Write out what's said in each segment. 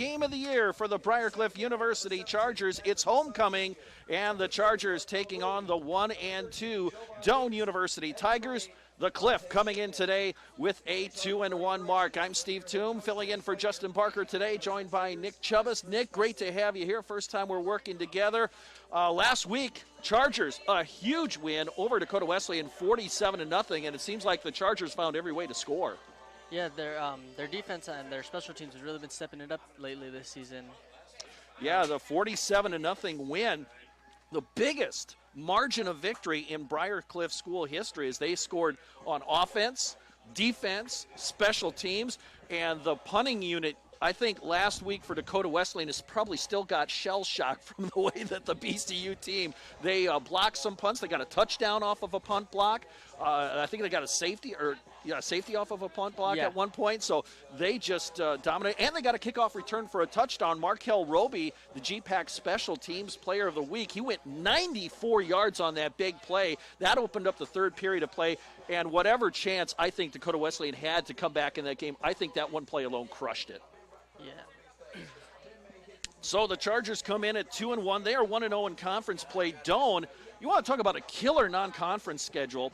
game of the year for the Briar Cliff University Chargers. It's homecoming, and the Chargers taking on the 1 and 2 Doane University Tigers. The Cliff coming in today with a 2-1 mark. I'm Steve Toome, filling in for Justin Parker today, joined by Nick Chubbas. Nick, great to have you here. First time we're working together. Last week, Chargers, a huge win over Dakota Wesleyan, 47-0, and it seems like the Chargers found every way to score. Yeah, their defense and their special teams has really been stepping it up lately this season. Yeah, the 47-0 win, the biggest margin of victory in Briar Cliff school history, as they scored on offense, defense, special teams, and the punting unit. I think last week for Dakota Wesleyan has probably still got shell shock from the way that the BCU team, they blocked some punts. They got a touchdown off of a punt block. I think they got a safety off of a punt block at one point. So they just dominated. And they got a kickoff return for a touchdown. Markel Roby, the GPAC Special Teams Player of the Week, he went 94 yards on that big play. That opened up the third period of play. And whatever chance I think Dakota Wesleyan had to come back in that game, I think that one play alone crushed it. Yeah. So the Chargers come in at 2-1. They are 1-0 in conference play. Doane, you want to talk about a killer non-conference schedule.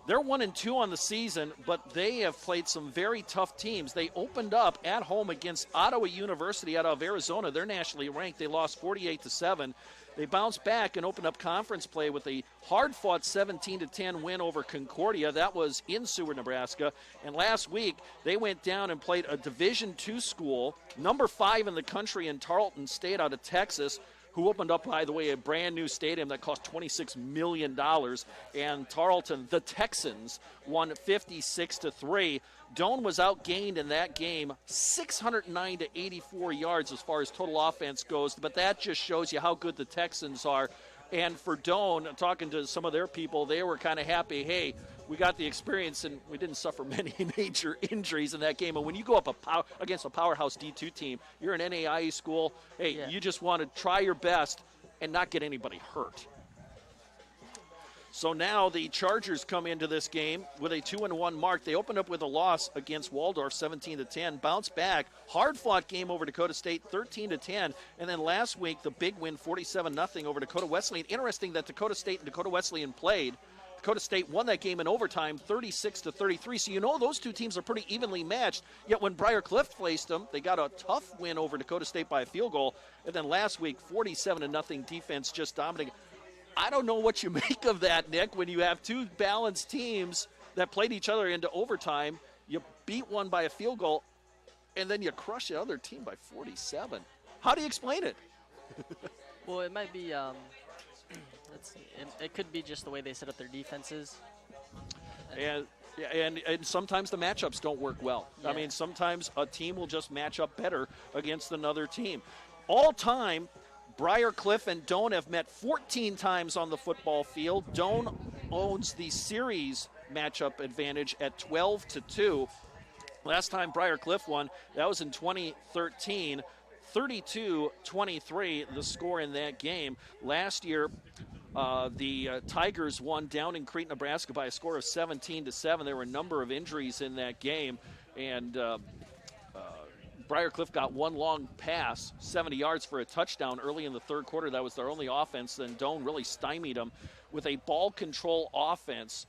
They're 1-2 on the season, but they have played some very tough teams. They opened up at home against Ottawa University out of Arizona. They're nationally ranked. They lost 48-7. They bounced back and opened up conference play with a hard-fought 17-10 win over Concordia. That was in Seward, Nebraska. And last week, they went down and played a Division II school, number 5 in the country in Tarleton State out of Texas, who opened up, by the way, a brand-new stadium that cost $26 million. And Tarleton, the Texans, won 56-3. Doane was outgained in that game 609 to 84 yards as far as total offense goes, but that just shows you how good the Texans are. And for Doane, talking to some of their people, they were kind of happy, hey, we got the experience and we didn't suffer many major injuries in that game. And when you go up against a powerhouse D2 team, you're an NAIA school, hey, you just want to try your best and not get anybody hurt. So now the Chargers come into this game with a 2-1 mark. They opened up with a loss against Waldorf, 17-10, bounced back, hard-fought game over Dakota State, 13-10, and then last week the big win, 47-0 over Dakota Wesleyan. Interesting that Dakota State and Dakota Wesleyan played. Dakota State won that game in overtime, 36-33. So you know those two teams are pretty evenly matched. Yet when Briar Cliff faced them, they got a tough win over Dakota State by a field goal. And then last week, 47-0 defense just dominating. I don't know what you make of that, Nick, when you have two balanced teams that played each other into overtime. You beat one by a field goal, and then you crush the other team by 47. How do you explain it? Well, it might be it could be just the way they set up their defenses. And sometimes the matchups don't work well. Yeah. I mean, sometimes a team will just match up better against another team. All time, Briar Cliff and Doane have met 14 times on the football field. Doane owns the series matchup advantage at 12-2. Last time Briar Cliff won, that was in 2013. 32-23, the score in that game. Last year, the Tigers won down in Crete, Nebraska by a score of 17-7. There were a number of injuries in that game, and Briar Cliff got one long pass, 70 yards for a touchdown early in the third quarter. That was their only offense. Then Doane really stymied them with a ball control offense.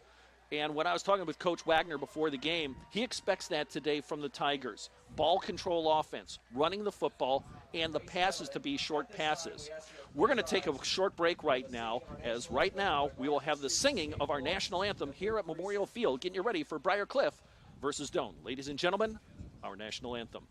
And when I was talking with Coach Wagner before the game, he expects that today from the Tigers. Ball control offense, running the football, and the passes to be short passes. We're going to take a short break right now, as right now we will have the singing of our national anthem here at Memorial Field, getting you ready for Briar Cliff versus Doane. Ladies and gentlemen, our national anthem.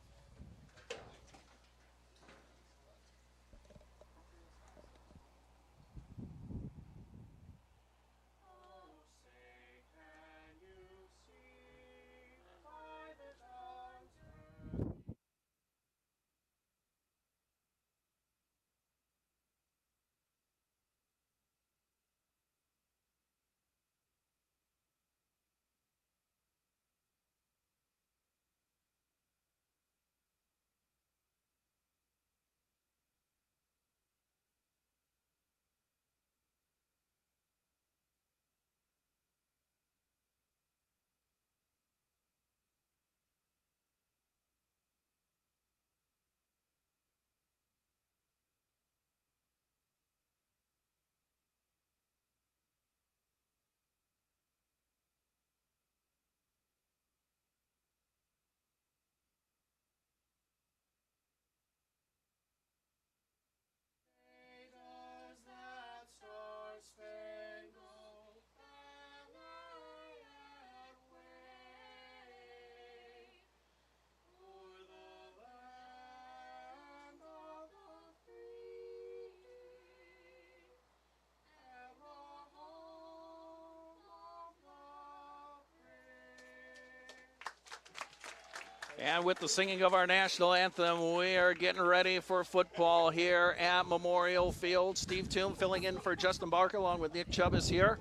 And with the singing of our national anthem, we are getting ready for football here at Memorial Field. Steve Toome filling in for Justin Barker along with Nick Chubb is here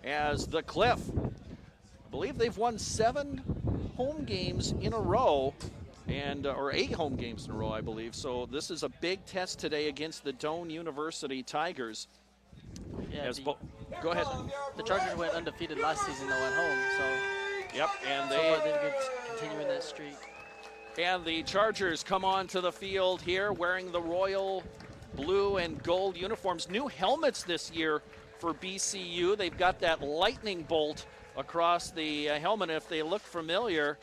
as the Cliff. I believe they've won 7 home games in a row, or 8 home games in a row, I believe. So this is a big test today against the Doane University Tigers. Yeah, go ahead. The Chargers went undefeated last season, though, at home. So yep, and they're continuing that streak. And the Chargers come onto the field here wearing the royal blue and gold uniforms. New helmets this year for BCU. They've got that lightning bolt across the helmet. If they look familiar,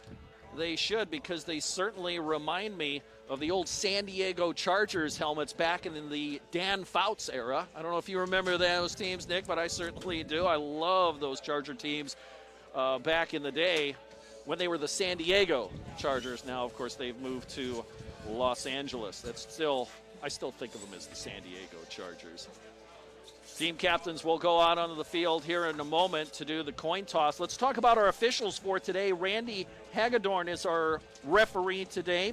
they should, because they certainly remind me of the old San Diego Chargers helmets back in the Dan Fouts era. I don't know if you remember those teams, Nick, but I certainly do. I love those Charger teams back in the day when they were the San Diego Chargers. Now, of course, they've moved to Los Angeles. I still think of them as the San Diego Chargers. Team captains will go out onto the field here in a moment to do the coin toss. Let's talk about our officials for today. Randy Hagedorn is our referee today.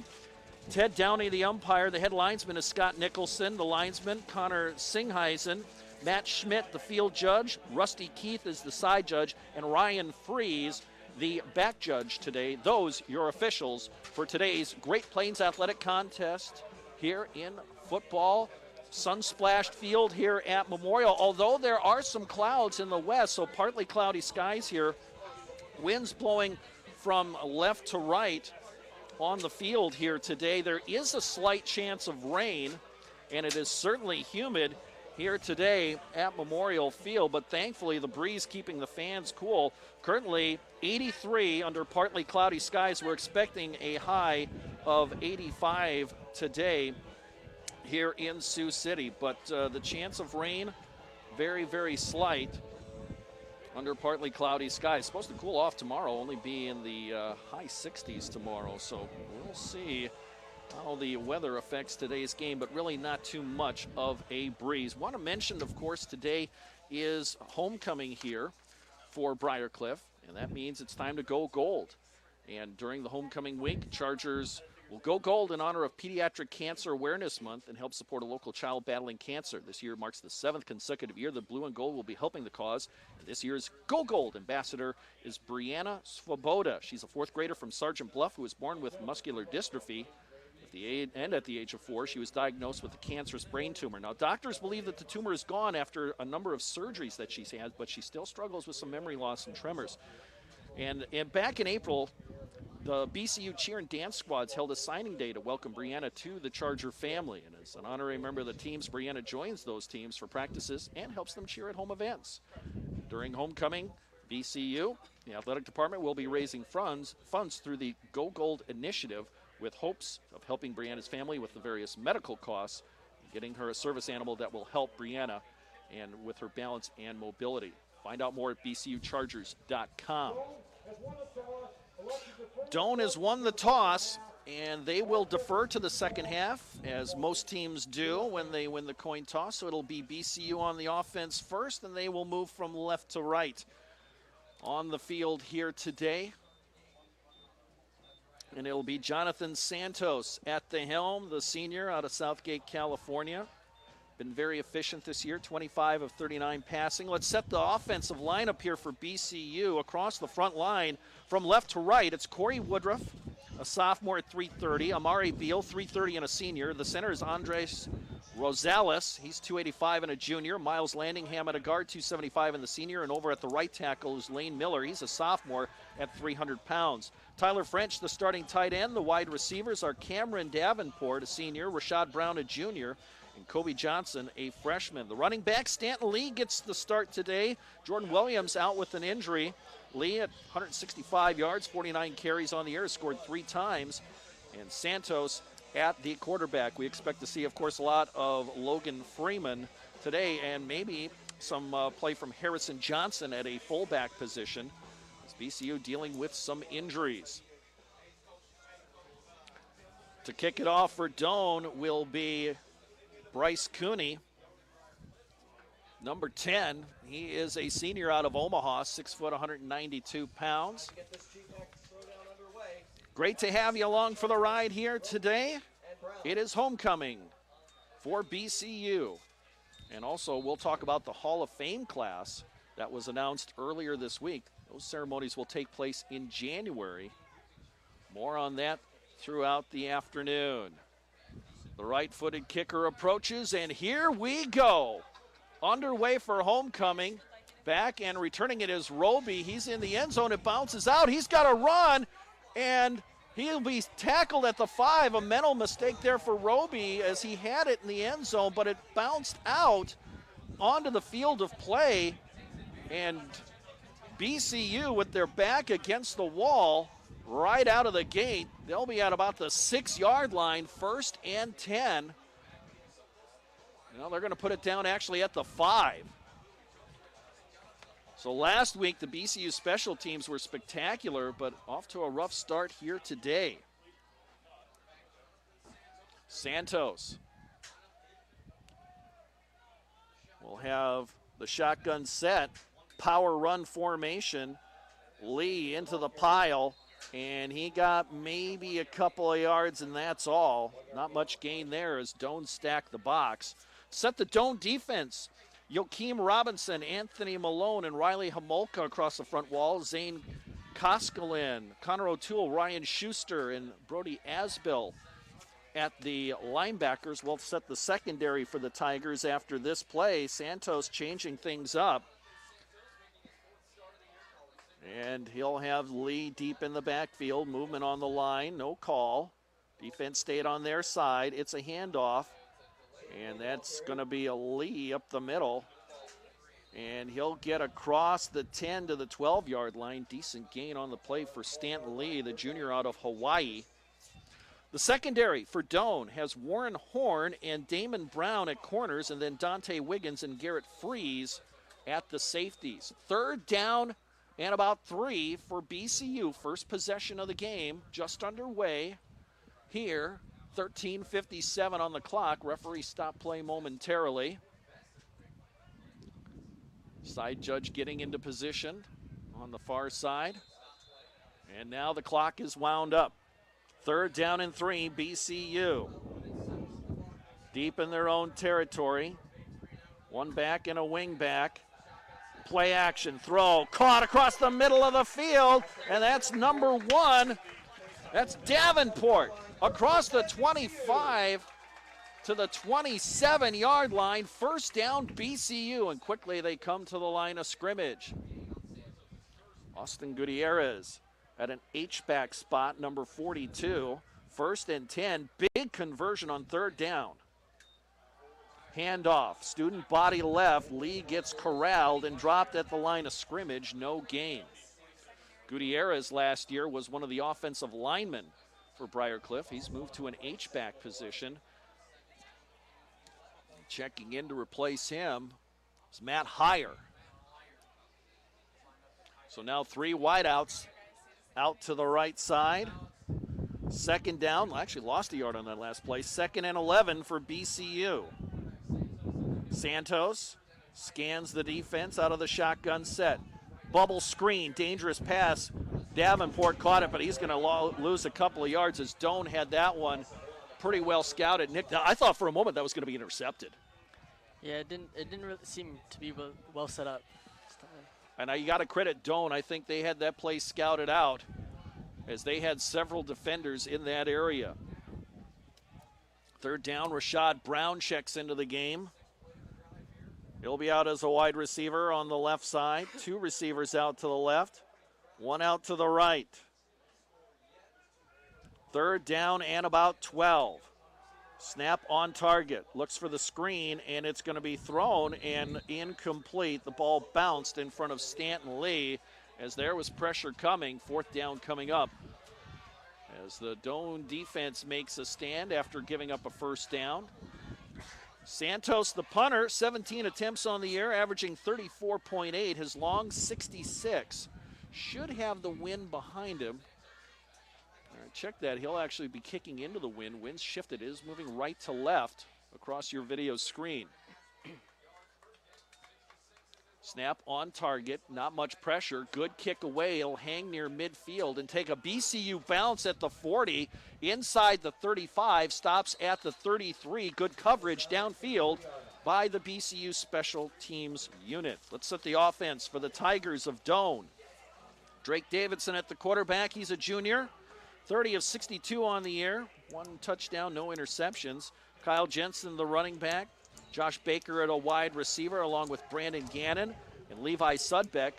Ted Downey, the umpire. The head linesman is Scott Nicholson. The linesman, Connor Singheisen. Matt Schmidt, the field judge. Rusty Keith is the side judge. And Ryan Fries, the back judge today. Those your officials for today's Great Plains Athletic Contest here in football. Sun-splashed field here at Memorial, although there are some clouds in the west, so partly cloudy skies here. Winds blowing from left to right on the field here today. There is a slight chance of rain, and it is certainly humid here today at Memorial Field, but thankfully the breeze keeping the fans cool. Currently 83 under partly cloudy skies. We're expecting a high of 85 today here in Sioux City, but the chance of rain very, very slight under partly cloudy skies. Supposed to cool off tomorrow, only be in the high 60s tomorrow, so we'll see how the weather affects today's game, but really not too much of a breeze. Want to mention, of course, today is homecoming here for Briar Cliff, and that means it's time to go gold. And during the homecoming week, Chargers will go gold in honor of Pediatric Cancer Awareness Month and help support a local child battling cancer. This year marks the 7th consecutive year the blue and gold will be helping the cause. And this year's Go Gold ambassador is Brianna Svoboda. She's a 4th grader from Sergeant Bluff who was born with muscular dystrophy. At the age of 4, she was diagnosed with a cancerous brain tumor. Now, doctors believe that the tumor is gone after a number of surgeries that she's had, but she still struggles with some memory loss and tremors. And back in April, the BCU cheer and dance squads held a signing day to welcome Brianna to the Charger family. And as an honorary member of the teams, Brianna joins those teams for practices and helps them cheer at home events. During homecoming, BCU, the athletic department, will be raising funds through the Go Gold initiative with hopes of helping Brianna's family with the various medical costs and getting her a service animal that will help Brianna and with her balance and mobility. Find out more at bcuchargers.com. Doane has won the toss, and they will defer to the second half, as most teams do when they win the coin toss. So it'll be BCU on the offense first, and they will move from left to right on the field here today. And it'll be Jonathan Santos at the helm, the senior out of Southgate, California. Been very efficient this year, 25 of 39 passing. Let's set the offensive lineup here for BCU. Across the front line from left to right, it's Corey Woodruff, a sophomore at 330. Amari Beal, 330 and a senior. The center is Andres Rosales. He's 285 and a junior. Miles Landingham at a guard, 275 and the senior. And over at the right tackle is Lane Miller. He's a sophomore at 300 pounds. Tyler French, the starting tight end. The wide receivers are Cameron Davenport, a senior. Rashad Brown, a junior. And Kobe Johnson, a freshman. The running back, Stanton Lee, gets the start today. Jordan Williams out with an injury. Lee at 165 yards, 49 carries on the year, scored 3 times. And Santos at the quarterback. We expect to see, of course, a lot of Logan Freeman today, and maybe some play from Harrison Johnson at a fullback position, as BCU dealing with some injuries. To kick it off for Doane will be Bryce Cooney, number 10. He is a senior out of Omaha, 6 foot, 192 pounds. Great to have you along for the ride here today. It is homecoming for BCU. And also, we'll talk about the Hall of Fame class that was announced earlier this week. Those ceremonies will take place in January. More on that throughout the afternoon. The right-footed kicker approaches, and here we go. Underway for homecoming. Back and returning it is Roby. He's in the end zone. It bounces out. He's got to run, and he'll be tackled at the 5. A mental mistake there for Roby as he had it in the end zone, but it bounced out onto the field of play. And BCU, with their back against the wall right out of the gate, they'll be at about the 6-yard line, 1st and 10. Well, they're going to put it down actually at the 5. So last week, the BCU special teams were spectacular, but off to a rough start here today. Santos will have the shotgun set, power run formation. Lee into the pile, and he got maybe a couple of yards, and that's all. Not much gain there as Doane stacked the box. Set the Doane defense. Joakim Robinson, Anthony Malone, and Riley Homolka across the front wall. Zane Koskinen, Connor O'Toole, Ryan Schuster, and Brody Asbill at the linebackers. Will set the secondary for the Tigers after this play. Santos changing things up. And he'll have Lee deep in the backfield. Movement on the line, no call. Defense stayed on their side. It's a handoff. And that's going to be a Lee up the middle. And he'll get across the 10 to the 12-yard line. Decent gain on the play for Stanton Lee, the junior out of Hawaii. The secondary for Doane has Warren Horn and Damon Brown at corners, and then Dante Wiggins and Garrett Freeze at the safeties. 3rd down and about 3 for BCU. First possession of the game just underway here. 13:57 on the clock. Referee stopped play momentarily. Side judge getting into position on the far side. And now the clock is wound up. 3rd down and 3, BCU. Deep in their own territory. One back and a wing back. Play action, throw, caught across the middle of the field, and that's number 1. That's Davenport across the 25 to the 27-yard line. 1st down, BCU, and quickly they come to the line of scrimmage. Austin Gutierrez at an H-back spot, number 42. 1st and 10, big conversion on 3rd down. Handoff, student body left. Lee gets corralled and dropped at the line of scrimmage, no gain. Gutierrez last year was one of the offensive linemen for Briar Cliff. He's moved to an H-back position. Checking in to replace him is Matt Heyer. So now 3 wideouts out to the right side. 2nd down, actually lost a yard on that last play. 2nd and 11 for BCU. Santos scans the defense out of the shotgun set. Bubble screen, dangerous pass. Davenport caught it, but he's going to lose a couple of yards as Doane had that one pretty well scouted. Nick, I thought for a moment that was going to be intercepted. Yeah, it didn't really seem to be well set up. And you got to credit Doane. I think they had that play scouted out as they had several defenders in that area. 3rd down, Rashad Brown checks into the game. He'll be out as a wide receiver on the left side. 2 receivers out to the left, 1 out to the right. 3rd down and about 12. Snap on target. Looks for the screen, and it's going to be thrown and incomplete. The ball bounced in front of Stanton Lee as there was pressure coming. 4th down coming up as the Doane defense makes a stand after giving up a 1st down. Santos, the punter, 17 attempts on the year, averaging 34.8. His long 66. Should have the wind behind him. All right, check that. He'll actually be kicking into the wind. Wind's shifted. It is moving right to left across your video screen. Snap on target, not much pressure. Good kick away. It'll hang near midfield and take a BCU bounce at the 40. Inside the 35, stops at the 33. Good coverage downfield by the BCU special teams unit. Let's set the offense for the Tigers of Doane. Drake Davidson at the quarterback. He's a junior. 30 of 62 on the year. 1 touchdown, no interceptions. Kyle Jensen, the running back. Josh Baker at a wide receiver, along with Brandon Gannon and Levi Sudbeck.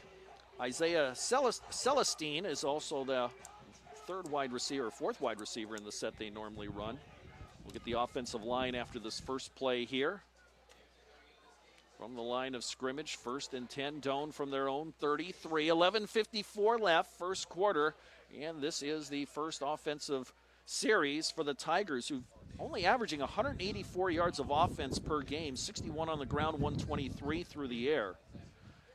Isaiah Celestine is also the fourth wide receiver in the set they normally run. We'll get the offensive line after this first play here. From the line of scrimmage, 1st and 10, Doane from their own 33. 11:54 left, first quarter, and this is the first offensive series for the Tigers, who've only averaging 184 yards of offense per game, 61 on the ground, 123 through the air.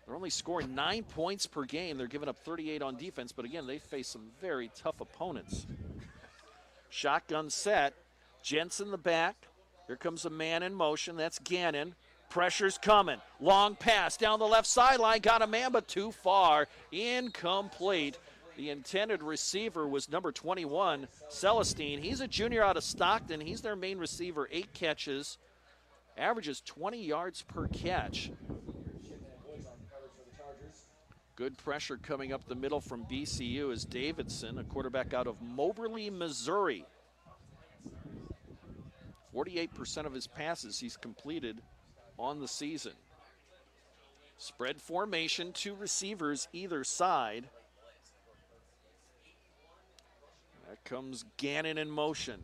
They're only scoring 9 points per game. They're giving up 38 on defense, but again, they face some very tough opponents. Shotgun set. Jensen the back. Here comes a man in motion. That's Gannon. Pressure's coming. Long pass down the left sideline. Got a man, but too far. Incomplete. The intended receiver was number 21, Celestine. He's a junior out of Stockton. He's their main receiver, 8 catches, averages 20 yards per catch. Good pressure coming up the middle from BCU is Davidson, a quarterback out of Moberly, Missouri. 48% of his passes he's completed on the season. Spread formation, 2 receivers either side. There comes Gannon in motion.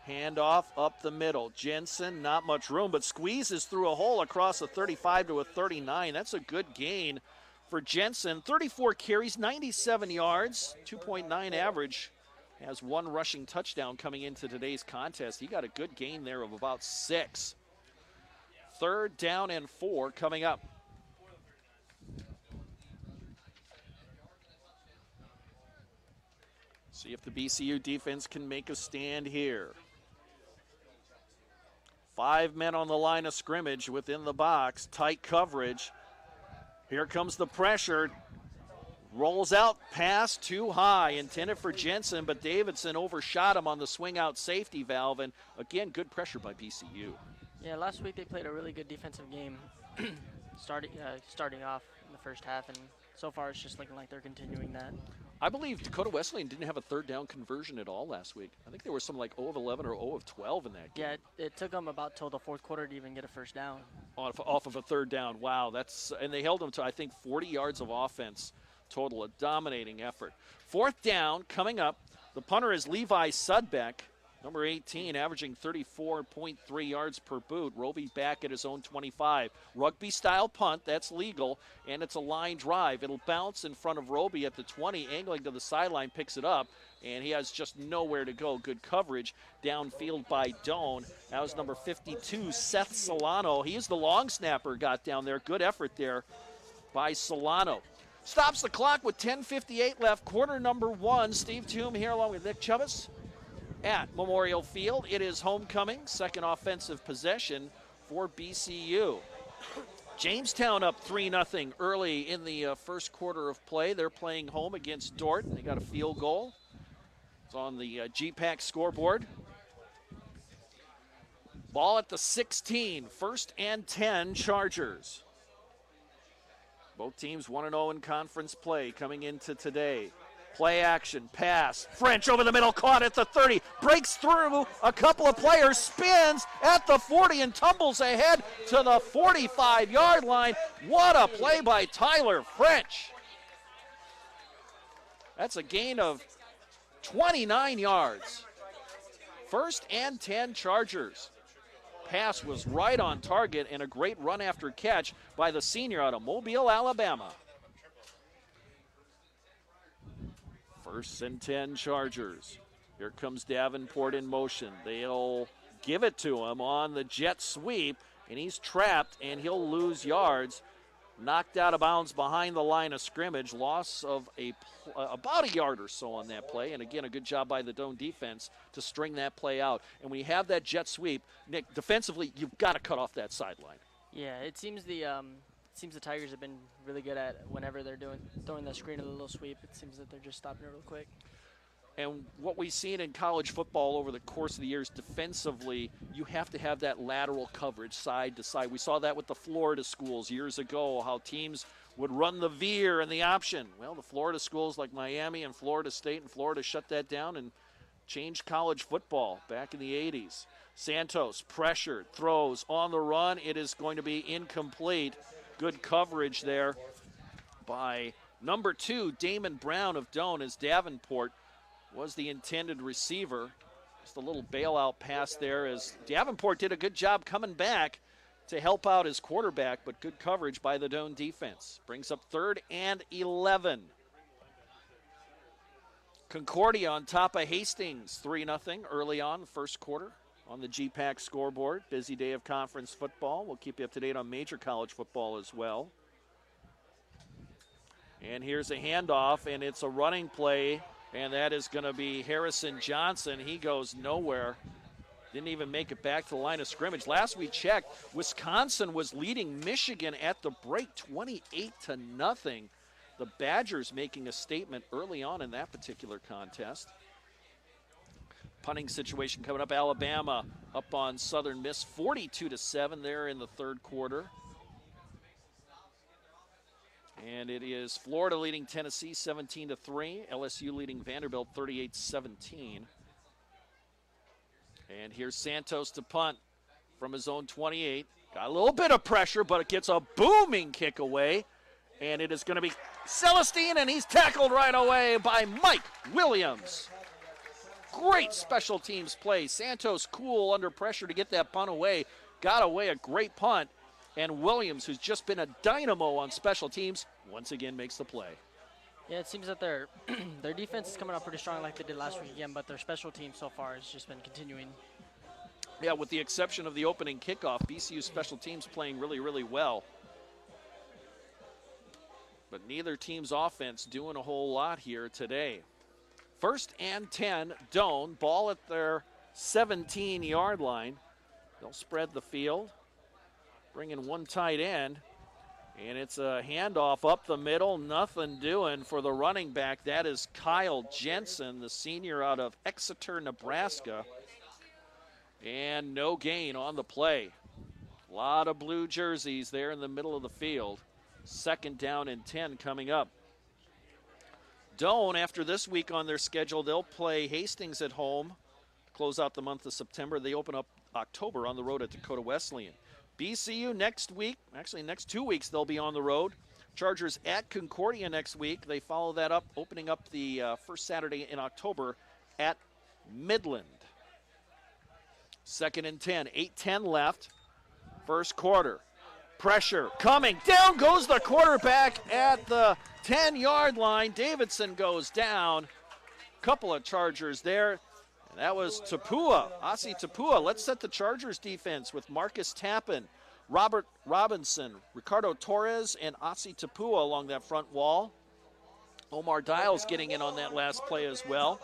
Handoff up the middle. Jensen, not much room, but squeezes through a hole across a 35 to a 39. That's a good gain for Jensen. 34 carries, 97 yards, 2.9 average. Has 1 rushing touchdown coming into today's contest. He got a good gain there of about 6. 3rd down and 4 coming up. See if the BCU defense can make a stand here. 5 men on the line of scrimmage within the box. Tight coverage. Here comes the pressure. Rolls out, pass too high. Intended for Jensen, but Davidson overshot him on the swing out safety valve. And again, good pressure by BCU. Yeah, last week they played a really good defensive game starting off in the first half, and so far it's just looking like they're continuing that. I believe Dakota Wesleyan didn't have a 3rd down conversion at all last week. I think there was some like 0 of 11 or 0 of 12 in that game. Yeah, it took them about till the 4th quarter to even get a 1st down. Off of a 3rd down. Wow, and they held them to, I think, 40 yards of offense total, a dominating effort. 4th down coming up. The punter is Levi Sudbeck, number 18, averaging 34.3 yards per boot. Roby back at his own 25. Rugby-style punt, that's legal, and it's a line drive. It'll bounce in front of Roby at the 20, angling to the sideline, picks it up, and he has just nowhere to go. Good coverage downfield by Doane. That was number 52, Seth Solano. He is the long snapper, got down there. Good effort there by Solano. Stops the clock with 10:58 left, quarter number 1. Steve Toome here along with Nick Chubbas at Memorial Field. It is homecoming, 2nd offensive possession for BCU. Jamestown up 3-0 early in the first quarter of play. They're playing home against Dordt. They got a field goal. It's on the GPAC scoreboard. Ball at the 16, 1st and 10 Chargers. Both teams 1-0 in conference play coming into today. Play action, pass. French over the middle, caught at the 30. Breaks through a couple of players, spins at the 40 and tumbles ahead to the 45-yard line. What a play by Tyler French. That's a gain of 29 yards. 1st and 10 Chargers. Pass was right on target and a great run after catch by the senior out of Mobile, Alabama. 1st and 10 Chargers. Here comes Davenport in motion. They'll give it to him on the jet sweep, and he's trapped, and he'll lose yards. Knocked out of bounds behind the line of scrimmage. Loss of about a yard or so on that play. And again, a good job by the Doane defense to string that play out. And when you have that jet sweep, Nick, defensively, you've got to cut off that sideline. Yeah, it seems the seems the Tigers have been really good at whenever they're throwing the screen of the little sweep. It seems that they're just stopping it real quick. And what we've seen in college football over the course of the years, defensively, you have to have that lateral coverage side to side. We saw that with the Florida schools years ago, how teams would run the veer and the option. Well, the Florida schools like Miami and Florida State and Florida shut that down and changed college football back in the 80s. Santos, pressured, throws on the run. It is going to be incomplete. Good coverage there by number 2, Damon Brown of Doane, as Davenport was the intended receiver. Just a little bailout pass there as Davenport did a good job coming back to help out his quarterback, but good coverage by the Doane defense. Brings up 3rd and 11. Concordia on top of Hastings, 3-0 early on, first quarter on the GPAC scoreboard. Busy day of conference football. We'll keep you up to date on major college football as well. And here's a handoff, and it's a running play, and that is going to be Harrison Johnson. He goes nowhere. Didn't even make it back to the line of scrimmage. Last we checked, Wisconsin was leading Michigan at the break 28-0. The Badgers making a statement early on in that particular contest. Punting situation coming up. Alabama up on Southern Miss 42-7 there in the third quarter. And it is Florida leading Tennessee 17-3. LSU leading Vanderbilt 38-17. And here's Santos to punt from his own 28. Got a little bit of pressure, but it gets a booming kick away. And it is going to be Celestine, and he's tackled right away by Mike Williams. Great special teams play. Santos cool under pressure to get that punt away. Got away a great punt. And Williams, who's just been a dynamo on special teams, once again makes the play. Yeah, it seems that their defense is coming up pretty strong like they did last week again, but their special team so far has just been continuing. Yeah, with the exception of the opening kickoff, BCU special teams playing really, really well. But neither team's offense doing a whole lot here today. 1st and 10, Doane, ball at their 17-yard line. They'll spread the field, bring in one tight end, and it's a handoff up the middle. Nothing doing for the running back. That is Kyle Jensen, the senior out of Exeter, Nebraska. And no gain on the play. A lot of blue jerseys there in the middle of the field. 2nd down and 10 coming up. Doane, after this week on their schedule, they'll play Hastings at home to close out the month of September. They open up October on the road at Dakota Wesleyan. BCU next week, actually next 2 weeks, they'll be on the road. Chargers at Concordia next week. They follow that up, opening up the first Saturday in October at Midland. 2nd and 10, 8:10 left. First quarter. Pressure coming. Down goes the quarterback at the 10-yard line. Davidson goes down. Couple of Chargers there. And that was Tapua, Asi Tapua. Let's set the Chargers defense with Marcus Tappan, Robert Robinson, Ricardo Torres, and Asi Tapua along that front wall. Omar Dials getting in on that last play as well.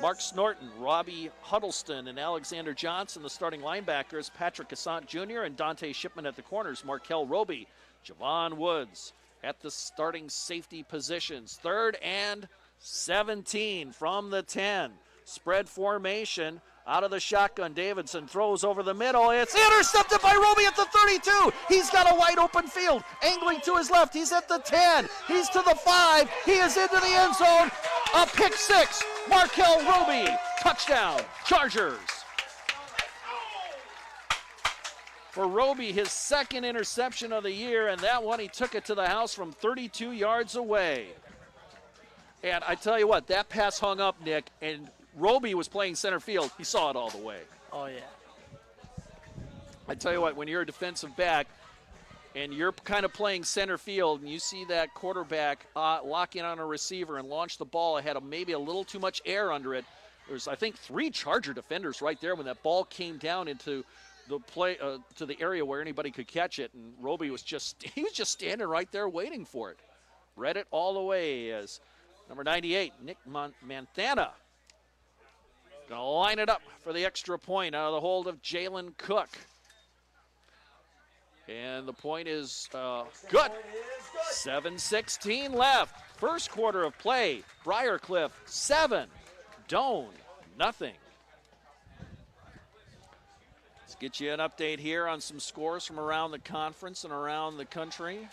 Mark Snorton, Robbie Huddleston, and Alexander Johnson, the starting linebackers. Patrick Cassant Jr. and Dante Shipman at the corners. Markel Roby, Javon Woods at the starting safety positions. 3rd and 17 from the 10. Spread formation. Out of the shotgun, Davidson throws over the middle. It's intercepted by Roby at the 32. He's got a wide open field. Angling to his left. He's at the 10. He's to the 5. He is into the end zone. A pick 6. Markel Roby. Touchdown. Chargers. For Roby, his 2nd interception of the year, and that one he took it to the house from 32 yards away. And I tell you what, that pass hung up, Nick, and Roby was playing center field. He saw it all the way. Oh, yeah. I tell you what, when you're a defensive back and you're kind of playing center field and you see that quarterback lock in on a receiver and launch the ball ahead of maybe a little too much air under it, there's, I think, 3 Charger defenders right there when that ball came down into the play to the area where anybody could catch it, and Roby was just standing right there waiting for it. Read it all the way as number 98, Nick Manthana, going to line it up for the extra point out of the hold of Jalen Cook. And the point is good. 7:16 left. First quarter of play. Briar Cliff 7, Doane nothing. Let's get you an update here on some scores from around the conference and around the country.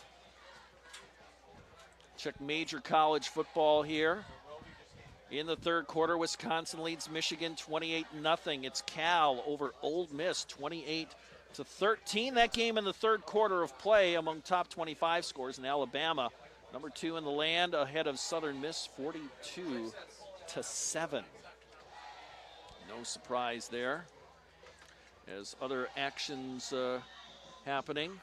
Check major college football here. In the third quarter, Wisconsin leads Michigan 28-0. It's Cal over Ole Miss 28-13. That game in the third quarter of play among top 25 scores in Alabama. Number 2 in the land ahead of Southern Miss 42-7. No surprise there. As other actions happening.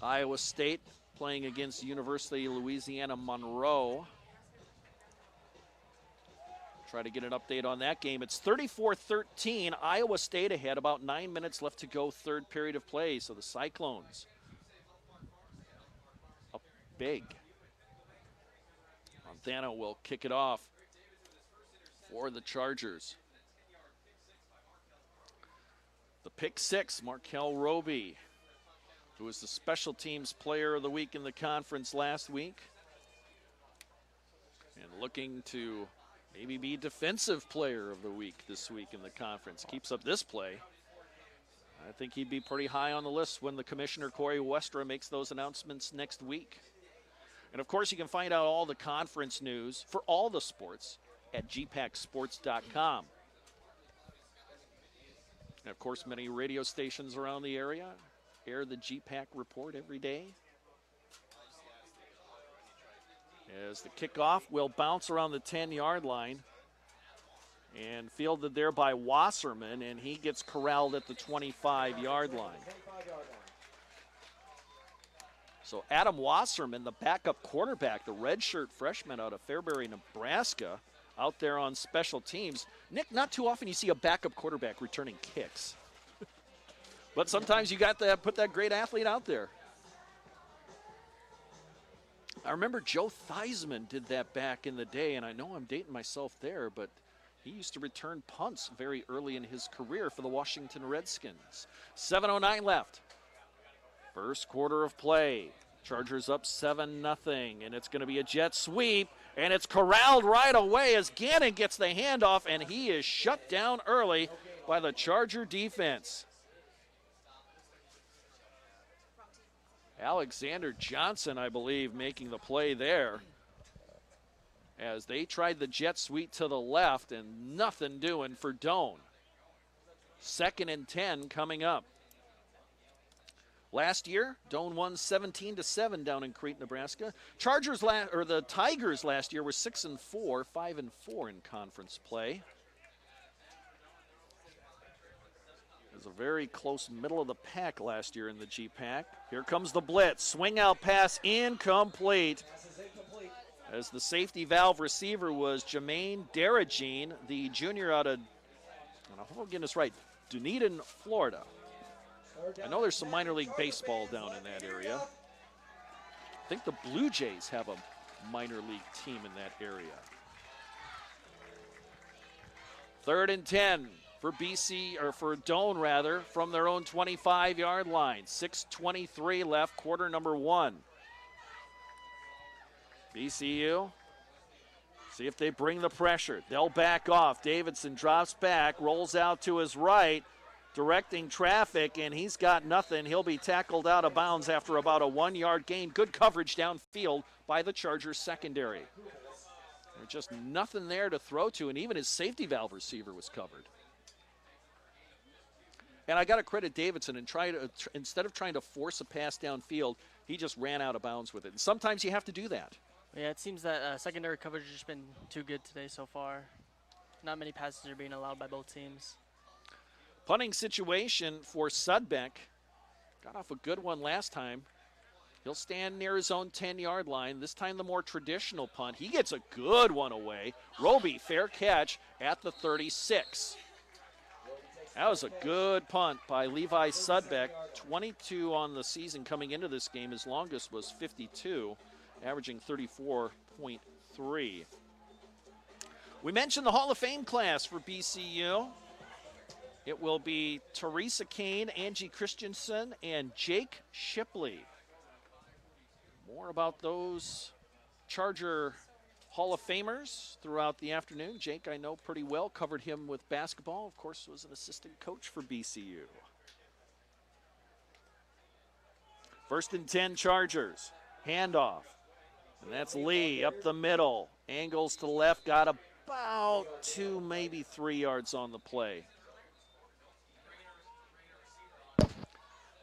Iowa State playing against University of Louisiana Monroe. Try to get an update on that game. It's 34-13. Iowa State ahead. About 9 minutes left to go, third period of play. So the Cyclones up big. Montana will kick it off for the Chargers. The pick six, Markel Roby, who was the special teams player of the week in the conference last week. And looking to maybe be defensive player of the week this week in the conference. Keeps up this play, I think he'd be pretty high on the list when the commissioner, Corey Westra, makes those announcements next week. And of course, you can find out all the conference news for all the sports at gpacksports.com. And of course, many radio stations around the area air the GPAC report every day. As the kickoff will bounce around the 10-yard line and fielded there by Wasserman, and he gets corralled at the 25-yard line. So Adam Wasserman, the backup quarterback, the redshirt freshman out of Fairbury, Nebraska, out there on special teams. Nick, not too often you see a backup quarterback returning kicks. But sometimes you got to put that great athlete out there. I remember Joe Theismann did that back in the day, and I know I'm dating myself there, but he used to return punts very early in his career for the Washington Redskins. 7:09 left. First quarter of play. Chargers up 7-0, and it's going to be a jet sweep, and it's corralled right away as Gannon gets the handoff, and he is shut down early by the Charger defense. Alexander Johnson, I believe, making the play there as they tried the jet sweep to the left and nothing doing for Doane. 2nd and 10 coming up. Last year, Doane won 17-7 down in Crete, Nebraska. The Tigers last year were 6-4, 5-4 in conference play. It was a very close middle of the pack last year in the GPAC. Here comes the blitz. Swing out pass incomplete. As the safety valve receiver was Jermaine Daragine, the junior out of, and I hope I'm getting this right, Dunedin, Florida. I know there's some minor league baseball down in that area. I think the Blue Jays have a minor league team in that area. 3rd and 10 for for Doane rather, from their own 25-yard line. 6:23 left, quarter number 1. BCU, see if they bring the pressure. They'll back off. Davidson drops back, rolls out to his right, directing traffic, and he's got nothing. He'll be tackled out of bounds after about a 1-yard gain. Good coverage downfield by the Chargers secondary. There's just nothing there to throw to, and even his safety valve receiver was covered. And I got to credit Davidson and instead of trying to force a pass downfield, he just ran out of bounds with it. And sometimes you have to do that. Yeah, it seems that secondary coverage has just been too good today so far. Not many passes are being allowed by both teams. Punting situation for Sudbeck. Got off a good one last time. He'll stand near his own 10-yard line. This time the more traditional punt. He gets a good one away. Roby, fair catch at the 36. That was a good punt by Levi Sudbeck. 22 on the season coming into this game. His longest was 52, averaging 34.3. We mentioned the Hall of Fame class for BCU. It will be Teresa Kane, Angie Christensen, and Jake Shipley. More about those Charger Hall of Famers throughout the afternoon. Jake, I know pretty well, covered him with basketball. Of course, was an assistant coach for BCU. 1st and 10 Chargers. Handoff. And that's Lee up the middle. Angles to the left, got about 2, maybe 3 yards on the play.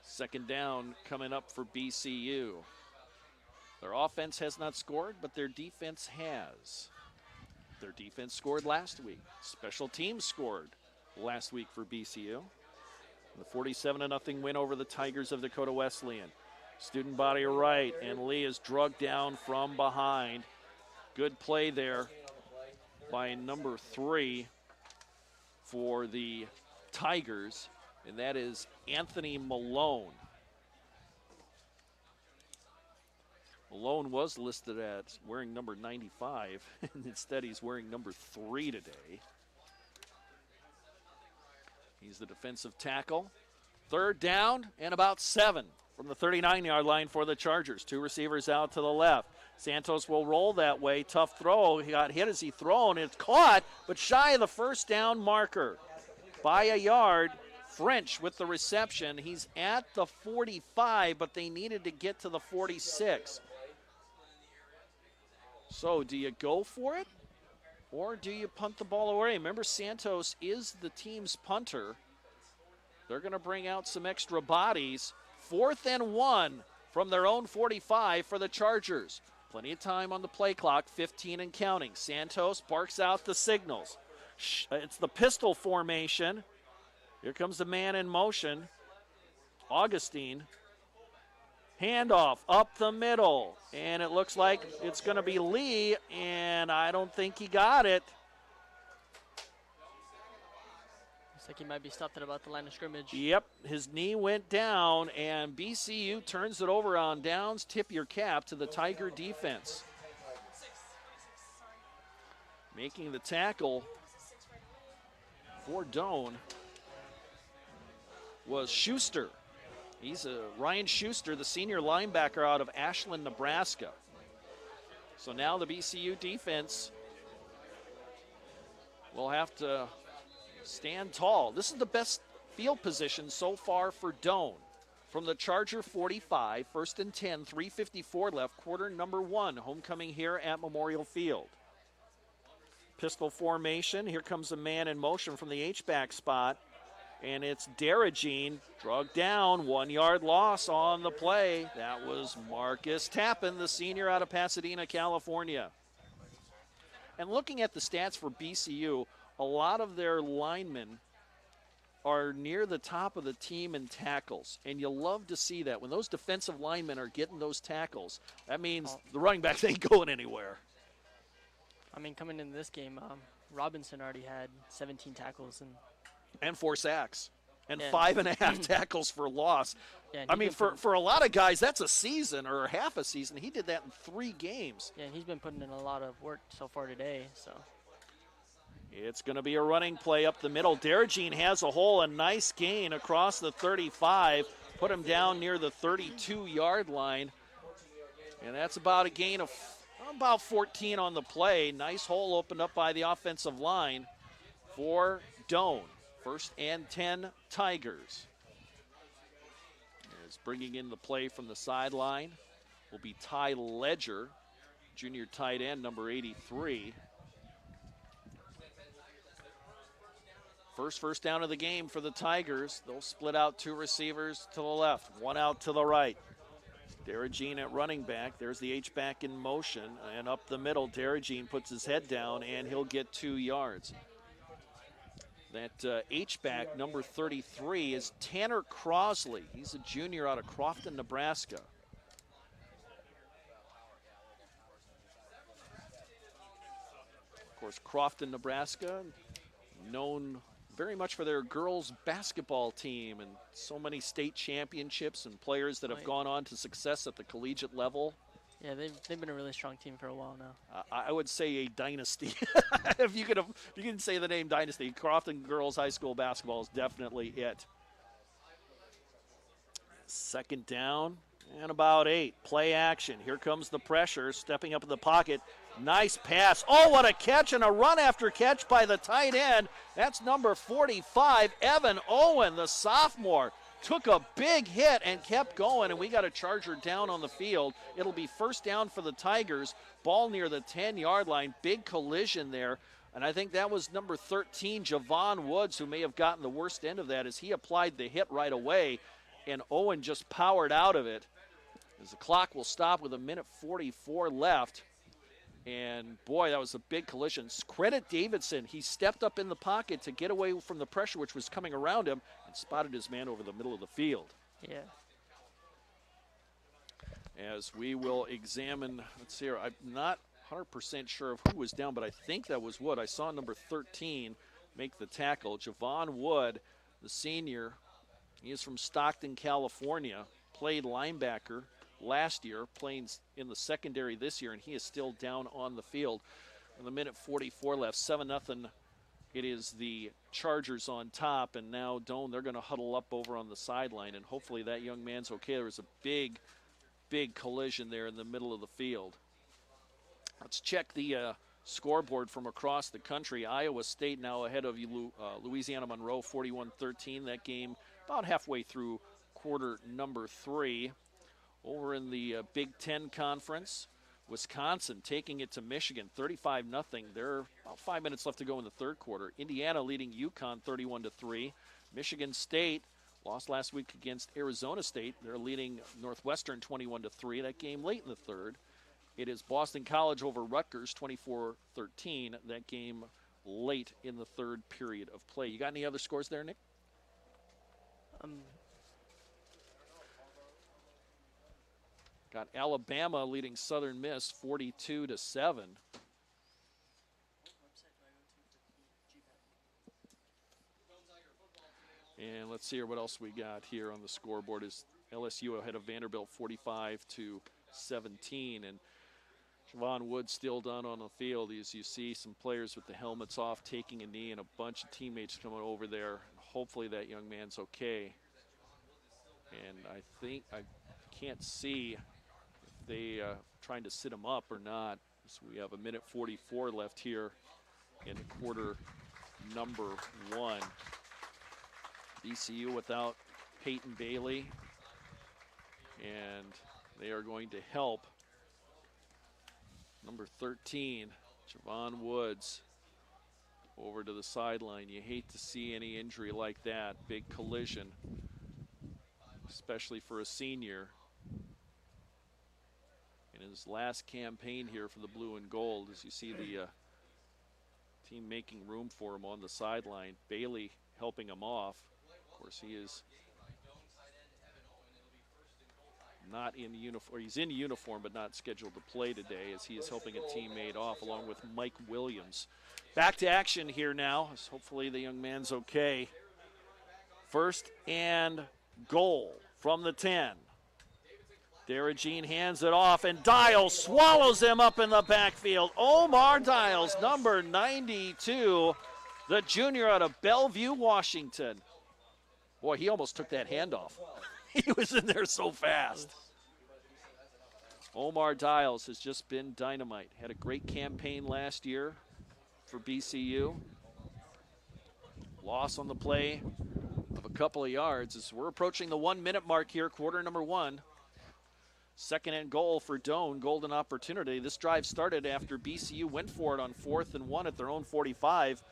2nd down coming up for BCU. Their offense has not scored, but their defense has. Their defense scored last week. Special teams scored last week for BCU. The 47-0 win over the Tigers of Dakota Wesleyan. Student body right, and Lee is drugged down from behind. Good play there by number 3 for the Tigers, and that is Anthony Malone. Malone was listed as wearing number 95, and instead he's wearing number 3 today. He's the defensive tackle. 3rd down and about 7 from the 39-yard line for the Chargers. 2 receivers out to the left. Santos will roll that way. Tough throw. He got hit as he thrown. It's caught, but shy of the 1st down marker by a yard. French with the reception. He's at the 45, but they needed to get to the 46. So do you go for it, or do you punt the ball away? Remember, Santos is the team's punter. They're going to bring out some extra bodies. 4th and 1 from their own 45 for the Chargers. Plenty of time on the play clock, 15 and counting. Santos barks out the signals. It's the pistol formation. Here comes the man in motion. Augustine. Handoff up the middle. And it looks like it's going to be Lee, and I don't think he got it. Looks like he might be stopped at about the line of scrimmage. Yep, his knee went down, and BCU turns it over on downs. Tip your cap to the Tiger defense. Making the tackle for Doane was Schuster. He's Ryan Schuster, the senior linebacker out of Ashland, Nebraska. So now the BCU defense will have to stand tall. This is the best field position so far for Doane. From the Charger 45, 1st and 10, 3:54 left, quarter number 1, homecoming here at Memorial Field. Pistol formation. Here comes a man in motion from the H-back spot. And it's Daragine, drugged down, 1-yard loss on the play. That was Marcus Tappan, the senior out of Pasadena, California. And looking at the stats for BCU, a lot of their linemen are near the top of the team in tackles. And you love to see that. When those defensive linemen are getting those tackles, that means the running backs ain't going anywhere. I mean, coming into this game, Robinson already had 17 tackles and 4 sacks. And yeah. 5.5 tackles for loss. Yeah, I mean, for a lot of guys, that's a season or half a season. He did that in 3 games. Yeah, and he's been putting in a lot of work so far today. So it's going to be a running play up the middle. Daragine has a hole, a nice gain across the 35. Put him down near the 32-yard line. And that's about a gain of about 14 on the play. Nice hole opened up by the offensive line for Doane. 1st and 10 Tigers. As bringing in the play from the sideline will be Ty Ledger, junior tight end, number 83. First down of the game for the Tigers. They'll split out 2 receivers to the left, 1 out to the right. Daragine at running back. There's the H-back in motion. And up the middle, Daragine puts his head down, and he'll get 2 yards. That H-back, number 33, is Tanner Crosley. He's a junior out of Crofton, Nebraska. Of course, Crofton, Nebraska, known very much for their girls basketball team and so many state championships and players that have gone on to success at the collegiate level. Yeah, they've been a really strong team for a while now. I would say a dynasty. if you can say the name dynasty, Crofton Girls High School basketball is definitely it. Second down and about 8. Play action. Here comes the pressure. Stepping up in the pocket. Nice pass. Oh, what a catch and a run after catch by the tight end. That's number 45, Evan Owen, the sophomore. Took a big hit and kept going, and we got a Charger down on the field. It'll be first down for the Tigers. Ball near the 10-yard line. Big collision there. And I think that was number 13, Javon Woods, who may have gotten the worst end of that as he applied the hit right away. And Owen just powered out of it. As the clock will stop with 1:44 left. And boy, that was a big collision. Credit Davidson. He stepped up in the pocket to get away from the pressure which was coming around him and spotted his man over the middle of the field. Yeah. As we will examine, let's see here, I'm not 100% sure of who was down, but I think that was Wood. I saw number 13 make the tackle. Javon Wood, the senior. He is from Stockton, California, played linebacker last year, playing in the secondary this year, and he is still down on the field. With 1:44 left, 7-0. It is the Chargers on top, and now Doane, they're going to huddle up over on the sideline, and hopefully that young man's okay. There was a big collision there in the middle of the field. Let's check the scoreboard from across the country. Iowa State now ahead of Louisiana Monroe, 41-13. That game about halfway through quarter number 3. Over in the Big Ten Conference, Wisconsin taking it to Michigan, 35-0. There are about 5 minutes left to go in the third quarter. Indiana leading UConn 31-3. Michigan State lost last week against Arizona State. They're leading Northwestern 21-3. That game late in the third. It is Boston College over Rutgers 24-13. That game late in the third period of play. You got any other scores there, Nick? Got Alabama leading Southern Miss 42-7. And let's see here what else we got here on the scoreboard. Is LSU ahead of Vanderbilt 45-17. And Javon Wood still down on the field as you see some players with the helmets off taking a knee and a bunch of teammates coming over there. Hopefully that young man's okay. And I think I can't see if they trying to sit him up or not. So we have 1:44 left here in quarter number 1. BCU without Peyton Bailey, and they are going to help number 13, Javon Woods, over to the sideline. You hate to see any injury like that. Big collision, especially for a senior. In his last campaign here for the blue and gold, as you see the team making room for him on the sideline. Bailey helping him off. Of course, he is not in uniform. He's in uniform, but not scheduled to play today, as he is helping a teammate off along with Mike Williams. Back to action here now, as hopefully the young man's okay. First and goal from the 10. Darragine hands it off, and Dials swallows him up in the backfield. Omar Dials, number 92, the junior out of Bellevue, Washington. Boy, he almost took that handoff. He was in there so fast. Omar Dials has just been dynamite. Had a great campaign last year for BCU. Loss on the play of a couple of yards as we're approaching the 1 minute mark here, quarter number 1. Second and goal for Doane, golden opportunity. This drive started after BCU went for it on 4th and 1 at their own 45.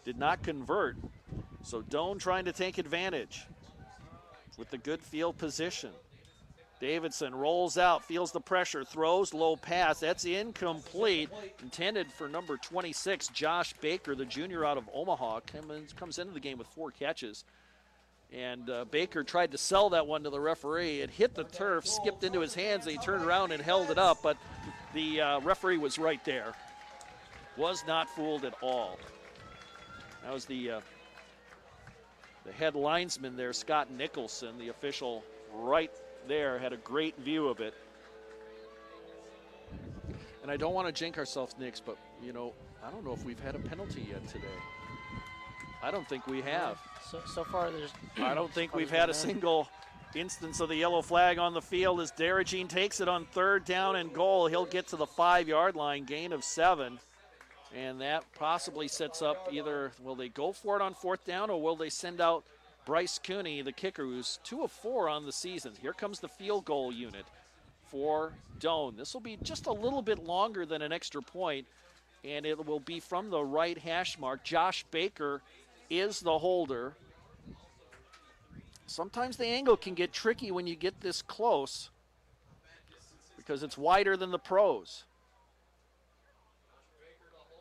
Did not convert. So Doane trying to take advantage with the good field position. Davidson rolls out, feels the pressure, throws, low pass. That's incomplete. Intended for number 26, Josh Baker, the junior out of Omaha. Comes into the game with 4 catches. And Baker tried to sell that one to the referee. It hit the turf, skipped into his hands, and he turned around and held it up. But the referee was right there. Was not fooled at all. That was the head linesman there, Scott Nicholson, the official right there, had a great view of it. And I don't want to jinx ourselves, Knicks, but, you know, I don't know if we've had a penalty yet today. I don't think we have. So far, there's. I don't think far we've there's had a been none. single instance of the yellow flag on the field as Daragine takes it on 3rd down and goal. He'll get to the 5-yard line, gain of 7. And that possibly sets up either will they go for it on 4th down or will they send out Bryce Cooney, the kicker, who's 2 of 4 on the season. Here comes the field goal unit for Doane. This will be just a little bit longer than an extra point, and it will be from the right hash mark. Josh Baker is the holder. Sometimes the angle can get tricky when you get this close because it's wider than the pros.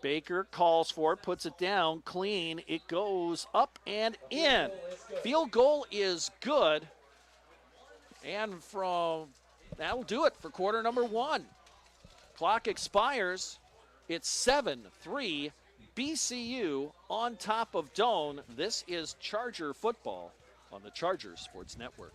Baker calls for it, puts it down, clean. It goes up and in. Field goal is good. And that'll do it for quarter number 1. Clock expires. It's 7-3. BCU on top of Doane. This is Charger football on the Charger Sports Network.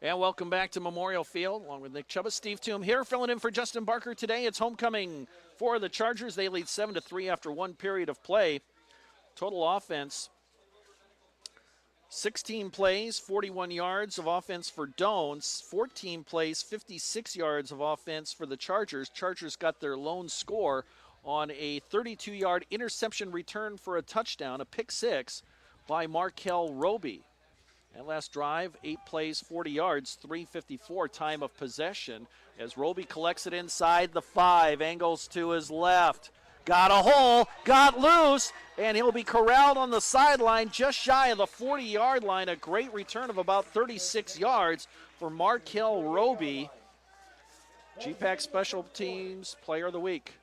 And welcome back to Memorial Field, along with Nick Chuba. Steve Toom here, filling in for Justin Barker today. It's homecoming for the Chargers. They lead 7-3 after 1 period of play. Total offense, 16 plays, 41 yards of offense for Doane. 14 plays, 56 yards of offense for the Chargers. Chargers got their lone score on a 32-yard interception return for a touchdown, a pick 6 by Markel Roby. That last drive, 8 plays, 40 yards, 3:54 time of possession as Roby collects it inside the 5, angles to his left. Got a hole, got loose, and he'll be corralled on the sideline just shy of the 40-yard line. A great return of about 36 yards for Markel Roby. GPAC Special Teams Player of the Week.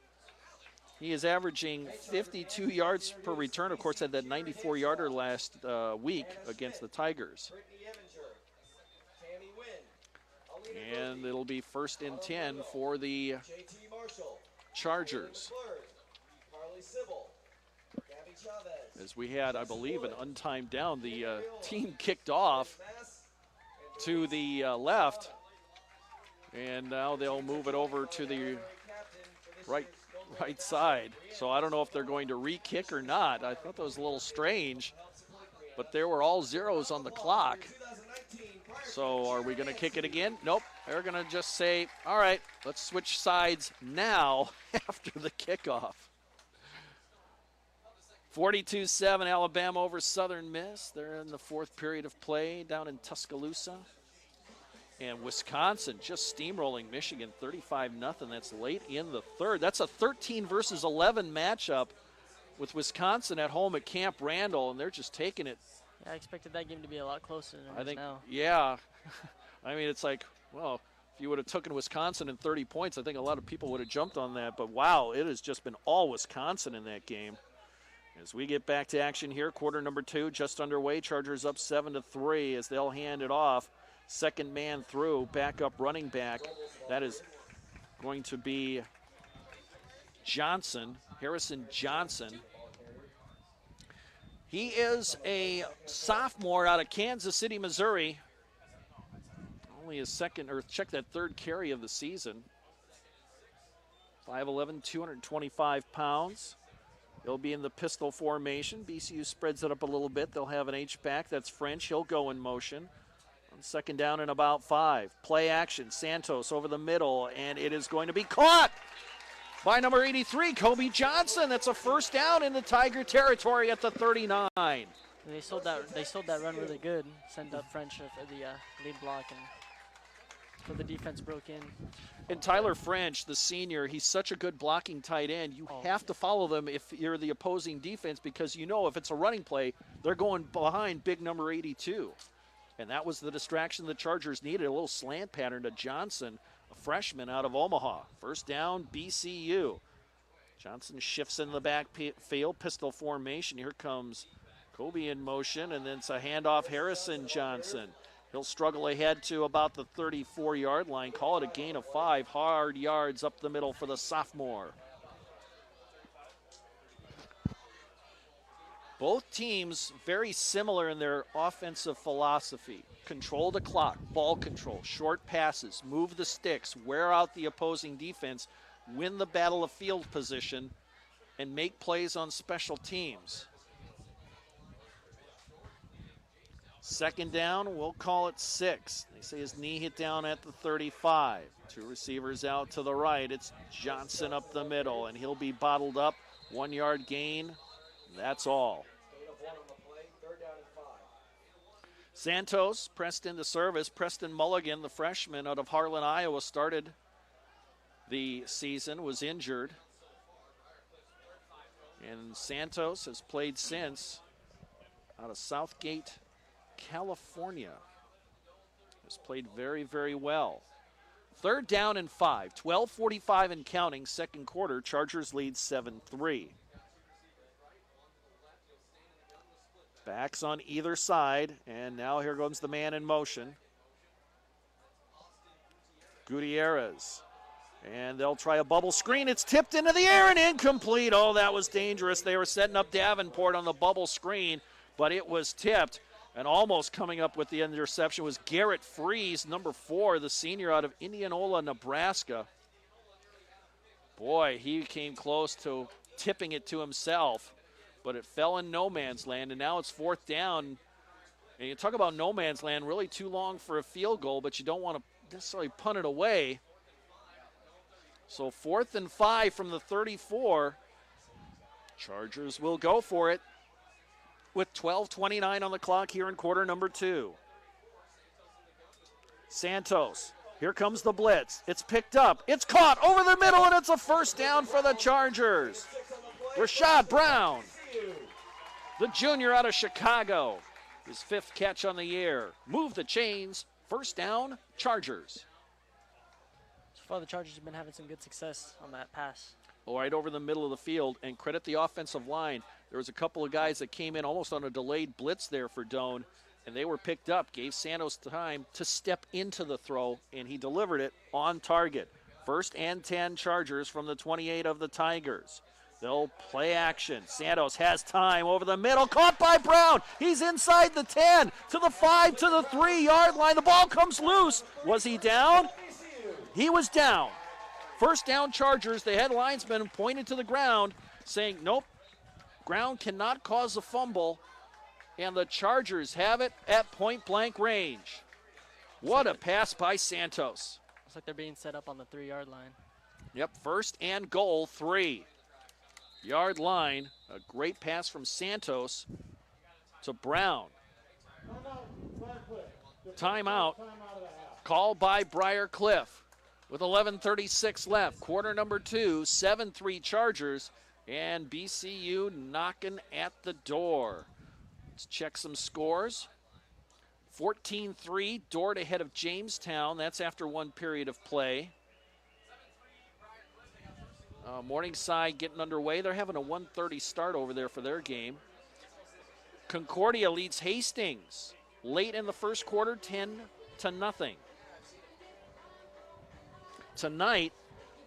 He is averaging 52 yards per return. Of course, had that 94-yarder last week against the Tigers. And it'll be 1st and 10 for the Chargers. As we had, I believe, an untimed down. The team kicked off to the left. And now they'll move it over to the right side. So I don't know if they're going to re-kick or not. I thought that was a little strange, but there were all zeros on the clock. So are we going to kick it again? Nope. They're going to just say, all right, let's switch sides now after the kickoff. 42-7 Alabama over Southern Miss. They're in the 4th period of play down in Tuscaloosa. And Wisconsin just steamrolling Michigan 35-0. That's late in the 3rd. That's a 13 versus 11 matchup with Wisconsin at home at Camp Randall, and they're just taking it. Yeah, I expected that game to be a lot closer than it is now. Yeah. I mean, it's like, well, if you would have taken Wisconsin in 30 points, I think a lot of people would have jumped on that. But, wow, it has just been all Wisconsin in that game. As we get back to action here, quarter number 2 just underway. Chargers up 7-3 as they'll hand it off. Second man through, backup running back. That is going to be Johnson, Harrison Johnson. He is a sophomore out of Kansas City, Missouri. Only his second, or check that 3rd carry of the season. 5'11", 225 pounds. They'll be in the pistol formation. BCU spreads it up a little bit. They'll have an H-back. That's French. He'll go in motion. On second down and about 5. Play action. Santos over the middle, and it is going to be caught by number 83, Kobe Johnson. That's a first down in the Tiger territory at the 39. They sold that run really good. Sent up French for the lead block, and so the defense broke in. And Tyler French, the senior, he's such a good blocking tight end. You have to follow them if you're the opposing defense, because you know if it's a running play, they're going behind big number 82. And that was the distraction the Chargers needed, a little slant pattern to Johnson, a freshman out of Omaha. First down, BCU. Johnson shifts in the backfield, pistol formation. Here comes Kobe in motion, and then it's a handoff, Harrison Johnson. He'll struggle ahead to about the 34-yard line. Call it a gain of 5 hard yards up the middle for the sophomore. Both teams very similar in their offensive philosophy. Control the clock, ball control, short passes, move the sticks, wear out the opposing defense, win the battle of field position, and make plays on special teams. Second down, we'll call it 6. They say his knee hit down at the 35. 2 receivers out to the right. It's Johnson up the middle, and he'll be bottled up. 1 yard gain. That's all. Santos pressed into service. Preston Mulligan, the freshman out of Harlan, Iowa, started the season, was injured. And Santos has played since out of Southgate, California. Has played very, very well. Third down and 5. 12:45 and counting, second quarter. Chargers lead 7-3. Backs on either side, and now here comes the man in motion. Gutierrez. And they'll try a bubble screen. It's tipped into the air and incomplete. Oh, that was dangerous. They were setting up Davenport on the bubble screen, but it was tipped. And almost coming up with the interception was Garrett Freeze, number 4, the senior out of Indianola, Nebraska. Boy, he came close to tipping it to himself, but it fell in no man's land, and now it's fourth down. And you talk about no man's land, really too long for a field goal, but you don't want to necessarily punt it away. So 4th and 5 from the 34. Chargers will go for it with 12:29 on the clock here in quarter number 2. Santos, here comes the blitz. It's picked up. It's caught over the middle, and it's a first down for the Chargers. Rashad Brown, the junior out of Chicago, his 5th catch on the year. Move the chains. First down, Chargers. So far, the Chargers have been having some good success on that pass. Right over the middle of the field, and credit the offensive line. There was a couple of guys that came in almost on a delayed blitz there for Doane, and they were picked up, gave Santos time to step into the throw, and he delivered it on target. First and 10 Chargers from the 28 of the Tigers. They'll play action. Santos has time over the middle, caught by Brown. He's inside the 10, to the 5, to the 3-yard line. The ball comes loose. Was he down? He was down. First down Chargers. The head linesman pointed to the ground, saying, nope, ground cannot cause a fumble, and the Chargers have it at point-blank range. What a pass by Santos. Looks like they're being set up on the 3-yard line. Yep, first and goal, 3-yard line. A great pass from Santos to Brown. Timeout called by Briar Cliff. With 11:36 left, quarter number 2, 7-3 Chargers, and BCU knocking at the door. Let's check some scores. 14-3, Dordt ahead of Jamestown. That's after one period of play. Morningside getting underway. They're having a 1:30 start over there for their game. Concordia leads Hastings late in the first quarter, 10-0. Tonight,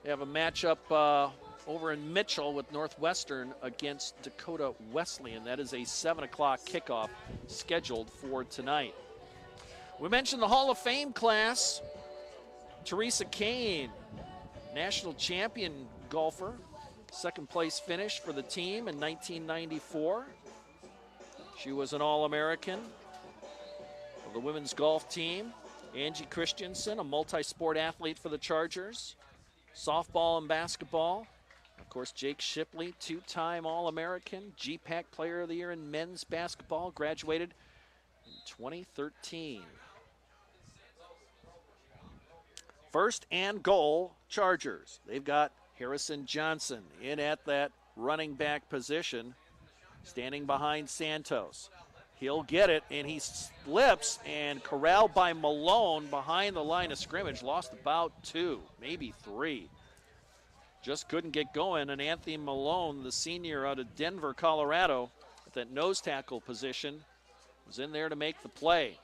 they have a matchup over in Mitchell with Northwestern against Dakota Wesleyan. That is a 7 o'clock kickoff scheduled for tonight. We mentioned the Hall of Fame class. Teresa Kane, national champion golfer, second place finish for the team in 1994. She was an All-American of the women's golf team. Angie Christensen, a multi-sport athlete for the Chargers. Softball and basketball. Of course, Jake Shipley, two-time All-American, GPAC Player of the Year in men's basketball, graduated in 2013. First and goal, Chargers. They've got Harrison Johnson in at that running back position, standing behind Santos. He'll get it, and he slips and corralled by Malone behind the line of scrimmage. Lost about 2, maybe 3. Just couldn't get going, and Anthony Malone, the senior out of Denver, Colorado, at that nose tackle position, was in there to make the play.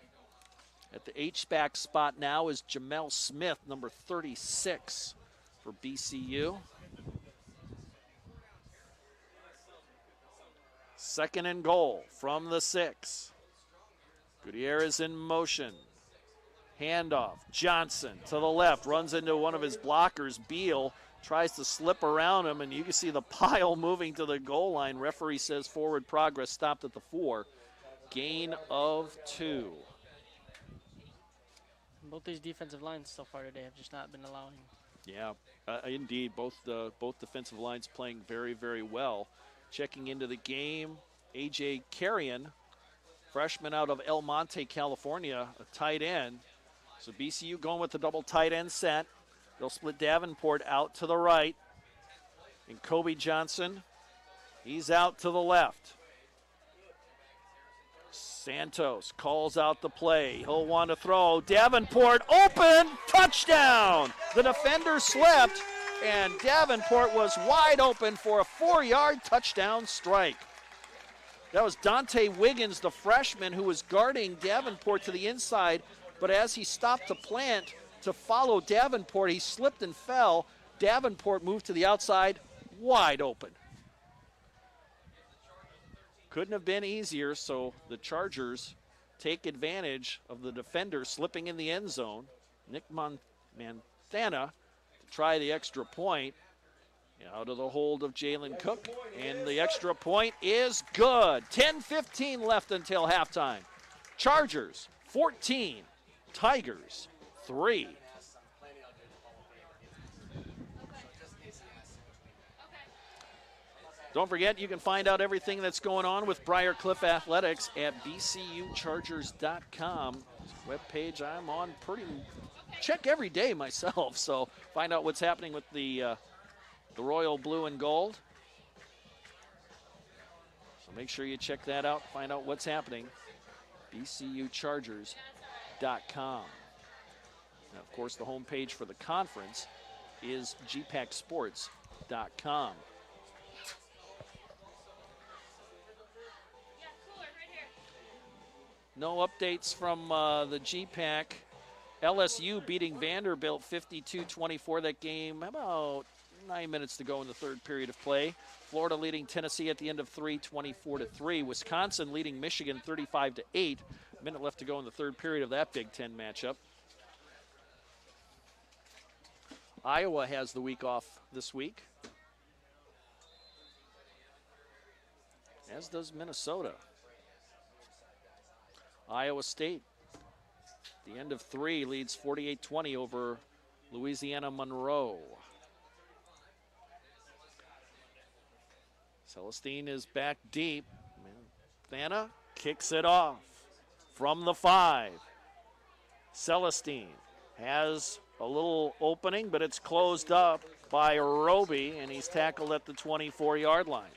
At the H-back spot now is Jamel Smith, number 36 for BCU. Second and goal from the 6. Gutierrez in motion. Handoff. Johnson to the left. Runs into one of his blockers. Beal tries to slip around him, and you can see the pile moving to the goal line. Referee says forward progress stopped at the 4. Gain of 2. Both these defensive lines so far today have just not been allowing. Yeah, indeed. Both defensive lines playing very, very well. Checking into the game, A.J. Carrion, freshman out of El Monte, California, a tight end. So BCU going with the double tight end set. They'll split Davenport out to the right. And Kobe Johnson, he's out to the left. Santos calls out the play. He'll want to throw. Davenport open, touchdown! The defender slipped, and Davenport was wide open for a 4-yard touchdown strike. That was Dante Wiggins, the freshman, who was guarding Davenport to the inside, but as he stopped to plant to follow Davenport, he slipped and fell. Davenport moved to the outside, wide open. Couldn't have been easier, so the Chargers take advantage of the defender slipping in the end zone. Nick Montana to try the extra point. Out of the hold of Jalen Cook, and the extra point is good. 10:15 left until halftime. Chargers 14, Tigers 3. Don't forget, you can find out everything that's going on with Briar Cliff Athletics at bcuchargers.com. Webpage I'm on check every day myself, so find out what's happening with the Royal Blue and Gold. So make sure you check that out, find out what's happening. bcuchargers.com. Now, of course, the homepage for the conference is gpacsports.com. No updates from the GPAC. LSU beating Vanderbilt 52-24. That game about 9 minutes to go in the third period of play. Florida leading Tennessee at the end of 3, 24-3. Wisconsin leading Michigan 35-8. A minute left to go in the third period of that Big Ten matchup. Iowa has the week off this week, as does Minnesota. Iowa State, the end of 3, leads 48-20 over Louisiana Monroe. Celestine is back deep. Thana kicks it off from the 5. Celestine has a little opening, but it's closed up by Roby, and he's tackled at the 24-yard line.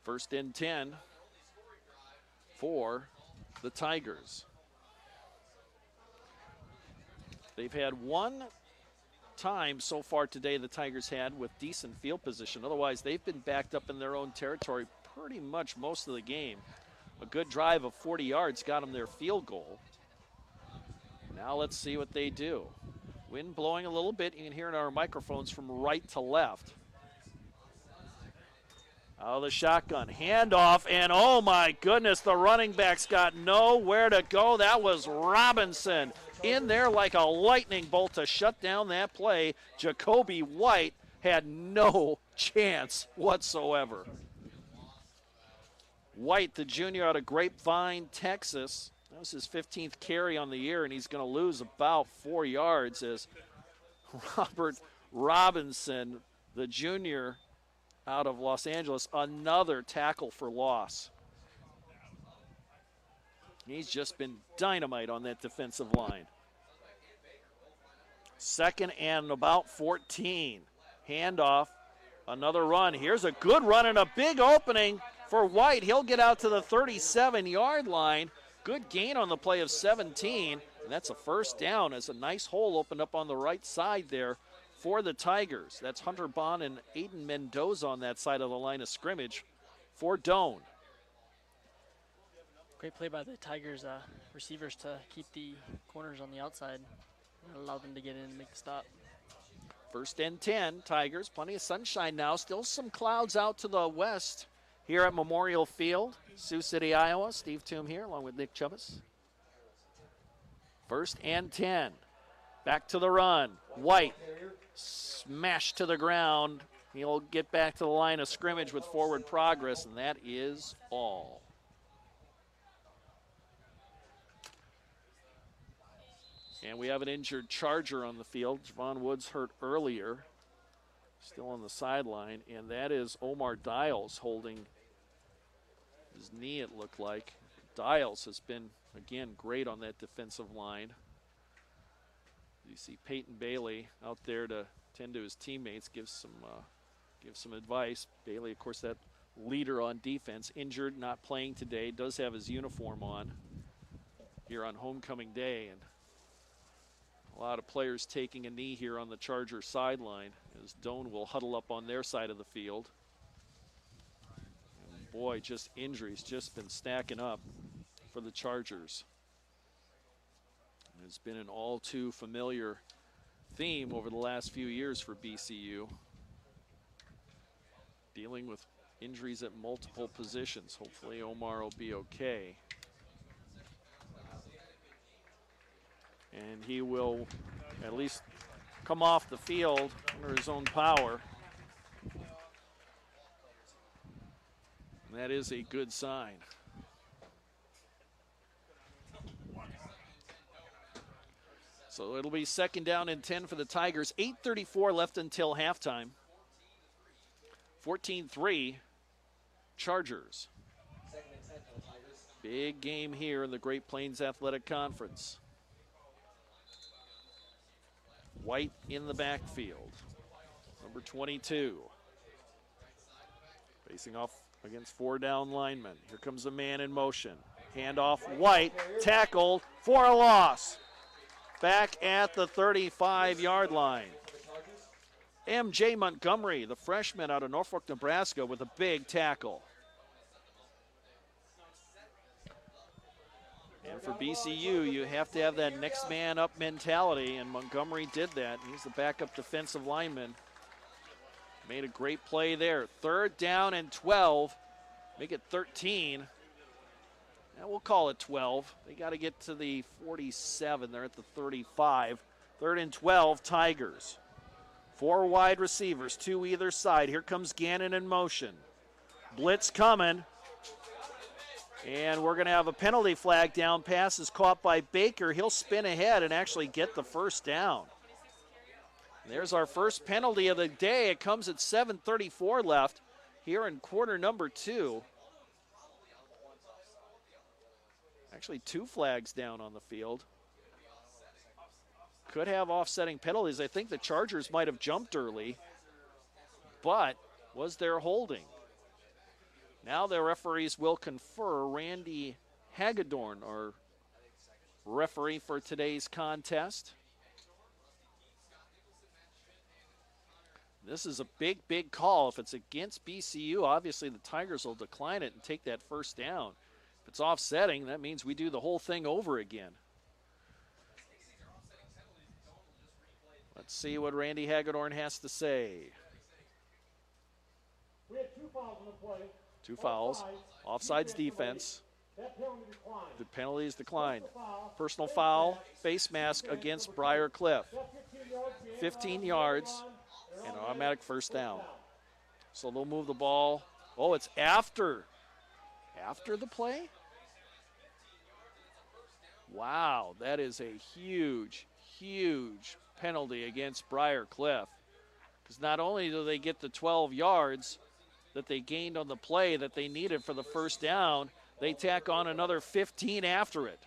First and 10 for the Tigers. They've had one time so far today the Tigers had with decent field position. Otherwise, they've been backed up in their own territory pretty much most of the game. A good drive of 40 yards got them their field goal. Now let's see what they do. Wind blowing a little bit. You can hear in our microphones from right to left. Out of the shotgun, handoff, and oh my goodness, the running back's got nowhere to go. That was Robinson in there like a lightning bolt to shut down that play. Jacoby White had no chance whatsoever. White, the junior out of Grapevine, Texas. That was his 15th carry on the year, and he's going to lose about 4 yards as Robert Robinson, the junior out of Los Angeles, another tackle for loss. He's just been dynamite on that defensive line. 2nd and about 14. Handoff, another run. Here's a good run and a big opening for White. He'll get out to the 37-yard line. Good gain on the play of 17, and that's a first down as a nice hole opened up on the right side there for the Tigers. That's Hunter Bond and Aiden Mendoza on that side of the line of scrimmage for Doane. Great play by the Tigers receivers to keep the corners on the outside and allow them to get in and make the stop. 1st and 10, Tigers. Plenty of sunshine now. Still some clouds out to the west here at Memorial Field, Sioux City, Iowa. Steve Toom here along with Nick Chubbas. 1st and 10. Back to the run. White smashed to the ground. He'll get back to the line of scrimmage with forward progress, and that is all. And we have an injured Charger on the field. Javon Woods hurt earlier, still on the sideline, and that is Omar Dials holding his knee, it looked like. Dials has been, again, great on that defensive line. You see Peyton Bailey out there to tend to his teammates, give some advice. Bailey, of course, that leader on defense, injured, not playing today, does have his uniform on here on homecoming day, and a lot of players taking a knee here on the Charger sideline as Doane will huddle up on their side of the field. And boy, just injuries just been stacking up for the Chargers. It's been an all too familiar theme over the last few years for BCU, dealing with injuries at multiple positions. Hopefully Omar will be okay. And he will at least come off the field under his own power. And that is a good sign. So it'll be 2nd down and 10 for the Tigers. 8:34 left until halftime. 14-3 Chargers. Big game here in the Great Plains Athletic Conference. White in the backfield, number 22. Facing off against 4 down linemen. Here comes a man in motion. Handoff, White, tackled for a loss. Back at the 35-yard line. M.J. Montgomery, the freshman out of Norfolk, Nebraska, with a big tackle. And for BCU, you have to have that next man up mentality, and Montgomery did that. He's the backup defensive lineman. Made a great play there. 3rd down and 12. Make it 13. And we'll call it 12. They got to get to the 47. They're at the 35. 3rd and 12, Tigers. 4 wide receivers, 2 either side. Here comes Gannon in motion. Blitz coming. And we're going to have a penalty flag down. Pass is caught by Baker. He'll spin ahead and actually get the first down. There's our first penalty of the day. It comes at 7:34 left here in quarter number 2. Actually, 2 flags down on the field. Could have offsetting penalties. I think the Chargers might have jumped early, but was there holding? Now the referees will confer. Randy Hagedorn, our referee for today's contest. This is a big, big call. If it's against BCU, obviously the Tigers will decline it and take that first down. If it's offsetting, that means we do the whole thing over again. Let's see what Randy Hagedorn has to say. We had 2 2 fouls. Offsides defense. The penalty is declined. Personal foul, face mask against Briar Cliff. 15 yards and an automatic first down. So they'll move the ball. Oh, it's after the play? Wow, that is a huge, huge penalty against Briar Cliff. Because not only do they get the 12 yards that they gained on the play that they needed for the first down, they tack on another 15 after it.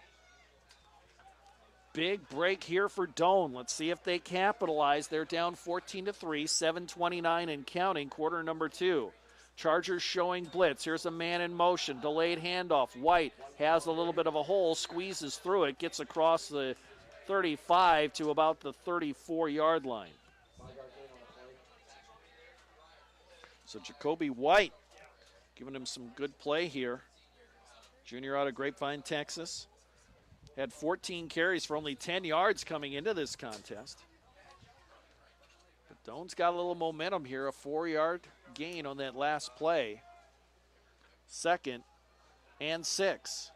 Big break here for Doane. Let's see if they capitalize. They're down 14-3, 7:29 and counting, quarter number 2. Chargers showing blitz. Here's a man in motion. Delayed handoff. White has a little bit of a hole, squeezes through it, gets across the 35 to about the 34-yard line. So Jacoby White giving him some good play here. Junior out of Grapevine, Texas. Had 14 carries for only 10 yards coming into this contest. But Doane's got a little momentum here, a 4-yard gain on that last play. 2nd and 6.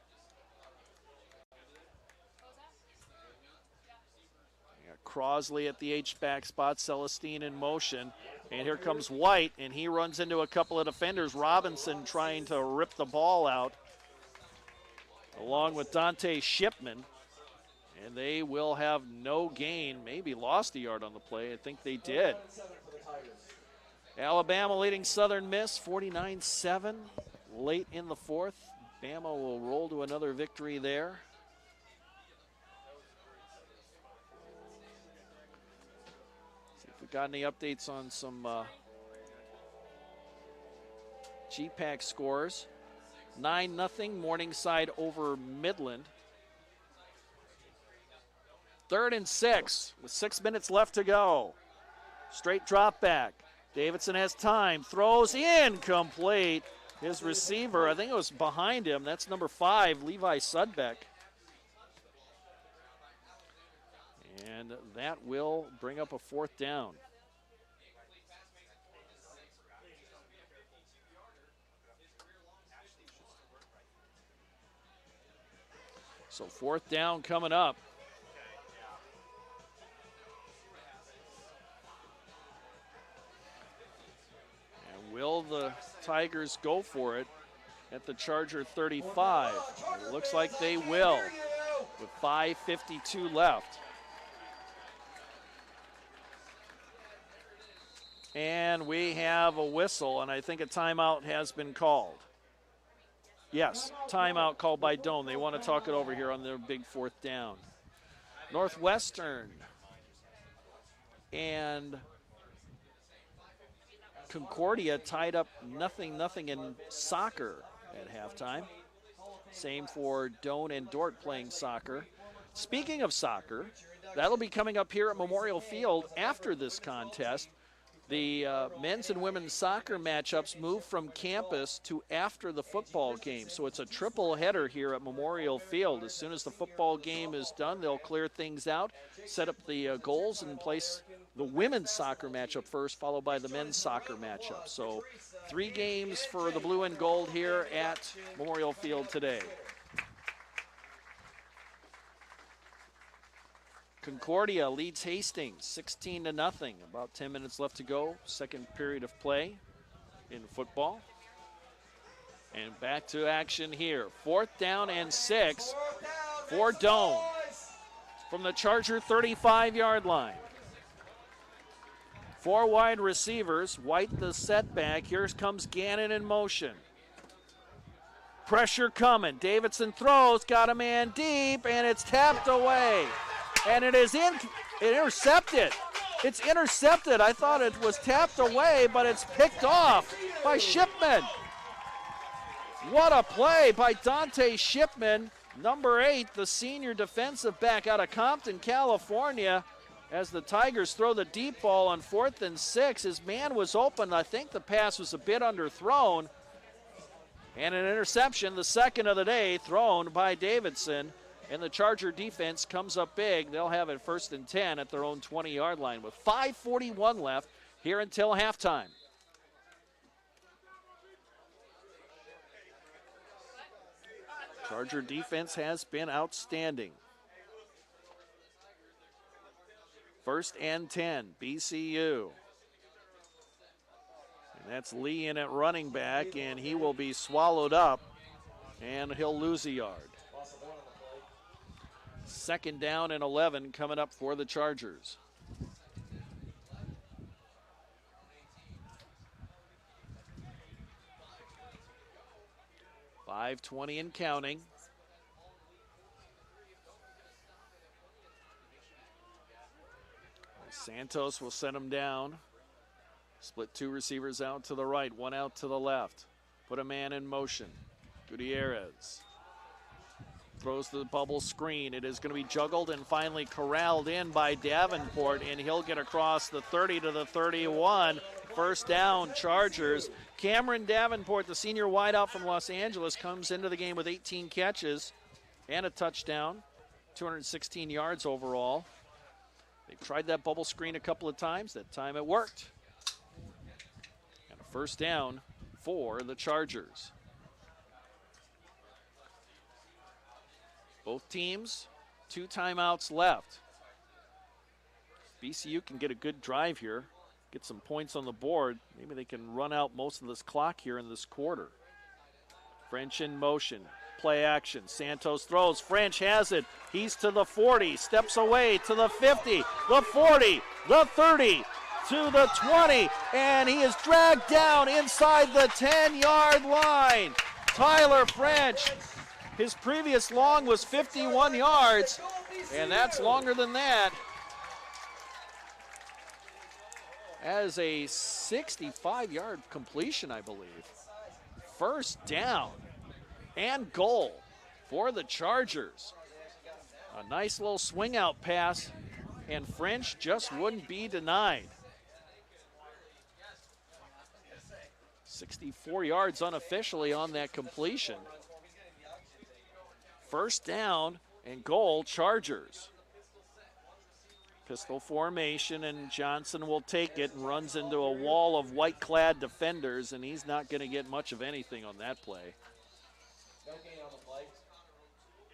Crosley at the H-back spot, Celestine in motion. And here comes White, and he runs into a couple of defenders. Robinson trying to rip the ball out, along with Dante Shipman. And they will have no gain, maybe lost a yard on the play. I think they did. Alabama leading Southern Miss 49-7 late in the 4th. Bama will roll to another victory there. See if we got any updates on some GPAC scores. 9-0 Morningside over Midland. 3rd and 6 with 6 minutes left to go. Straight drop back. Davidson has time, throws incomplete. His receiver, I think it was behind him. That's number 5, Levi Sudbeck. And that will bring up a 4th down. So 4th down coming up. And will the Tigers go for it at the Charger 35? It looks like they will with 5:52 left. And we have a whistle, and I think a timeout has been called. Yes, timeout called by Doane. They want to talk it over here on their big 4th down. Northwestern and Concordia tied up 0-0 in soccer at halftime. Same for Doane and Dordt playing soccer. Speaking of soccer, that'll be coming up here at Memorial Field after this contest. The men's and women's soccer matchups move from campus to after the football game. So it's a triple header here at Memorial Field. As soon as the football game is done, they'll clear things out, set up the goals, and place the women's soccer matchup first, followed by the men's soccer matchup. So 3 games for the blue and gold here at Memorial Field today. Concordia leads Hastings 16-0. About 10 minutes left to go. 2nd period of play in football. And back to action here. 4th down and 6 for Doane from the Charger 35-yard line. 4 wide receivers. White the setback. Here comes Gannon in motion. Pressure coming. Davidson throws. Got a man deep, and it's tapped away. And it is intercepted. It's intercepted. I thought it was tapped away, but it's picked off by Shipman. What a play by Dante Shipman, number 8, the senior defensive back out of Compton, California. As the Tigers throw the deep ball on 4th and 6, his man was open. I think the pass was a bit underthrown. And an interception, the 2nd of the day, thrown by Davidson. And the Charger defense comes up big. They'll have it 1st and 10 at their own 20-yard line with 5:41 left here until halftime. Charger defense has been outstanding. 1st and 10, BCU. And that's Lee in at running back, and he will be swallowed up, and he'll lose a yard. 2nd down and 11 coming up for the Chargers. .520 and counting. Santos will send him down. Split 2 receivers out to the right, 1 out to the left. Put a man in motion. Gutierrez throws the bubble screen. It is going to be juggled and finally corralled in by Davenport, and he'll get across the 30 to the 31. 1st down, Chargers. Cameron Davenport, the senior wideout from Los Angeles, comes into the game with 18 catches and a touchdown, 216 yards overall. They've tried that bubble screen a couple of times. That time it worked. And a 1st down for the Chargers. Both teams, 2 timeouts left. BCU can get a good drive here, get some points on the board. Maybe they can run out most of this clock here in this quarter. French in motion, play action. Santos throws, French has it. He's to the 40, steps away to the 50, the 40, the 30, to the 20, and he is dragged down inside the 10-yard line. Tyler French. His previous long was 51 yards, and that's longer than that. As a 65-yard completion, I believe. 1st down and goal for the Chargers. A nice little swing out pass, and French just wouldn't be denied. 64 yards unofficially on that completion. 1st down and goal, Chargers. Pistol formation, and Johnson will take it and runs into a wall of white-clad defenders, and he's not going to get much of anything on that play.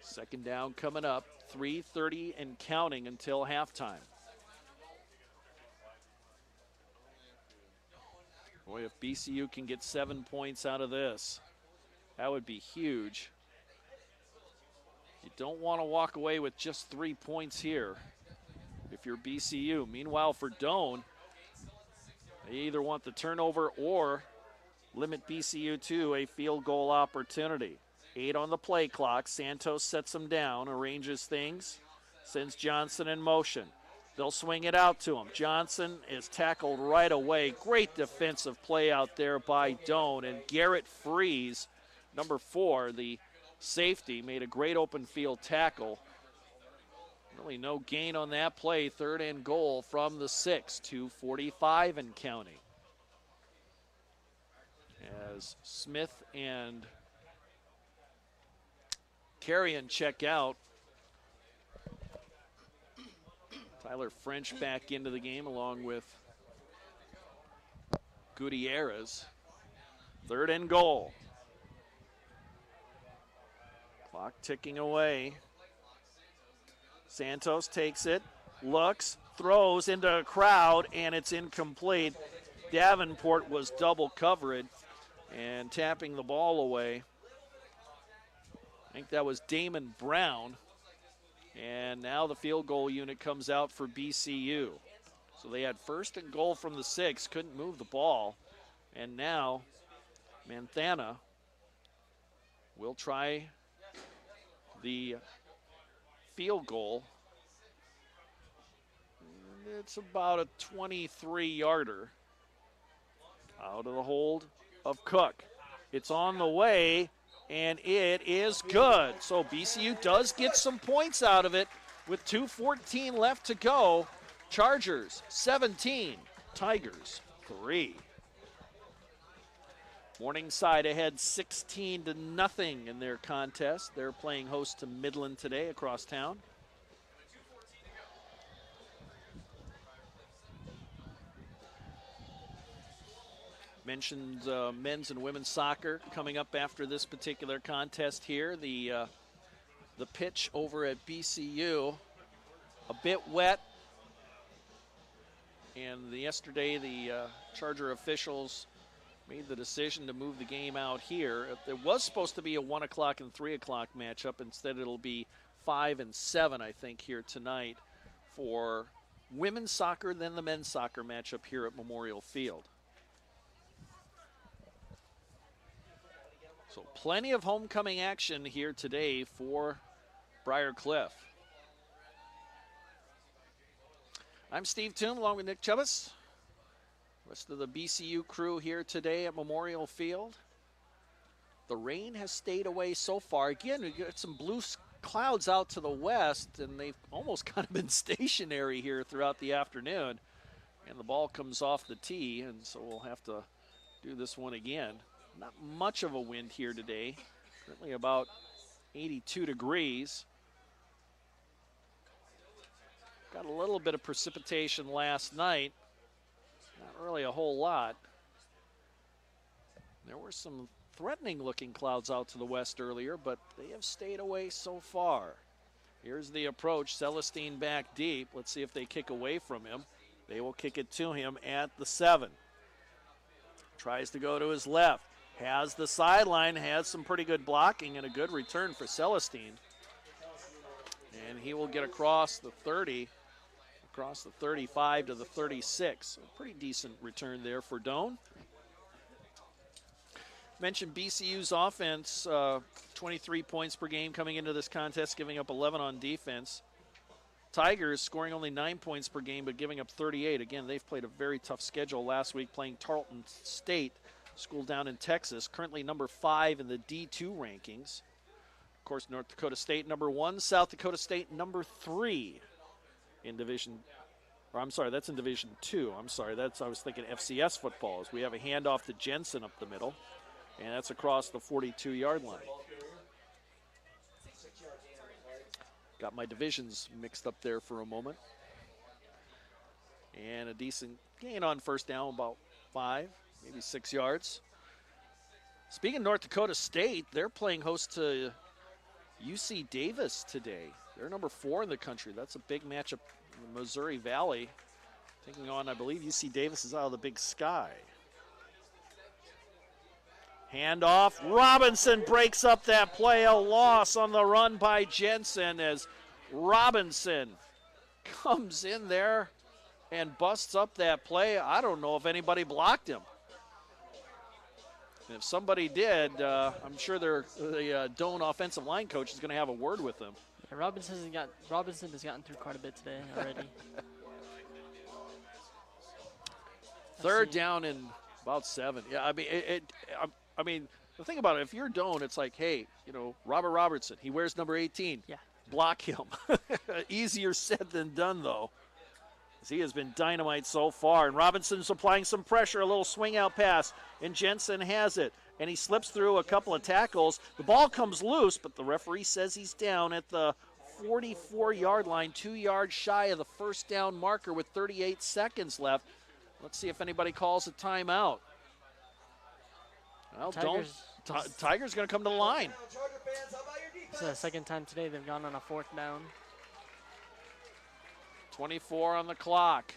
2nd down coming up, 3:30 and counting until halftime. Boy, if BCU can get 7 points out of this, that would be huge. You don't want to walk away with just 3 points here if you're BCU. Meanwhile, for Doane, they either want the turnover or limit BCU to a field goal opportunity. 8 on the play clock. Santos sets him down, arranges things, sends Johnson in motion. They'll swing it out to him. Johnson is tackled right away. Great defensive play out there by Doane, and Garrett Freeze, number 4, the safety, made a great open field tackle. Really no gain on that play. 3rd and goal from the 6, 2:45 and counting. As Smith and Carrion check out. Tyler French back into the game along with Gutierrez. 3rd and goal. Clock ticking away. Santos takes it, looks, throws into a crowd, and it's incomplete. Davenport was double covered and tapping the ball away. I think that was Damon Brown. And now the field goal unit comes out for BCU. So they had 1st and goal from the 6, couldn't move the ball. And now Manthana will try the field goal. It's about a 23-yarder out of the hold of Cook. It's on the way, and it is good. So BCU does get some points out of it with 2:14 left to go. Chargers 17, Tigers 3. Morningside ahead 16-0 in their contest. They're playing host to Midland today across town. Mentioned men's and women's soccer coming up after this particular contest here. The pitch over at BCU, a bit wet. And yesterday the Charger officials made the decision to move the game out here. It was supposed to be a 1 o'clock and 3 o'clock matchup. Instead, it'll be 5 and 7, I think, here tonight for women's soccer, then the men's soccer matchup here at Memorial Field. So plenty of homecoming action here today for Briar Cliff. I'm Steve Toom along with Nick Chubbas. Rest of the BCU crew here today at Memorial Field. The rain has stayed away so far. Again, we got some blue clouds out to the west, and they've almost kind of been stationary here throughout the afternoon. And the ball comes off the tee, and so we'll have to do this one again. Not much of a wind here today. Currently about 82 degrees. Got a little bit of precipitation last night. Not really a whole lot. There were some threatening looking clouds out to the west earlier, but they have stayed away so far. Here's the approach. Celestine back deep. Let's see if they kick away from him. They will kick it to him at the 7. Tries to go to his left. Has the sideline, has some pretty good blocking and a good return for Celestine. And he will get across the 30. Across the 35 to the 36. A pretty decent return there for Doane. Mentioned BCU's offense, 23 points per game coming into this contest, giving up 11 on defense. Tigers scoring only 9 points per game, but giving up 38. Again, they've played a very tough schedule last week, playing Tarleton State, school down in Texas, currently number 5 in the D2 rankings. Of course, North Dakota State number 1, South Dakota State number 3. In Division, or I'm sorry, that's in Division 2. I'm sorry, I was thinking FCS football. As we have a handoff to Jensen up the middle, and that's across the 42-yard line. Got my divisions mixed up there for a moment. And a decent gain on first down, about 5, maybe 6 yards. Speaking of North Dakota State, they're playing host to UC Davis today. They're number 4 in the country. That's a big matchup in the Missouri Valley. Taking on, I believe, UC Davis is out of the Big Sky. Handoff. Robinson breaks up that play. A loss on the run by Jensen as Robinson comes in there and busts up that play. I don't know if anybody blocked him. And if somebody did, I'm sure the Doane offensive line coach is going to have a word with them. Yeah, Robinson has gotten through quite a bit today already. Third down and about 7. Yeah, I mean, the thing about it, if you're Doane, it's like, hey, Robert Robertson, he wears number 18. Yeah. Block him. Easier said than done, though. He has been dynamite so far. And Robinson's applying some pressure, a little swing out pass, and Jensen has it. And he slips through a couple of tackles. The ball comes loose, but the referee says he's down at the 44-yard line, 2 yards shy of the first down marker with 38 seconds left. Let's see if anybody calls a timeout. Well, Tiger's going to come to the line. It's the second time today they've gone on a 4th down. 24 on the clock.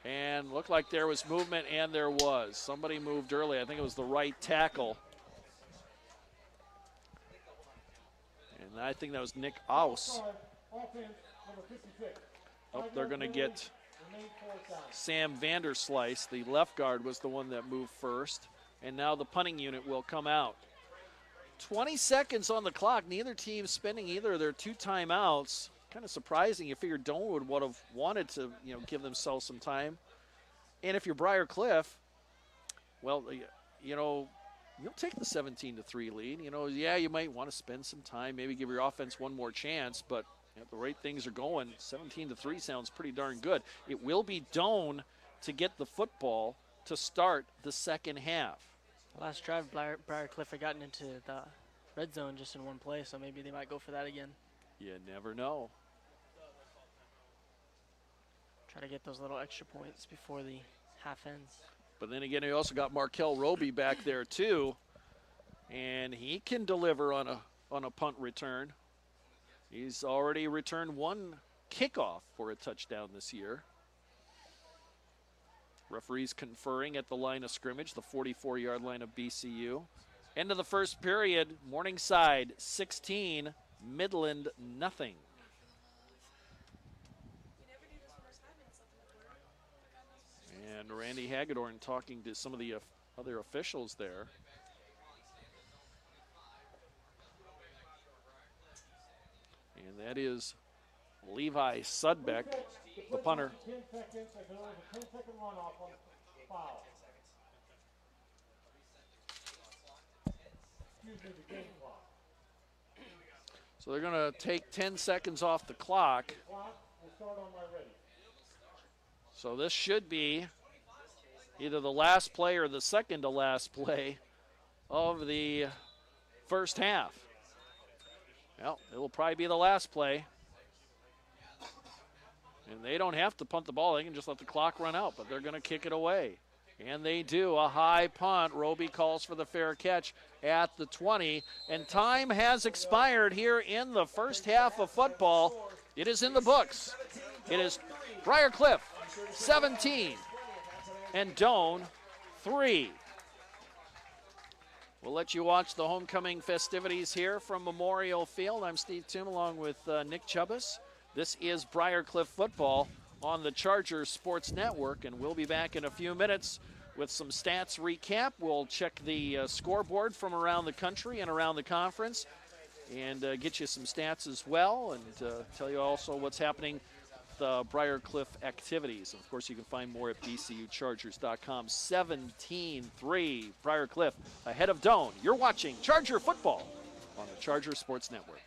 And looked like there was movement, and there was. Somebody moved early. I think it was the right tackle. And I think that was Nick Aus. Oh, they're going to get Sam Vanderslice. The left guard was the one that moved first. And now the punting unit will come out. 20 seconds on the clock. Neither team spending either of their 2 timeouts. Kind of surprising. You figured Doane would have wanted to, give themselves some time. And if you're Briar Cliff, well, you'll take the 17-3 lead. You might want to spend some time, maybe give your offense one more chance, but at the rate things are going, 17-3 sounds pretty darn good. It will be Doane to get the football to start the second half. Last drive, Briar Cliff had gotten into the red zone just in one play, so maybe they might go for that again. You never know. Try to get those little extra points before the half ends. But then again, he also got Markel Roby back there too, and he can deliver on a punt return. He's already returned one kickoff for a touchdown this year. Referees conferring at the line of scrimmage, the 44-yard line of BCU. End of the first period, Morningside 16, Midland nothing. And Randy Hagedorn talking to some of the other officials there. And that is Levi Sudbeck, the punter. 10 seconds, there was a 10-second runoff on the foul. Excuse me, the game clock. So they're going to take 10 seconds off the clock. The clock will start on my ready. So this should be either the last play or the second to last play of the first half. Well, it'll probably be the last play. And they don't have to punt the ball. They can just let the clock run out, but they're going to kick it away. And they do. A high punt. Roby calls for the fair catch at the 20. And time has expired here in the first half of football. It is in the books. It is Briar Cliff 17 and Doane 3. We'll let you watch the homecoming festivities here from Memorial Field. I'm Steve Toom along with Nick Chubbas. This is Briar Cliff football on the Chargers Sports Network, and we'll be back in a few minutes with some stats recap. We'll check the scoreboard from around the country and around the conference and get you some stats as well, and tell you also what's happening with the Briar Cliff activities. And of course, you can find more at bcuchargers.com. 17-3, Briar Cliff ahead of Doane. You're watching Charger football on the Charger Sports Network.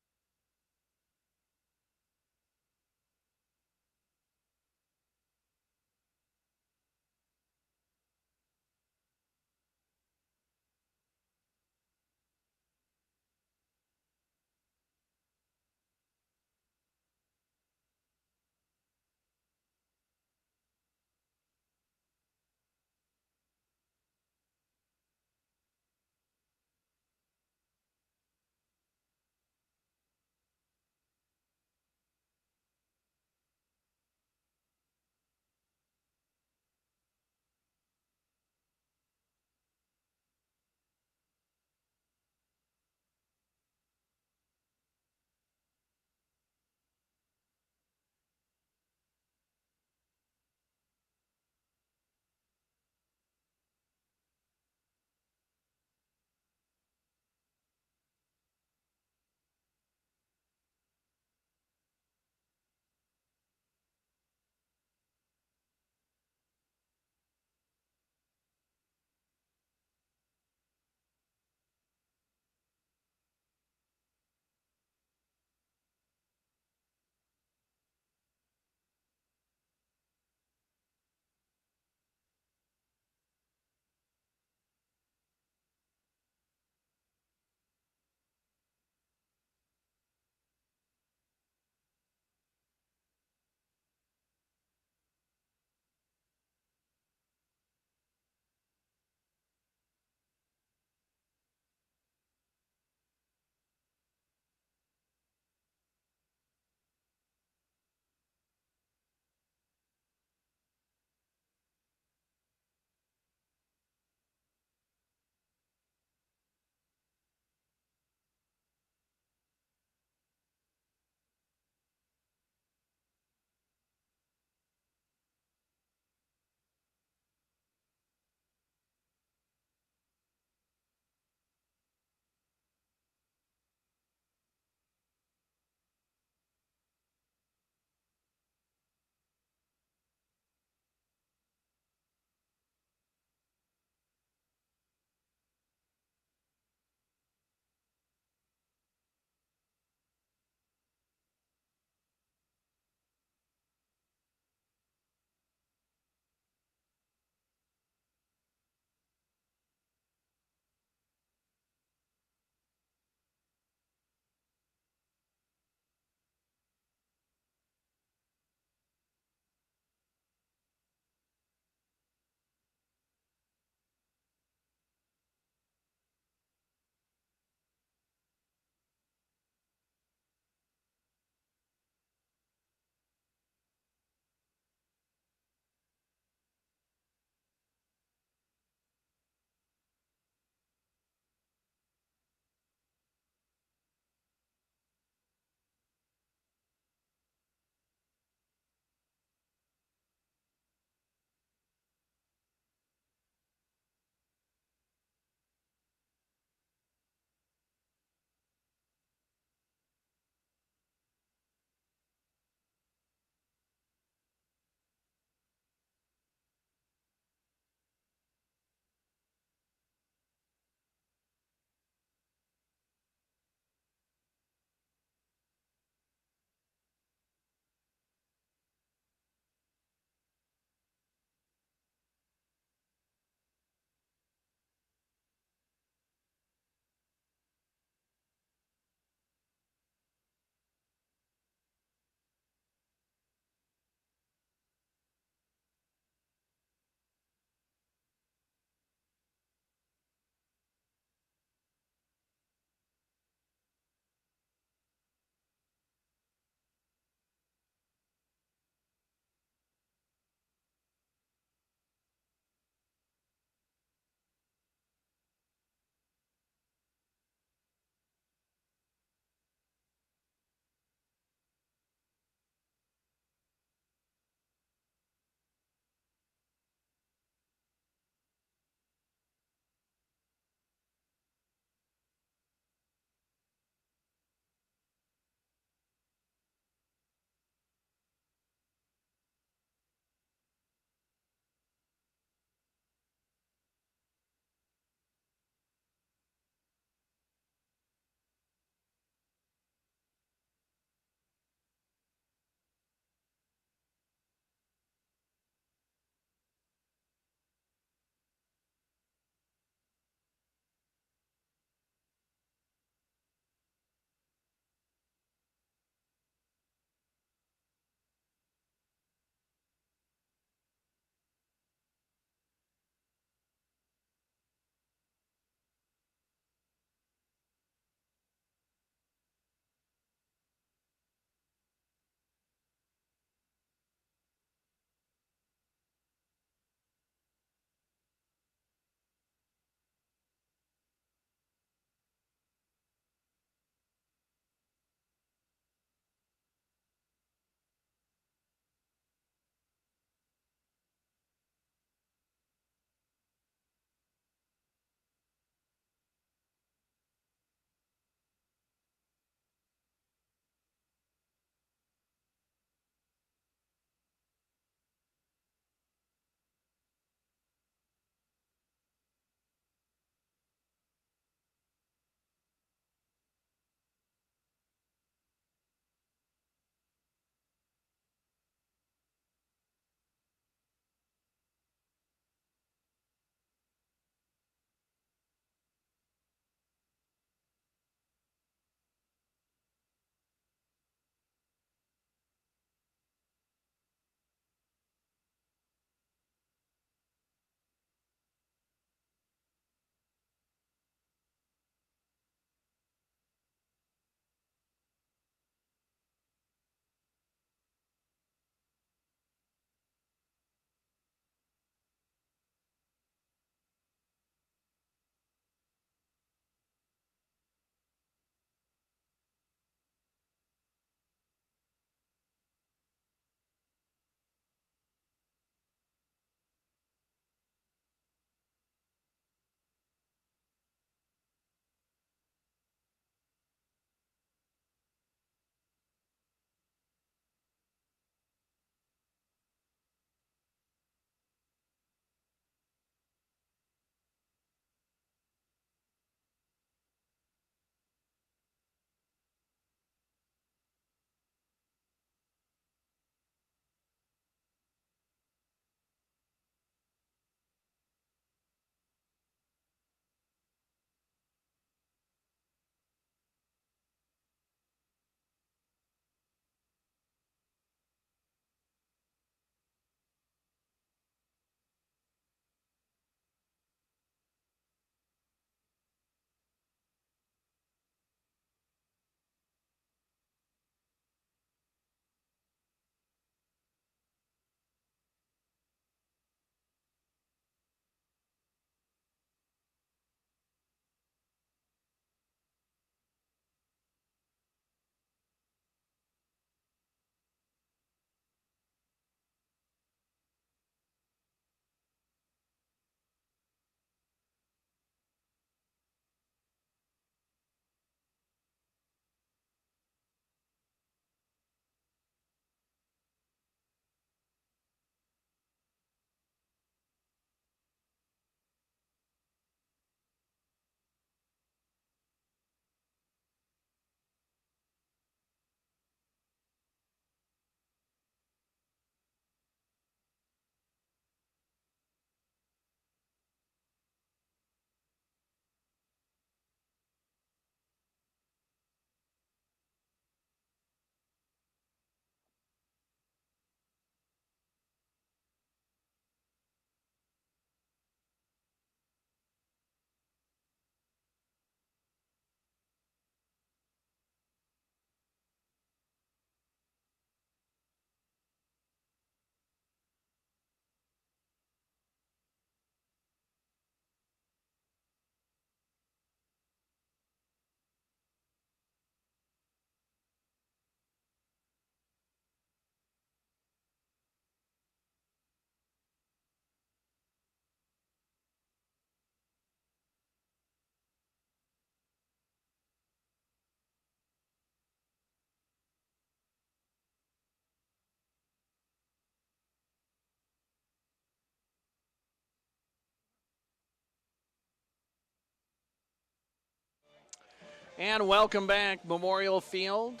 And welcome back, Memorial Field.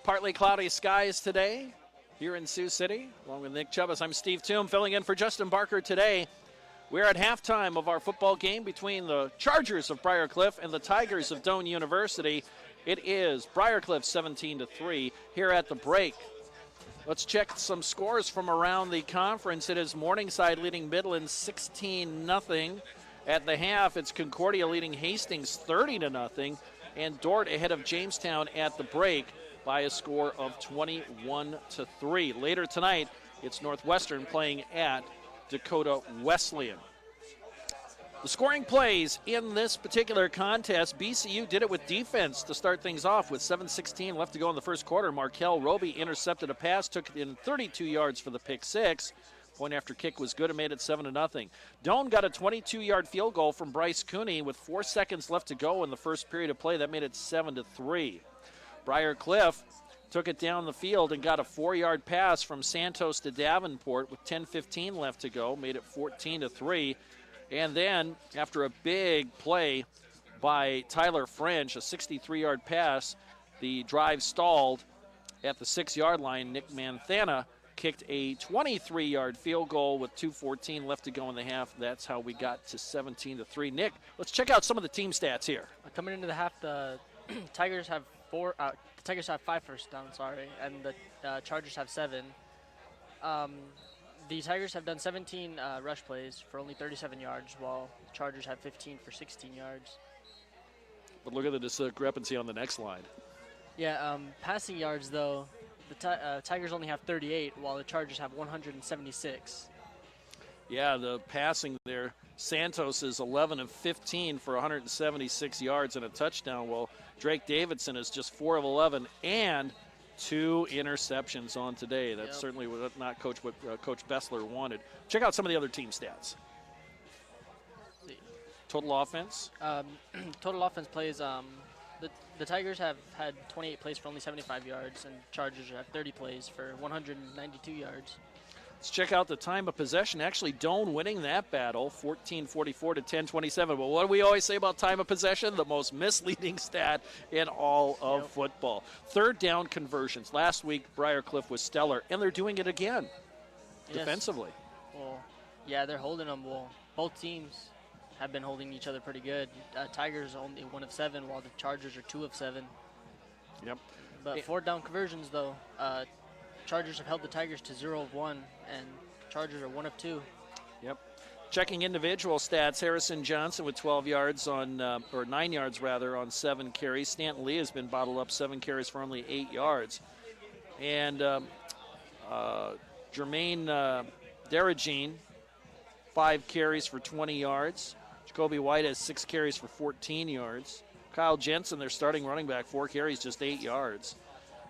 Partly cloudy skies today here in Sioux City. Along with Nick Chubbas, I'm Steve Toom, filling in for Justin Barker today. We're at halftime of our football game between the Chargers of Briar Cliff and the Tigers of Doane University. It is Briar Cliff 17-3 here at the break. Let's check some scores from around the conference. It is Morningside leading Midland 16-0. At the half, it's Concordia leading Hastings 30-0. And Dordt ahead of Jamestown at the break by a score of 21-3. Later tonight, it's Northwestern playing at Dakota Wesleyan. The scoring plays in this particular contest, BCU did it with defense to start things off with 7:16 left to go in the first quarter. Markel Roby intercepted a pass, took it in 32 yards for the pick six. Point after kick was good and made it 7-0. Doane got a 22-yard field goal from Bryce Cooney with 4 seconds left to go in the first period of play. That made it 7-3. Briar Cliff took it down the field and got a 4-yard pass from Santos to Davenport with 10:15 left to go, made it 14-3. And then, after a big play by Tyler French, a 63-yard pass, the drive stalled at the 6-yard line. Nick Manthana kicked a 23-yard field goal with 2:14 left to go in the half. That's how we got to 17-3. Nick, let's check out some of the team stats here. Coming into the half, the Tigers have 5 first downs, and the Chargers have 7. The Tigers have done 17 rush plays for only 37 yards, while the Chargers have 15 for 16 yards. But look at the discrepancy on the next line. Yeah, passing yards, though, the Tigers only have 38, while the Chargers have 176. Yeah, the passing there, Santos is 11 of 15 for 176 yards and a touchdown, while Drake Davidson is just 4 of 11 and 2 interceptions on today. That's certainly not what Coach Bessler wanted. Check out some of the other team stats. Total offense? Total offense plays, the Tigers have had 28 plays for only 75 yards, and Chargers have 30 plays for 192 yards. Let's check out the time of possession. Actually, Doane winning that battle, 14:44 to 10:27. But what do we always say about time of possession? The most misleading stat in all of football. Third down conversions. Last week, Briar Cliff was stellar, and they're doing it again defensively. Well, yeah, they're holding them. Well, both teams have been holding each other pretty good. Tigers are only 1 of 7, while the Chargers are 2 of 7. Yep. But fourth down conversions, though, Chargers have held the Tigers to 0 of 1, and Chargers are 1 of 2. Yep. Checking individual stats, Harrison Johnson with 12 yards or 9 yards rather, on 7 carries. Stanton Lee has been bottled up 7 carries for only 8 yards. And Jermaine Daragine, 5 carries for 20 yards. Jacoby White has 6 carries for 14 yards. Kyle Jensen, their starting running back, 4 carries, just 8 yards.